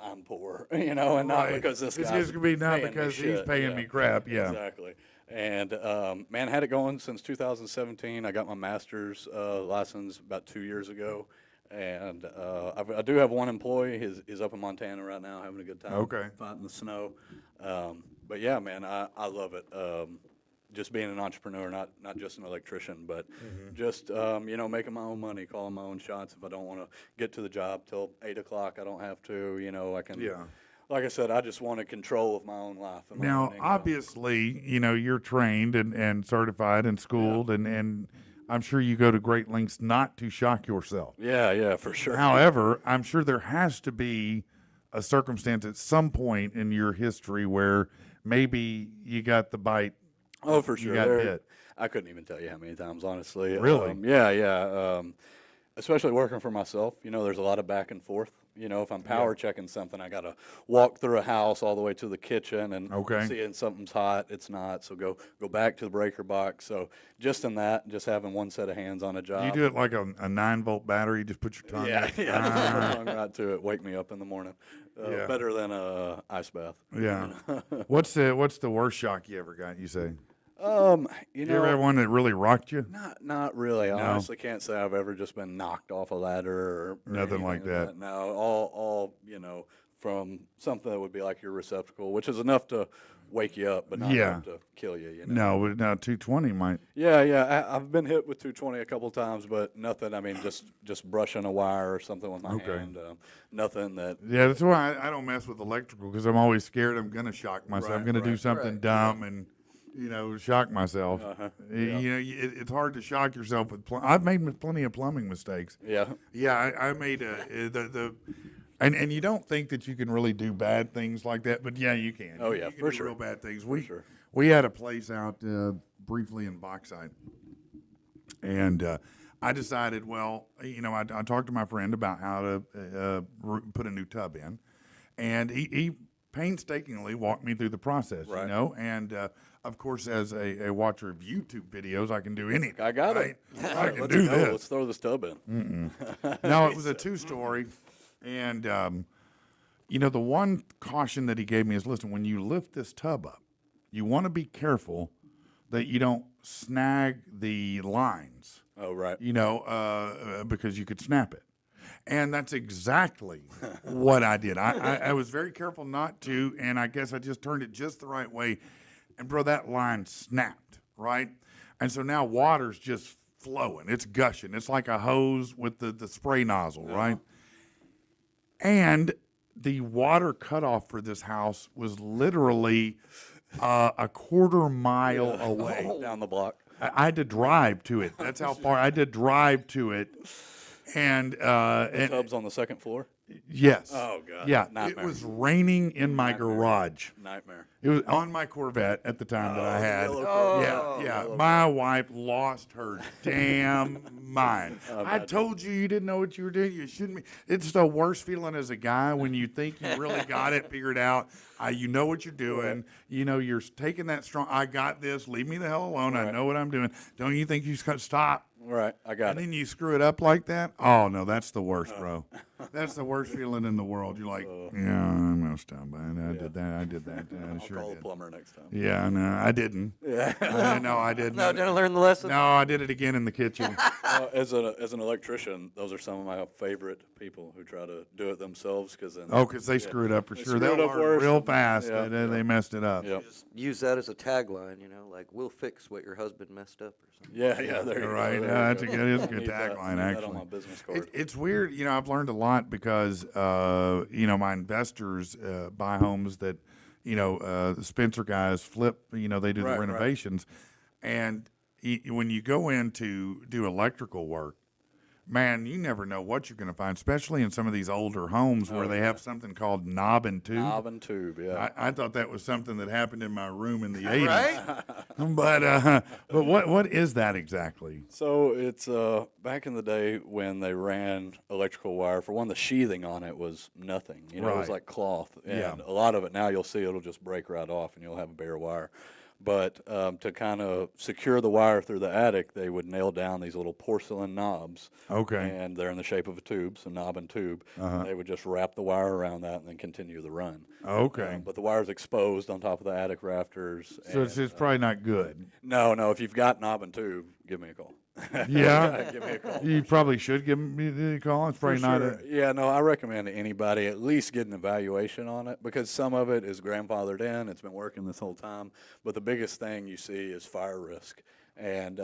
I'm poor, you know, and not Right. because this It's guy's just gonna be not paying me because he's shit. paying Yeah. me crap. Yeah. Exactly. And, man, had it going since 2017. I got my master's license about 2 years ago. And I do have one employee. He's up in Montana right now having a good time. Okay. Fighting the snow. But, yeah, man, I love it. Just being an entrepreneur, not just an electrician, but just, you know, making my own money, calling my own shots. If I don't want to get to the job till 8 o'clock, I don't have to. You know, I can. Yeah. Like I said, I just wanted control of my own life. And my Now, own income. obviously, you know, you're trained and certified and schooled, and I'm sure you go to great lengths not to shock yourself. Yeah, for sure. However, I'm sure there has to be a circumstance at some point in your history where maybe you got the bite. Oh, for sure. got bit. I couldn't even tell you how many times, honestly. Really? Yeah. Especially working for myself, you know, there's a lot of back and forth. You know, if I'm power checking something, I got to walk through a house all the way to the kitchen and Okay. seeing something's hot, it's not. So go back to the breaker box. So just in that, just having one set of hands on a job. You do it like a 9-volt battery. You just put your tongue. Yeah, in. yeah. Just put my tongue right to it. Wake me up in the morning. Yeah. Better than a ice bath. Yeah. What's the worst shock you ever got? You say. You You know, ever had one that really rocked you? Not really. I honestly can't say I've ever just been knocked off a ladder or Nothing like anything that. No, all you know, from something that would be like your receptacle, which is enough to wake you up, but not Yeah. enough to kill you. You know. No, but now 220 might. Yeah. I've been hit with 220 a couple times, but nothing. I mean, just brushing a wire or something with my Okay. hand. Nothing that. Yeah, that's why I don't mess with electrical because I'm always scared I'm gonna shock myself. I'm gonna do something dumb and shock myself. You know, it's hard to shock yourself with. I've made plenty of plumbing mistakes. Yeah. Yeah, I made and you don't think that you can really do bad things like that, but yeah, you can. Oh, yeah, you can for do sure. real bad things. sure. We had a place out briefly in Bauxite, and I decided, well, I talked to my friend about how to put a new tub in, and he painstakingly walked me through the process, Right. and of course, as a watcher of YouTube videos, I can do anything. I got right? it. I can Let's do go. this. Let's throw this tub in. No, it was a 2-story. And, the one caution that he gave me is, listen, when you lift this tub up, you want to be careful that you don't snag the lines, Oh, right. because you could snap it. And that's exactly what I did. I was very careful not to, and I guess I just turned it just the right way. And, bro, that line snapped, right? And so now water's just flowing. It's gushing. It's like a hose with the spray nozzle, right? And the water cutoff for this house was literally a quarter mile away. Down the block. I had to drive to it. That's how far I had to drive to it. And Tub's on the second floor. yes. Oh, God. Yeah. Nightmare. It was raining in my garage. Nightmare. It was on my Corvette at the time that I had. yellow Corvette. Yeah. My wife lost her damn mind. I told you didn't know what you were doing. You shouldn't be. It's the worst feeling as a guy when you think you really got it figured out. You know what you're doing. You're taking that strong. I got this. Leave me the hell alone. I know what I'm doing. Don't you think you should stop? Right. I got And it. then you screw it up like that. Oh no, that's the worst, bro. That's the worst feeling in the world. You're like, yeah, I'm gonna stop by. I did that. I I'll sure call the did. plumber next time. Yeah, no, I didn't. Yeah. No, I didn't. No, didn't learn the lesson. No, I did it again in the kitchen. As an electrician, those are some of my favorite people who try to do it themselves because then. Oh, because they screw it up for They sure. screw it They'll up learn worse. real fast. Yeah, They messed it up. Yep. Just use that as a tagline, like we'll fix what your husband messed up or something. Yeah. There you You're right. go. Yeah, that's a good. It's a I good need that. tagline, I need that actually. on my business card. It's weird. I've learned a lot because my investors buy homes that the Spencer guys flip. They do the Right. renovations, and when you go in to do electrical work, man, you never know what you're going to find, especially in some of these older homes where they have something called knob and tube. Knob and tube, yeah. I thought that was something that happened in my room in the 80s. Right? But what is that exactly? So it's back in the day when they ran electrical wire. For one, the sheathing on it was nothing. You know, it was Right. like cloth, and Yeah. a lot of it now you'll see it'll just break right off, and you'll have a bare wire. But to kind of secure the wire through the attic, they would nail down these little porcelain knobs. Okay. And they're in the shape of a tube, so knob and tube. And they would just wrap the wire around that and then continue the run. Okay. But the wire's exposed on top of the attic rafters. So it's probably not good. No, if you've got knob and tube, give me a call. Yeah. Give me a call. You probably should give me the call. It's probably not Sure. Yeah, no, I recommend to anybody at least get an evaluation on it because some of it is grandfathered in. It's been working this whole time. But the biggest thing you see is fire risk. And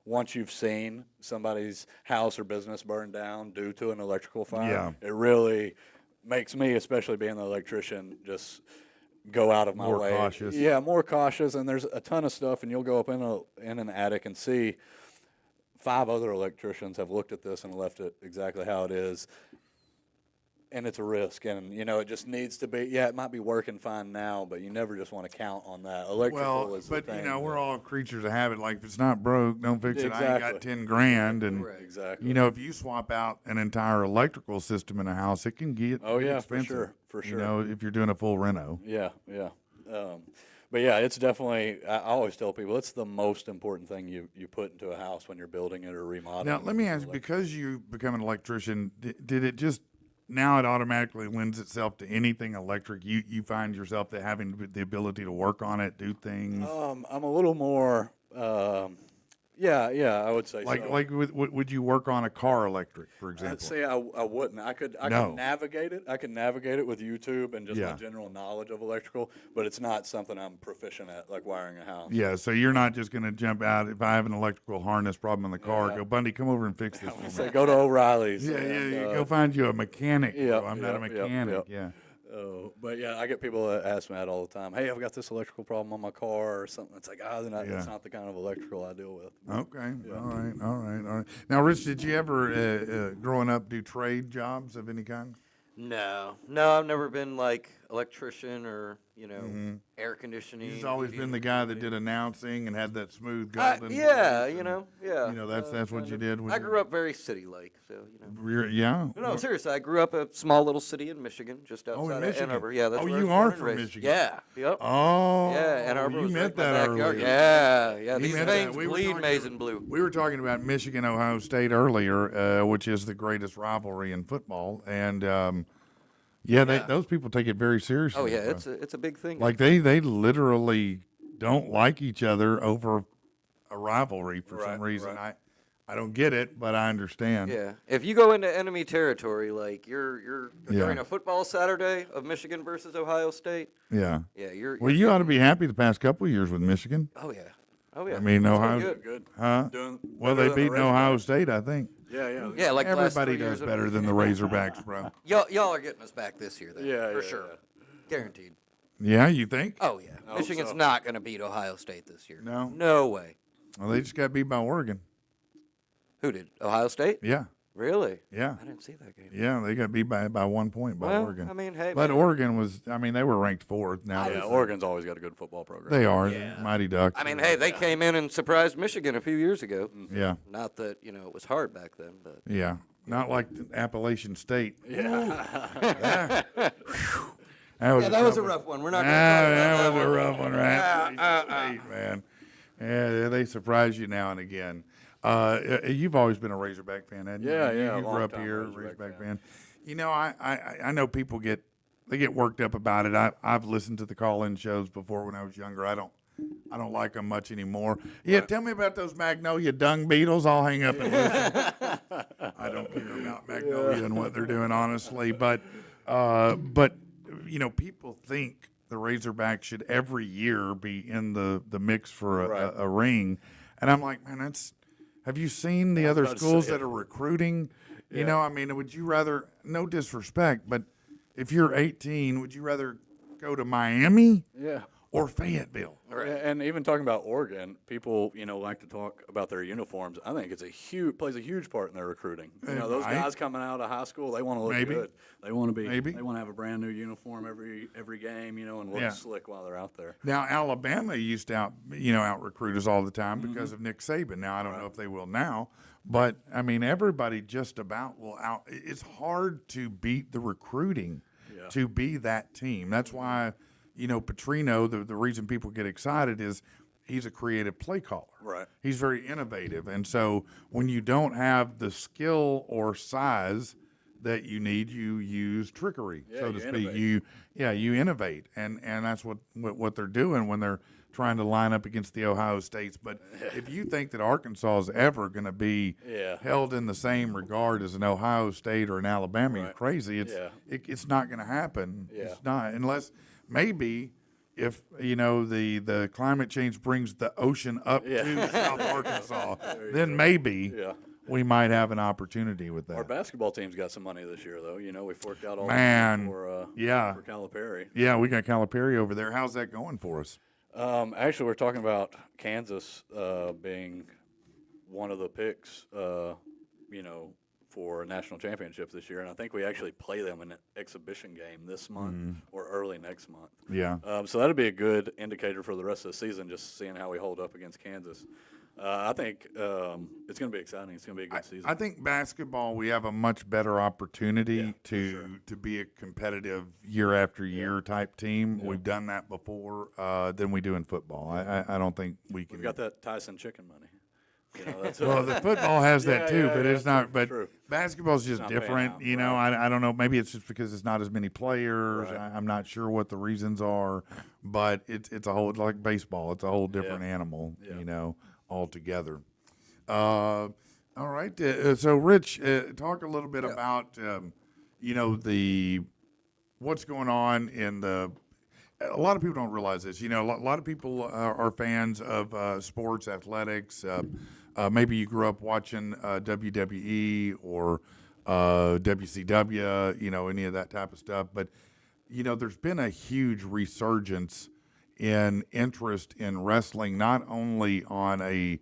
once you've seen somebody's house or business burn down due to an electrical fire, it really makes me, especially being an electrician, just go out of my way. More cautious. Yeah, more cautious. And there's a ton of stuff, and you'll go up in an attic and see 5 other electricians have looked at this and left it exactly how it is. And it's a risk, and it just needs to be. Yeah, it might be working fine now, but you never just want to count on that. Electrical is the but thing. we're all creatures of habit. Like if it's not broke, don't fix it. I ain't got Exactly. 10 grand, and Exactly. if you swap out an entire electrical system in a house, it can get Oh, yeah, for expensive. sure, for sure. If you're doing a full reno. Yeah. But yeah, it's definitely. I always tell people it's the most important thing you put into a house when you're building it or remodeling. Now let me ask you, because you become an electrician, did it just now it automatically lends itself to anything electric? You find yourself having the ability to work on it, do things. I'm a little more. Yeah, I would say so. Like would you work on a car electric, for example? I'd say I wouldn't. I could No. navigate it. I could navigate it with YouTube and just Yeah. my general knowledge of electrical, but it's not something I'm proficient at, like wiring a house. Yeah, so you're not just going to jump out if I have an electrical harness problem in the car. Go, Bundy, come over and fix this for me. So go to O'Reilly's. Yeah, and, you go find you a mechanic. Yep, bro. I'm not a yep, yep, mechanic. yep. Yeah. But yeah, I get people that ask me that all the time. Hey, I've got this electrical problem on my car or something. It's like, that's not the kind of electrical I deal with. Okay. All right. Now, Rich, did you ever, growing up, do trade jobs of any kind? No, I've never been like electrician or air conditioning. You've always been the guy that did announcing and had that smooth Yeah, golden. yeah. That's what you did. I grew up very city-like, so Yeah. No, seriously, I grew up a small little city in Michigan, just outside of Michigan. Ann Arbor. Yeah, that's Oh, where I you was are born and from raised. Michigan. Yeah. Yep. Oh. Yeah, Ann Arbor you was met right in my that backyard. earlier. Yeah. You These met that. veins We were bleed talking- maize and blue. We were talking about Michigan, Ohio State earlier, which is the greatest rivalry in football, and those people take it very seriously. Oh yeah, bro. it's a big thing. Like they literally don't like each other over a rivalry for some reason. I don't get it, but I understand. Yeah, if you go into enemy territory, like you're during a football Saturday of Michigan versus Ohio State. Yeah. Yeah, you're. Well, you ought to be happy the past couple of years with Michigan. Oh yeah. Oh yeah. I mean, It's Ohio. been Good. Huh? better Well, they than the beat Ohio Razorbacks. State, I think. Yeah. Yeah, like the last Everybody 3 years does in a better row. than the Razorbacks, bro. Y'all are getting us back this year, then. Yeah, for yeah, sure, guaranteed. Yeah, you think? Oh yeah, Michigan's so. not going to beat Ohio State this year. No? No way. Well, they just got beat by Oregon. Who did? Ohio State? Yeah. Really? Yeah. I didn't see that game. Yeah, they got beat by 1 point by Well, Oregon. I mean, hey, But man. Oregon was, they were ranked 4th. Now Yeah, Oregon's always got a good football program. they are Mighty Ducks. I mean, hey, they came in and surprised Michigan a few years ago. Yeah, Not that it was hard back then, but yeah. Not like the Appalachian State. yeah, That was a rough one. We're not going to That talk about was that a one. rough one, right? Appalachian State, man. Yeah, they surprise you now and again. You've always been a Razorback fan, haven't you? Yeah, You yeah, grew up long-time here, Razorback fan. I know people get worked up about it. I've listened to the call-in shows before when I was younger. I don't like them much anymore. Yeah, tell me about those Magnolia dung beetles. I'll hang up and listen. I don't care about Magnolia and what they're doing, honestly. But people think the Razorbacks should every year be in the mix for a ring, and I'm like, man, have you seen the other about to schools say that are recruiting? Would you rather? No disrespect, but if you're 18, would you rather go to Miami? Yeah. or Fayetteville. And even talking about Oregon, people, like to talk about their uniforms. I think it's plays a huge part in their recruiting. Those Right. guys coming out of high school, they want to look Maybe. good. They want to Maybe. They want to have a brand new uniform every game, and look Yeah. slick while they're out there. Now, Alabama used to out recruit us all the time because of Nick Saban. Now, I don't know if they will now, but I mean, everybody just about will out. It's hard to beat the recruiting to be that team. That's why, Petrino, the reason people get excited is he's a creative play caller. Right. He's very innovative. And so when you don't have the skill or size that you need, you use trickery, so to you speak. innovate. You innovate, and that's what they're doing when they're trying to line up against the Ohio States. But if you think that Arkansas is ever going to be held in the same regard as an Ohio State or an Alabama, you're crazy. It's not going to happen. It's not, unless maybe if the climate change brings the ocean up to South Arkansas, then maybe. We might have an opportunity with that. Our basketball team's got some money this year, though. We've worked out all the Man, money for Calipari. Yeah, we got Calipari over there. How's that going for us? Actually, we're talking about Kansas being one of the picks, for a national championship this year, and I think we actually play them in an exhibition game this month or early next month. Yeah. So that'll be a good indicator for the rest of the season, just seeing how we hold up against Kansas. I think it's going to be exciting. It's going to be a good season. I think basketball, we have a much better opportunity to be a competitive year after year type team. We've done that before than we do in football. I don't think we can. We've got that Tyson chicken money. Well, the football has that too, but it's not. But true. basketball's just not paying different. out, I don't know. Maybe it's just because it's not as many players. Right. I'm not sure what the reasons are, but it's a whole, like baseball. It's a whole different animal. Altogether. All right. So, Rich, talk a little bit about what's going on in the. A lot of people don't realize this. A lot of people are fans of sports, athletics. Maybe you grew up watching WWE or WCW, any of that type of stuff. But, there's been a huge resurgence in interest in wrestling, not only on a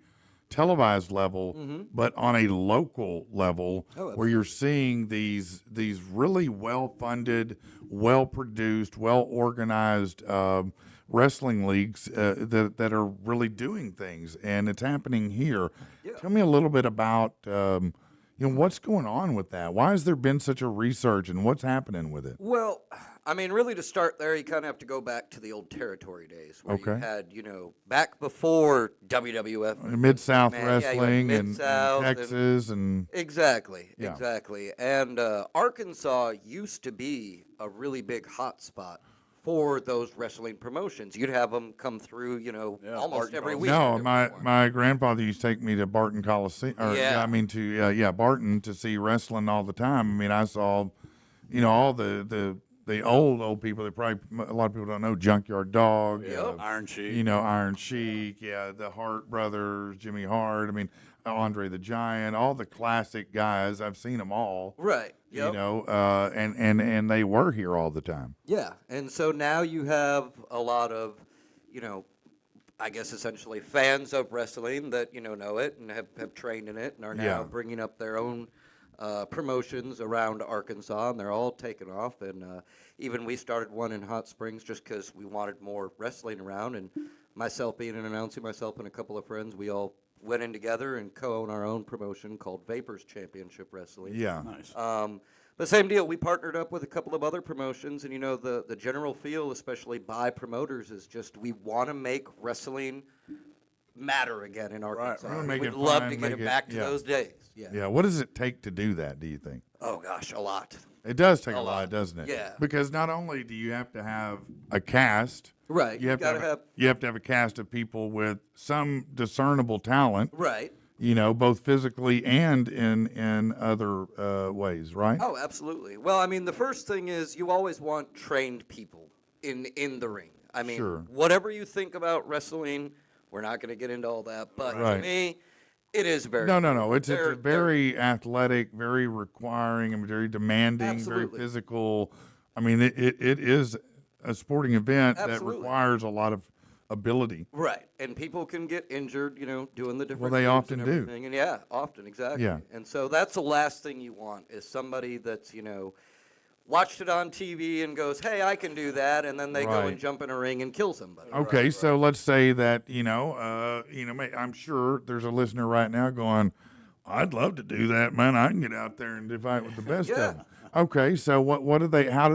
televised level, but on a local level, where you're seeing these really well-funded, well-produced, well-organized wrestling leagues that are really doing things, and it's happening here. Tell me a little bit about what's going on with that. Why has there been such a resurgence, and what's happening with it? Well, I mean, really, to start there, you kind of have to go back to the old territory days, where you had, back before WWF, Mid-South Man, yeah, you had wrestling and Mid-South Texas and exactly. And Arkansas used to be a really big hot spot for those wrestling promotions. You'd have them come through, almost every week. No, my grandfather used to take me to Barton Coliseum, Barton, to see wrestling all the time. I mean, I saw, all the old people that probably a lot of people don't know, Junkyard Dog, Iron Sheik, Iron Sheik, the Hart brothers, Jimmy Hart. I mean, Andre the Giant, all the classic guys. I've seen them all. Right. Yep. And they were here all the time. Yeah, and so now you have a lot of, I guess essentially fans of wrestling that know it and have trained in it and are now bringing up their own promotions around Arkansas, and they're all taking off. And even we started one in Hot Springs just because we wanted more wrestling around. And myself being an announcer, myself and a couple of friends, we all went in together and co-own our own promotion called Vapors Championship Wrestling. Yeah. Nice. But same deal. We partnered up with a couple of other promotions, and the general feel, especially by promoters, is just we want to make wrestling matter again in Arkansas. Right. We'd love to get it back to those days. Yeah. Yeah. What does it take to do that, do you think? Oh gosh, a lot. It does take a lot, doesn't it? Yeah. Because not only do you have to have a cast, right? You have to have a cast of people with some discernible talent, right? Both physically and in other ways, right? Oh, absolutely. Well, I mean, the first thing is you always want trained people in the ring. I mean, whatever you think about wrestling, we're not going to get into all that, but to me, it is very no. It's very athletic, very requiring, and very demanding, very physical. I mean, it is a sporting event Absolutely. that requires a lot of ability. Right, and people can get injured, doing the different. Well, they things often and do. everything. And yeah, often, exactly. Yeah. And so that's the last thing you want is somebody that's watched it on TV and goes, "Hey, I can do that," and then they go Right. and jump in a ring and kill somebody. Okay, so let's say that I'm sure there's a listener right now going, "I'd love to do that, man. I can get out there and fight with the best Yeah. of them." Okay, so how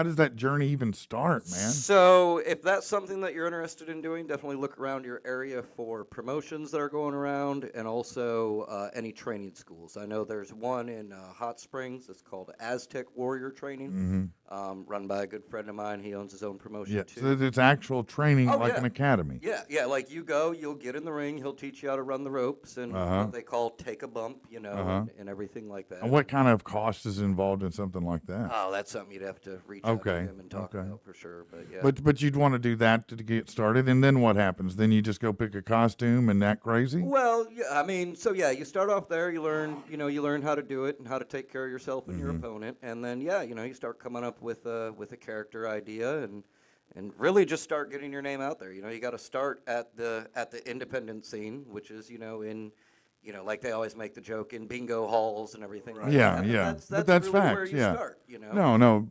does that journey even start, man? So if that's something that you're interested in doing, definitely look around your area for promotions that are going around, and also any training schools. I know there's one in Hot Springs. It's called Aztec Warrior Training, run by a good friend of mine. He owns his own promotion Yeah, too. so it's actual training Oh, like yeah. an academy. Yeah, like you'll get in the ring, he'll teach you how to run the ropes and what they call take a bump, and everything like that. And what kind of cost is involved in something like that? Oh, that's something you'd have to reach out to Okay, him and talk okay. about for sure. But yeah. But you'd want to do that to get started, and then what happens? Then you just go pick a costume and act crazy? Well, yeah, I mean, so yeah, you start off there, you learn how to do it and how to take care of yourself and your opponent, and then you start coming up with a character idea and really just start getting your name out there. You got to start at the independent scene, which is like they always make the joke in bingo halls and everything. Right. Yeah, But yeah. That's But that's really facts, where you yeah. start. No,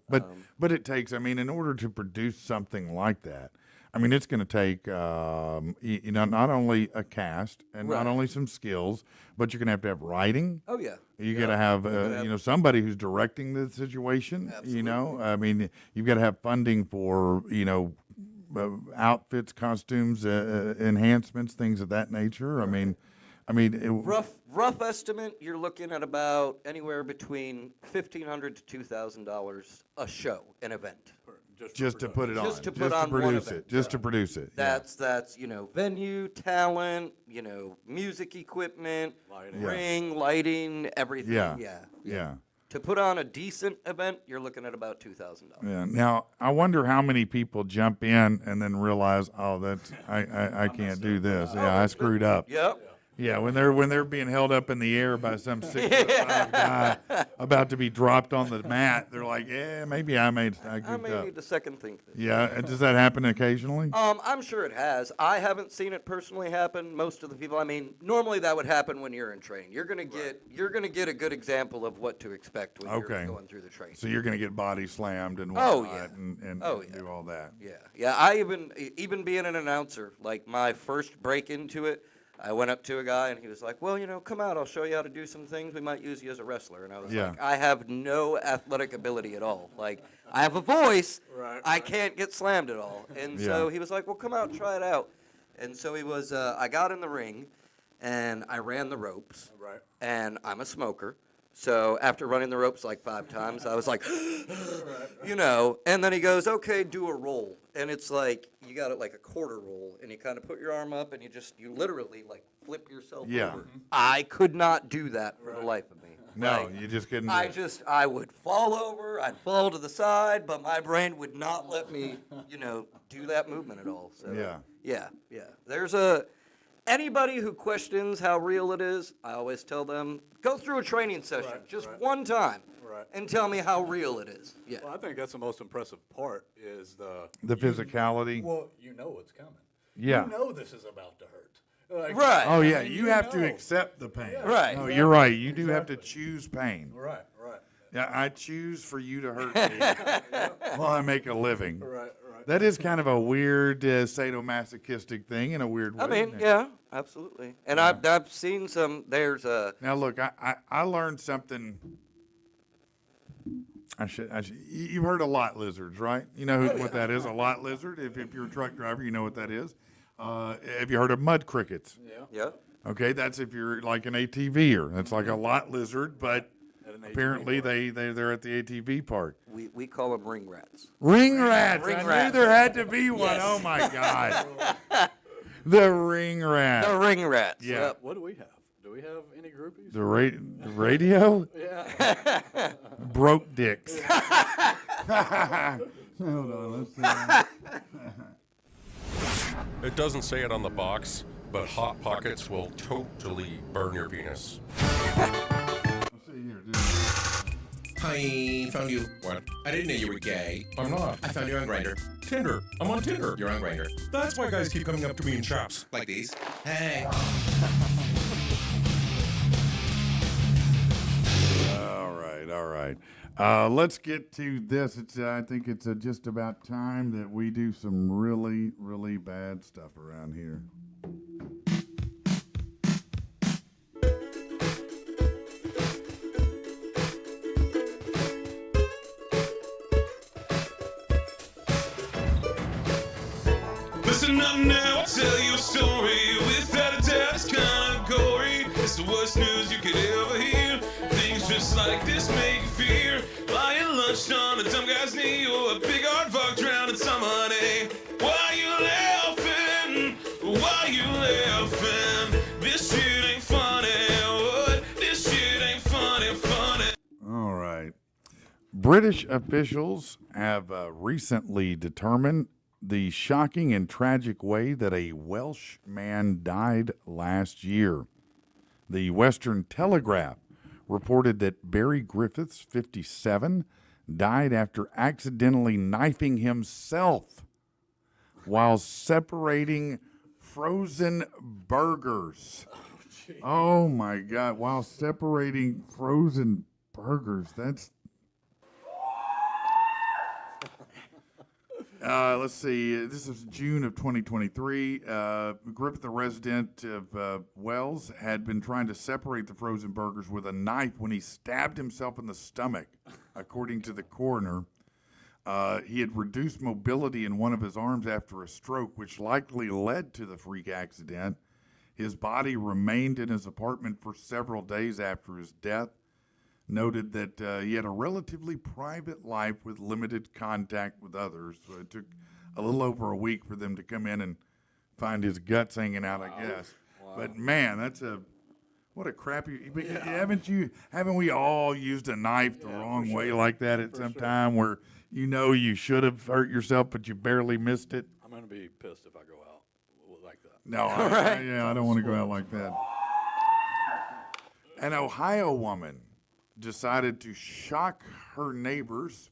but it takes. I mean, in order to produce something like that, I mean, it's going to take not only a cast and not Right. only some skills, but you're going to have writing. Oh yeah. You got to have, somebody who's directing the situation. I mean, you've got to have funding for outfits, costumes, enhancements, things of that nature. I mean, Rough estimate, you're looking at about anywhere between $1,500 to $2,000 a show, an event. just to put it on, Just to put on one produce event. it, just to produce it. Yeah. That's venue, talent, music equipment, ring, lighting, everything. Yeah. To put on a decent event, you're looking at about $2,000. Yeah. Now I wonder how many people jump in and then realize, oh, that's I can't do this. Yeah, I screwed up. Yep. Yeah, when they're being held up in the air by some 6'5" guy about to be dropped on the mat, they're like, yeah, maybe I I goofed may up. need to second think this. Yeah, does that happen occasionally? I'm sure it has. I haven't seen it personally happen. Most of the people, I mean, normally that would happen when you're in training. You're gonna get a good example of what to expect when Okay. you're going through the training. So you're going to get body slammed and Oh, whatnot yeah. and Oh, yeah. do all that. Yeah. I even being an announcer, like my first break into it, I went up to a guy and he was like, well, come out, I'll show you how to do some things. We might use you as a wrestler. And I was Yeah. like, I have no athletic ability at all. Like, I have a voice. I can't get slammed at all. And so Yeah. he was like, well, come out and try it out. And so I got in the ring and I ran the ropes. Right. And I'm a smoker. So after running the ropes like 5 times, I was like, and then he goes, okay, do a roll. And it's like, you got it like a quarter roll, and you kind of put your arm up, and you literally like flip yourself Yeah. over. I could not do that for the life of me. No, Like, you just couldn't. do it. I would fall over, I'd fall to the side, but my brain would not let me, do that movement at all. So Yeah. There's anybody who questions how real it is, I always tell them, go through a training session one time and tell me how real it is. Yeah. Well, I think that's the most impressive part is The physicality. Well, you know what's coming. Yeah. You know this is about to hurt. Like, Right. Oh yeah, I mean, you have to know. accept the pain. Right. No, you're right. You do have to choose pain. Right. Yeah, I choose for you to hurt me while I make a living. Right. That is kind of a weird sadomasochistic thing in a weird way. I mean, isn't it? yeah, absolutely. And I've seen some, there's a, Now look, I learned something. You've heard of lot lizards, right? You know what that is, a lot lizard. If you're a truck driver, you know what that is. Have you heard of mud crickets? yeah. Okay, that's if you're like an ATVer. That's like a lot lizard, but apparently they're at the ATV park. We call them ring rats. Ring rats. Ring I rats. knew there had to be one. Yes. Oh my God. The ring rat. The ring rats. Yeah. Yep. What do we have? Do we have any groupies? The radio? Yeah. Broke dicks. Hold on, let's see. It doesn't say it on the box, but Hot Pockets will totally burn your penis. Let's see here. Hi, found you. What? I didn't know you were gay. I'm not. I found you on Grindr. Tinder. I'm on Tinder. You're on Grindr. That's why guys keep coming up to me in shops. Like these. Hey. All right. Let's get to this. I think it's just about time that we do some really, really bad stuff around here. Listen up now, I'll tell you a story. Without a doubt, it's kinda gory. It's the worst news you could ever hear. Things just like this make you fear. Lying lunch on a dumb guy's knee, or a big hard fuck drowned in some honey. Why you laughing? Why you laughing? This shit ain't funny. What? This shit ain't funny. All right. British officials have recently determined the shocking and tragic way that a Welsh man died last year. The Western Telegraph reported that Barry Griffiths, 57, died after accidentally knifing himself while separating frozen burgers. Oh my God, while separating frozen burgers. That's let's see. This is June of 2023. Griffith, a resident of Wells, had been trying to separate the frozen burgers with a knife when he stabbed himself in the stomach, according to the coroner. He had reduced mobility in one of his arms after a stroke, which likely led to the freak accident. His body remained in his apartment for several days after his death. Noted that he had a relatively private life with limited contact with others. So it took a little over a week for them to come in and find his guts hanging out, I guess. Wow. But man, what a crappy. Haven't we all used a knife the wrong way like that at some time where you should have hurt yourself but you barely missed it? I'm gonna be pissed if I go out like that. No, I don't want to go out like that. An Ohio woman decided to shock her neighbors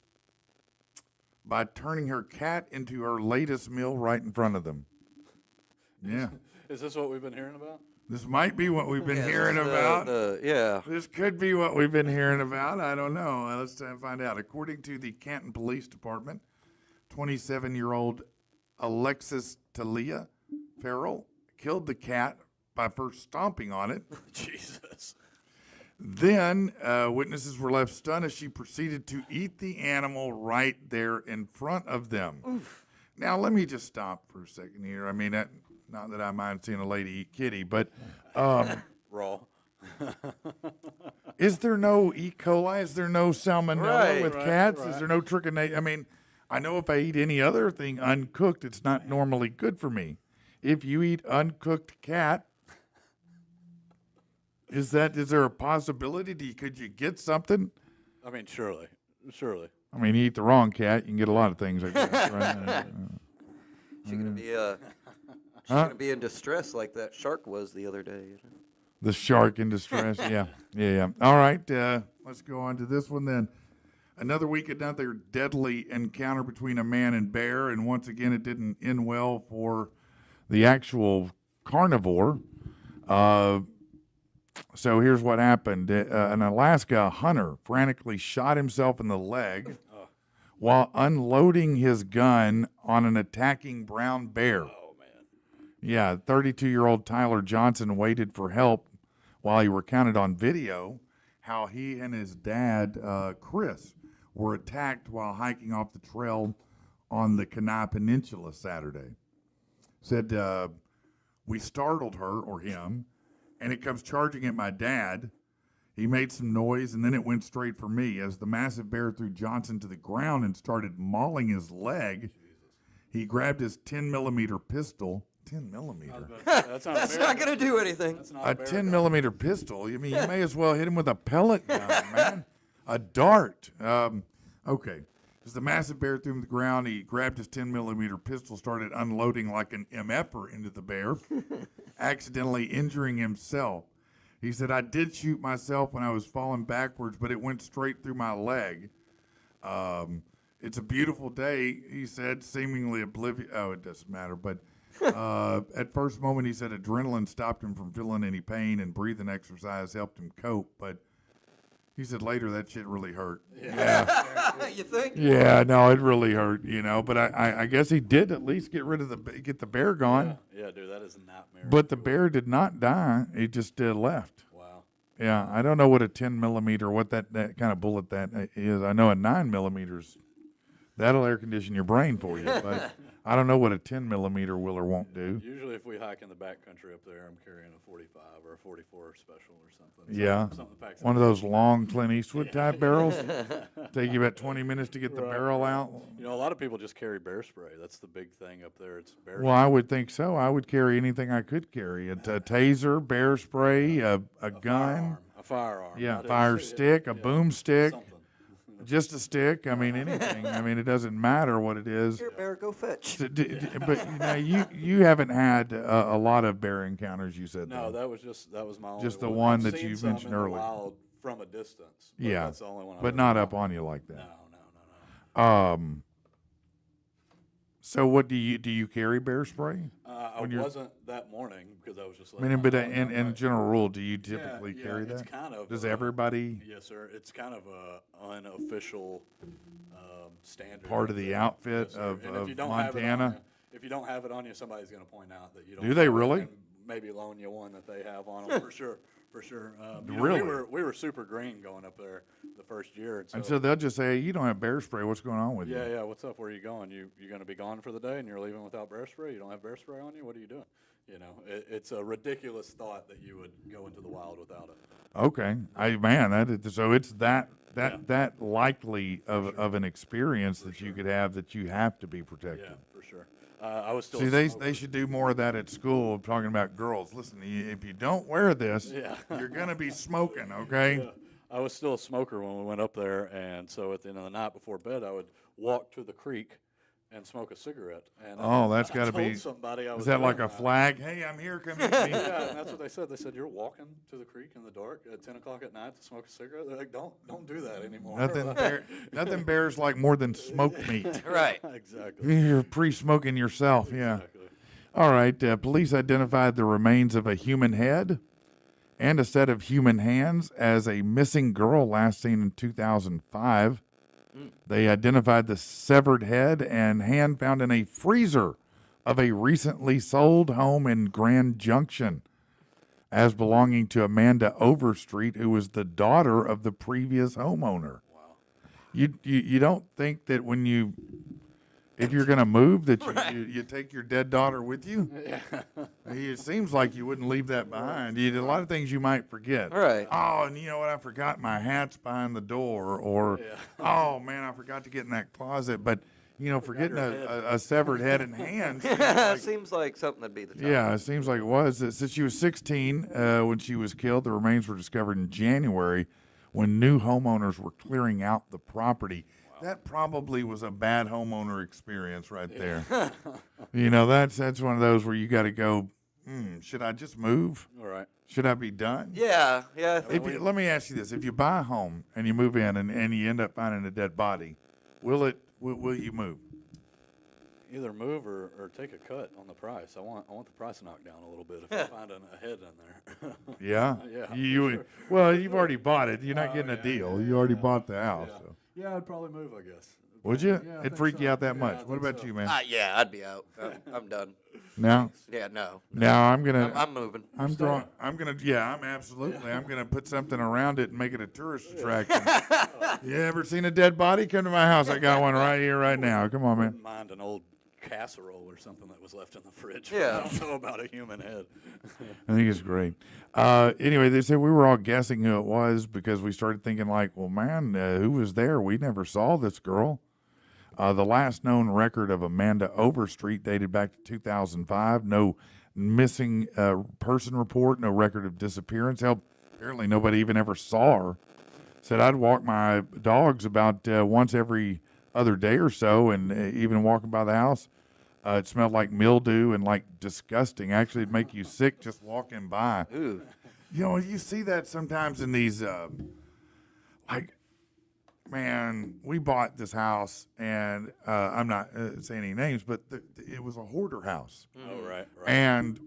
by turning her cat into her latest meal right in front of them. Yeah. Is this what we've been hearing about? This might be what we've been hearing about. This could be what we've been hearing about. I don't know. Let's find out. According to the Canton Police Department, 27-year-old Alexis Talia Farrell killed the cat by first stomping on it. Jesus. Then witnesses were left stunned as she proceeded to eat the animal right there in front of them. Oof. Now, let me just stop for a second here. I mean, not that I mind seeing a lady eat kitty, but Raw. Is there no E. coli? Is there no salmonella with cats? Is there no trichinalia? I mean, I know if I eat any other thing uncooked, it's not normally good for me. If you eat uncooked cat, is there a possibility? Could you get something? I mean, surely. I mean, you eat the wrong cat, you can get a lot of things, I guess. Right? She's gonna be in distress like that shark was the other day. The shark in distress, yeah. All right, let's go on to this one then. Another week, another deadly encounter between a man and bear, and once again, it didn't end well for the actual carnivore. So here's what happened. An Alaska hunter frantically shot himself in the leg while unloading his gun on an attacking brown bear. Oh, man. Yeah, 32-year-old Tyler Johnson waited for help while he recounted on video how he and his dad, Chris, were attacked while hiking off the trail on the Kenai Peninsula Saturday. Said, we startled her, or him, and it comes charging at my dad. He made some noise, and then it went straight for me. As the massive bear threw Johnson to the ground and started mauling his leg, he grabbed his 10-millimeter pistol. 10 millimeter? That's not going to do anything. A 10-millimeter pistol? I mean, you may as well hit him with a pellet gun, man. A dart. Okay. As the massive bear threw him to the ground, he grabbed his 10-millimeter pistol, started unloading like an MFer into the bear, accidentally injuring himself. He said, I did shoot myself when I was falling backwards, but it went straight through my leg. It's a beautiful day, he said, seemingly oblivious. Oh, it doesn't matter. But at first moment, he said adrenaline stopped him from feeling any pain, and breathing exercise helped him cope. But he said later that shit really hurt. Yeah. You think? Yeah, no, it really hurt, But I guess he did at least get the bear gone. Yeah, dude, that is a nightmare. But the bear did not die. He just left. Wow. Yeah, I don't know what a 10 millimeter, what that kind of bullet that is. I know a 9 millimeters, that'll air condition your brain for you. But I don't know what a 10 millimeter will or won't do. Usually if we hike in the backcountry up there, I'm carrying a 45 or a 44 special or something. Yeah, Something packs one of those long Clint Eastwood type barrels. Take you about 20 minutes to get the barrel out. A lot of people just carry bear spray. That's the big thing up there. It's bear Well, I would think so. I would carry anything I could carry. A taser, bear spray, a gun. a firearm. Yeah, not fire a- stick, a boomstick, something. just a stick. I mean, anything. I mean, it doesn't matter what it is. Here, bear, go fetch. But you haven't had a lot of bear encounters. You said No, though. that was my only Just the one. one I've that seen you some mentioned in the earlier. wild from a distance. But Yeah, that's the only one. but not up on you like that. No. So what do you carry bear spray? I When you're- wasn't that morning because I was just. I mean, but in general rule, do you typically carry It's that? kind of. Does everybody Yes, sir. It's kind of a unofficial standard part of the outfit Yes, sir. of And if you don't have it on Montana? you- if you don't have it on you, somebody's going to point out that you don't. Do they have it really? and maybe loan you one that they have on them for sure. For sure. Really? We were super green going up there the first year, And so they'll just say, hey, you don't have bear spray. What's going on with you? yeah. What's up? Where are you going? You going to be gone for the day, and you're leaving without bear spray? You don't have bear spray on you? What are you doing? It's a ridiculous thought that you would go into the wild without it. Okay, so it's that likely of an experience that you could have that you have to be protected. Yeah, for sure. I was still. See, they should do more of that at school, talking about girls. Listen, if you don't wear this, you're gonna be smoking. Okay. Yeah. I was still a smoker when we went up there, and so at the end of the night before bed, I would walk to the creek and smoke a cigarette. And That's got to be. somebody I was Is that like doing a flag? Hey, I'm here. Come meet me. Yeah, and that's what they said. They said, you're walking to the creek in the dark at 10 o'clock at night to smoke a cigarette? They're like, don't do that anymore. Nothing bears like more than smoked meat. Right. Exactly. You're pre-smoking yourself. Yeah. Exactly. All right. Police identified the remains of a human head and a set of human hands as a missing girl last seen in 2005. They identified the severed head and hand found in a freezer of a recently sold home in Grand Junction as belonging to Amanda Overstreet, who was the daughter of the previous homeowner. Wow. You don't think that if you're going to move, that you take your dead daughter with you? It seems like you wouldn't leave that behind. A lot of things you might forget. Right. Oh, and you know what? I forgot my hat's behind the door. Or, oh, man, I forgot to get in that closet. But, forgetting a severed head and hand. Seems like something that'd be the top. Yeah, it seems like it was. Since she was 16 when she was killed, the remains were discovered in January when new homeowners were clearing out the property. That probably was a bad homeowner experience right there. That's one of those where you got to go, should I just move? All right. Should I be done? Yeah. Let me ask you this. If you buy a home and you move in and you end up finding a dead body, will you move? Either move or take a cut on the price. I want the price knocked down a little bit if I find a head in there. Yeah? Yeah. Well, you've already bought it. You're not getting a deal. You already bought the house. Yeah. So. Yeah, I'd probably move, I guess. Would you? Yeah, I It'd think freak so. you out that Yeah, much. I What think about so. you, man? Yeah, I'd be out. I'm done. No? Yeah, no. Now I'm gonna. I'm moving. I'm going. I'm gonna. Yeah, I'm absolutely. I'm gonna put something around it and make it a tourist attraction. You ever seen a dead body? Come to my house. I got one right here, right now. Come on, man. Wouldn't mind an old casserole or something that was left in the fridge. Yeah. I don't know about a human head. I think it's great. Anyway, they said we were all guessing who it was because we started thinking like, well, man, who was there? We never saw this girl. The last known record of Amanda Overstreet dated back to 2005. No missing person report, no record of disappearance. Hell, apparently nobody even ever saw her. Said I'd walk my dogs about once every other day or so, and even walking by the house, it smelled like mildew and like disgusting. Actually, it'd make you sick just walking by. Ooh. You know, you see that sometimes in these, like, man, we bought this house, and I'm not saying any names, but it was a hoarder house. Oh, right. And,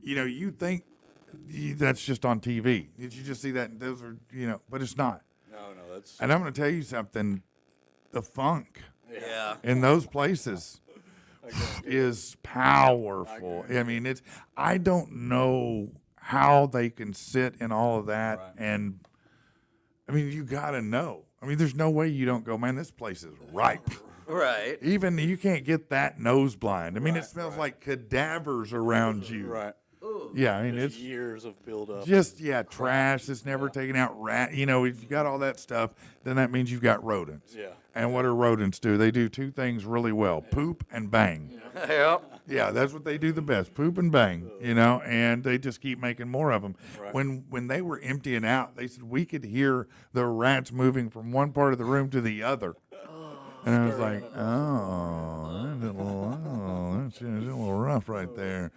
you know, you think that's just on TV. Did you just see that? Those are, you know, but it's not. No, that's. And I'm going to tell you something. The funk Yeah. in those places is powerful. I mean, I don't know how they can sit in all of that. Right. And, I mean, you got to know. I mean, there's no way you don't go, man, this place is ripe. Right. Even you can't get that nose blind. I mean, it smells like cadavers around you. Right. Yeah, I mean, Just it's years of buildup. just, trash that's never taken out. Rat, you know, if you got all that stuff, then that means you've got rodents. Yeah. And what do rodents do? They do two things really well: poop and bang. Yep. Yeah, that's what they do the best: poop and bang. You know, and they just keep making more of them. Right. When they were emptying out, they said we could hear the rats moving from one part of the room to the other. And I was like, that's a little rough right there.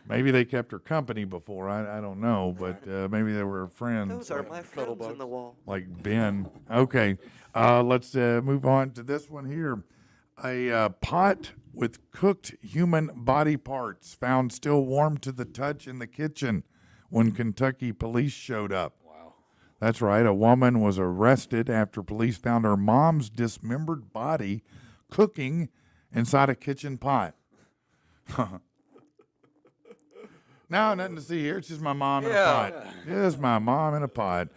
Maybe they kept her company before. I don't know, but maybe they were friends. Those are my friends in the wall. Like Ben. Okay, let's move on to this one here. A pot with cooked human body parts found still warm to the touch in the kitchen when Kentucky police showed up. That's right. A woman was arrested after police found her mom's dismembered body cooking inside a kitchen pot. No, nothing to see here. It's just my mom in a pot. It's my mom in a pot.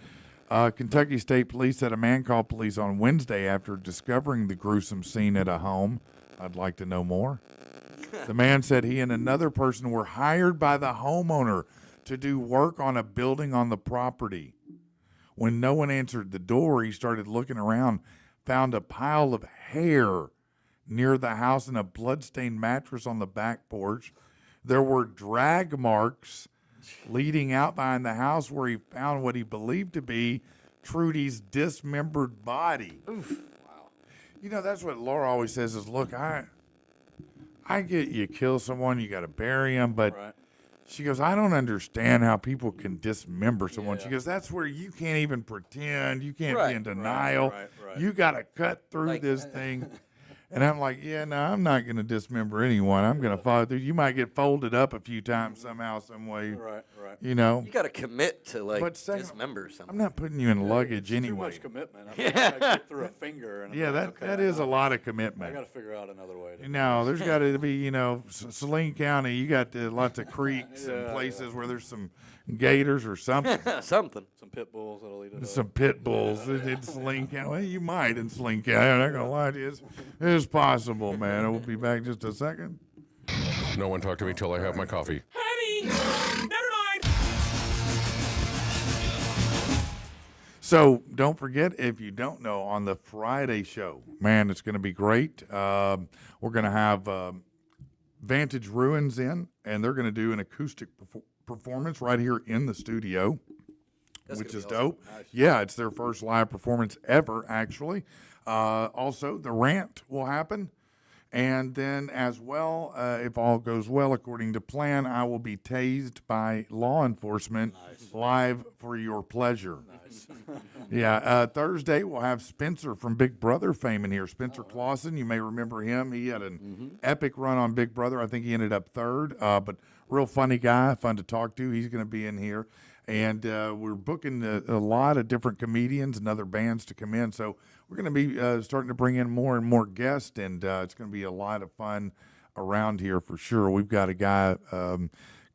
Kentucky State Police said a man called police on Wednesday after discovering the gruesome scene at a home. I'd like to know more. The man said he and another person were hired by the homeowner to do work on a building on the property. When no one answered the door, he started looking around, found a pile of hair near the house and a bloodstained mattress on the back porch. There were drag marks leading out behind the house where he found what he believed to be Trudy's dismembered body. Oof. Wow. You know, that's what Laura always says is, look, I get you kill someone, you got to bury him, but... Right. She goes, I don't understand how people can dismember someone. She goes, that's where you can't even pretend. You can't be in denial. Right. You got to cut through this thing. And I'm like, yeah, no, I'm not going to dismember anyone. I'm going to follow through. You might get folded up a few times somehow, some way. Right. You know. You got to commit to, like, But second, dismember something. I'm not putting you in luggage anyway. Too much commitment. I gotta get through a finger. And Yeah, that is a lot of commitment. I got to figure out another way. No, there's got to be, you know, Saline County, you got lots of creeks and places where there's some gators or something. Something. Some pit bulls that'll eat it up. Some pit bulls in Saline County. Well, you might in Saline County. I'm not going to lie to you. It's possible, man. We'll be back just a second. No one talk to me till I have my coffee. Honey, never mind. So don't forget, if you don't know, on the Friday show, man, it's going to be great. We're going to have Vantage Ruins in, and they're going to do an acoustic performance right here in the studio, which is dope. Nice. Yeah, it's their first live performance ever, actually. Also, the rant will happen. And then as well, if all goes well according to plan, I will be tased by law enforcement live for your pleasure. Nice. Yeah, Thursday we'll have Spencer from Big Brother fame in here. Spencer Clausen, you may remember him. He had an epic run on Big Brother. I think he ended up third, but real funny guy, fun to talk to. He's going to be in here. And we're booking a lot of different comedians and other bands to come in. So we're going to be starting to bring in more and more guests, and it's going to be a lot of fun around here for sure. We've got a guy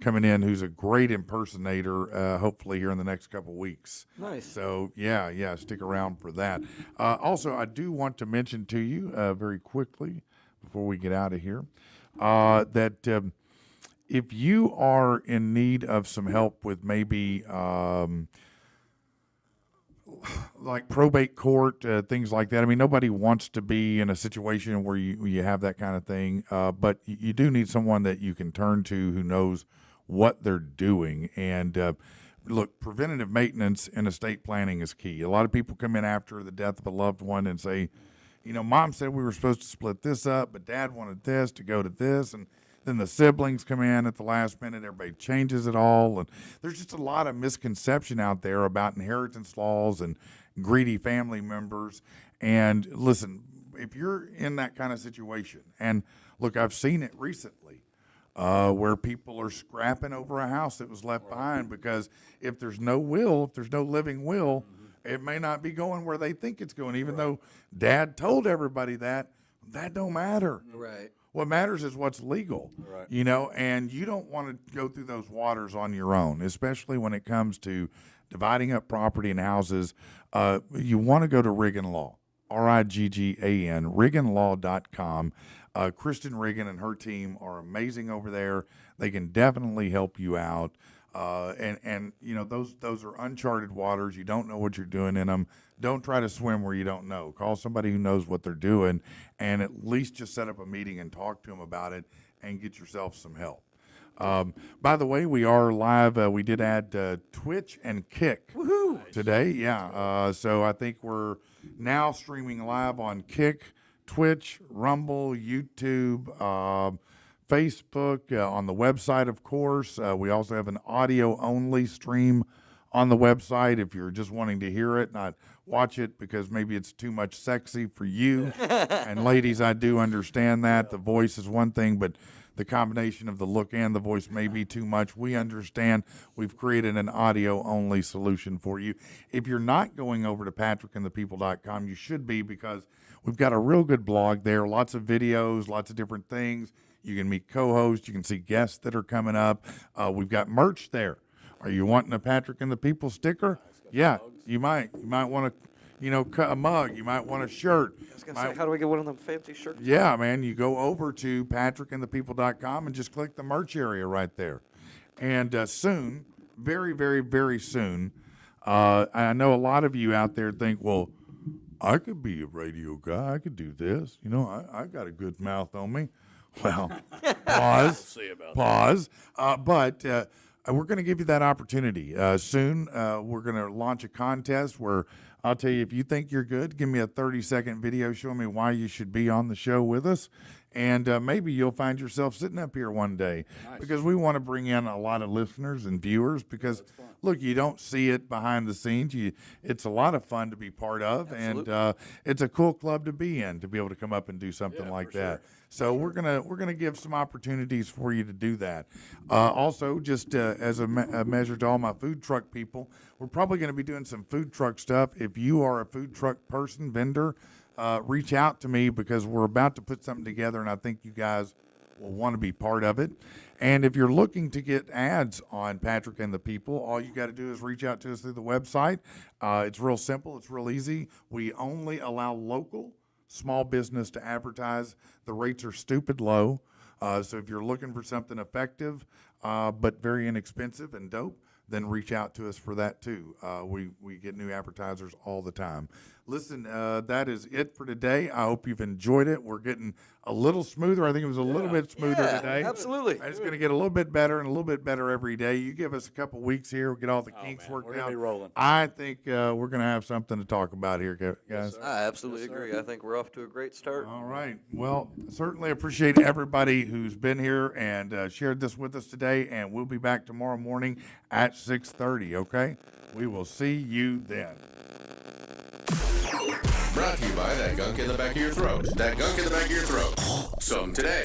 coming in who's a great impersonator, hopefully here in the next couple weeks. Nice. So, yeah, stick around for that. Also, I do want to mention to you very quickly before we get out of here that if you are in need of some help with maybe like probate court, things like that. I mean, nobody wants to be in a situation where you have that kind of thing, but you do need someone that you can turn to who knows what they're doing. And look, preventative maintenance in estate planning is key. A lot of people come in after the death of a loved one and say, you know, Mom said we were supposed to split this up, but Dad wanted this to go to this, and then the siblings come in at the last minute. Everybody changes it all. And there's just a lot of misconception out there about inheritance laws and greedy family members. And listen, if you're in that kind of situation, and look, I've seen it recently, where people are scrapping over a house that was left behind because if there's no will, if there's no living will, it may not be going where they think it's going, even though Dad told everybody that don't matter. Right. What matters is what's legal, you know, and you don't want to go through those waters on your own, especially when it comes to dividing up property and houses. You want to go to Riggin Law, RIGGAN, RigginLaw.com. Kristen Riggin and her team are amazing over there. They can definitely help you out. And you know, those are uncharted waters. You don't know what you're doing in them. Don't try to swim where you don't know. Call somebody who knows what they're doing, and at least just set up a meeting and talk to them about it and get yourself some help. By the way, we are live. We did add Twitch and Kick today. Yeah. So I think we're now streaming live on Kick, Twitch, Rumble, YouTube, Facebook, on the website, of course. We also have an audio-only stream on the website if you're just wanting to hear it, not watch it because maybe it's too much sexy for you. And ladies, I do understand that. The voice is one thing, but the combination of the look and the voice may be too much. We understand. We've created an audio-only solution for you. If you're not going over to patrickandthepeople.com, you should be, because we've got a real good blog there, lots of videos, lots of different things. You can meet co-hosts. You can see guests that are coming up. We've got merch there. Are you wanting a Patrick and the People sticker? Yeah, you might. You might want to, you know, cut a mug. You might want a shirt. I was going to say, how do we get one of them fancy shirts? Yeah, man. You go over to patrickandthepeople.com and just click the merch area right there. And soon, very, very, very soon, I know a lot of you out there think, well, I could be a radio guy. I could do this. You know, I got a good mouth on me. Well, pause. Pause. But we're going to give you that opportunity soon. We're going to launch a contest where I'll tell you, if you think you're good, give me a 30-second video showing me why you should be on the show with us. And maybe you'll find yourself sitting up here one day, because we want to bring in a lot of listeners and viewers, because, look, you don't see it behind the scenes. It's a lot of fun to be part of, and it's a cool club to be in, to be able to come up and do something like that. So we're gonna give some opportunities for you to do that. Also, just as a measure to all my food truck people, we're probably going to be doing some food truck stuff. If you are a food truck person, vendor, reach out to me, because we're about to put something together, and I think you guys will want to be part of it. And if you're looking to get ads on Patrick and the People, all you got to do is reach out to us through the website. It's real simple. It's real easy. We only allow local small business to advertise. The rates are stupid low. So if you're looking for something effective, but very inexpensive and dope, then reach out to us for that too. We get new advertisers all the time. Listen, that is it for today. I hope you've enjoyed it. We're getting a little smoother. I think it was a little bit smoother today. Absolutely. It's going to get a little bit better and a little bit better every day. You give us a couple weeks here, we'll get all the kinks worked we're out. gonna be rolling. I think we're going to have something to talk about here, guys. I absolutely agree. I think we're off to a great start. All right. Well, certainly appreciate everybody who's been here and shared this with us today, and we'll be back tomorrow morning at 6:30, okay? We will see you then. Brought to you by that gunk in the back of your throat. That gunk in the back of your throat. Some today.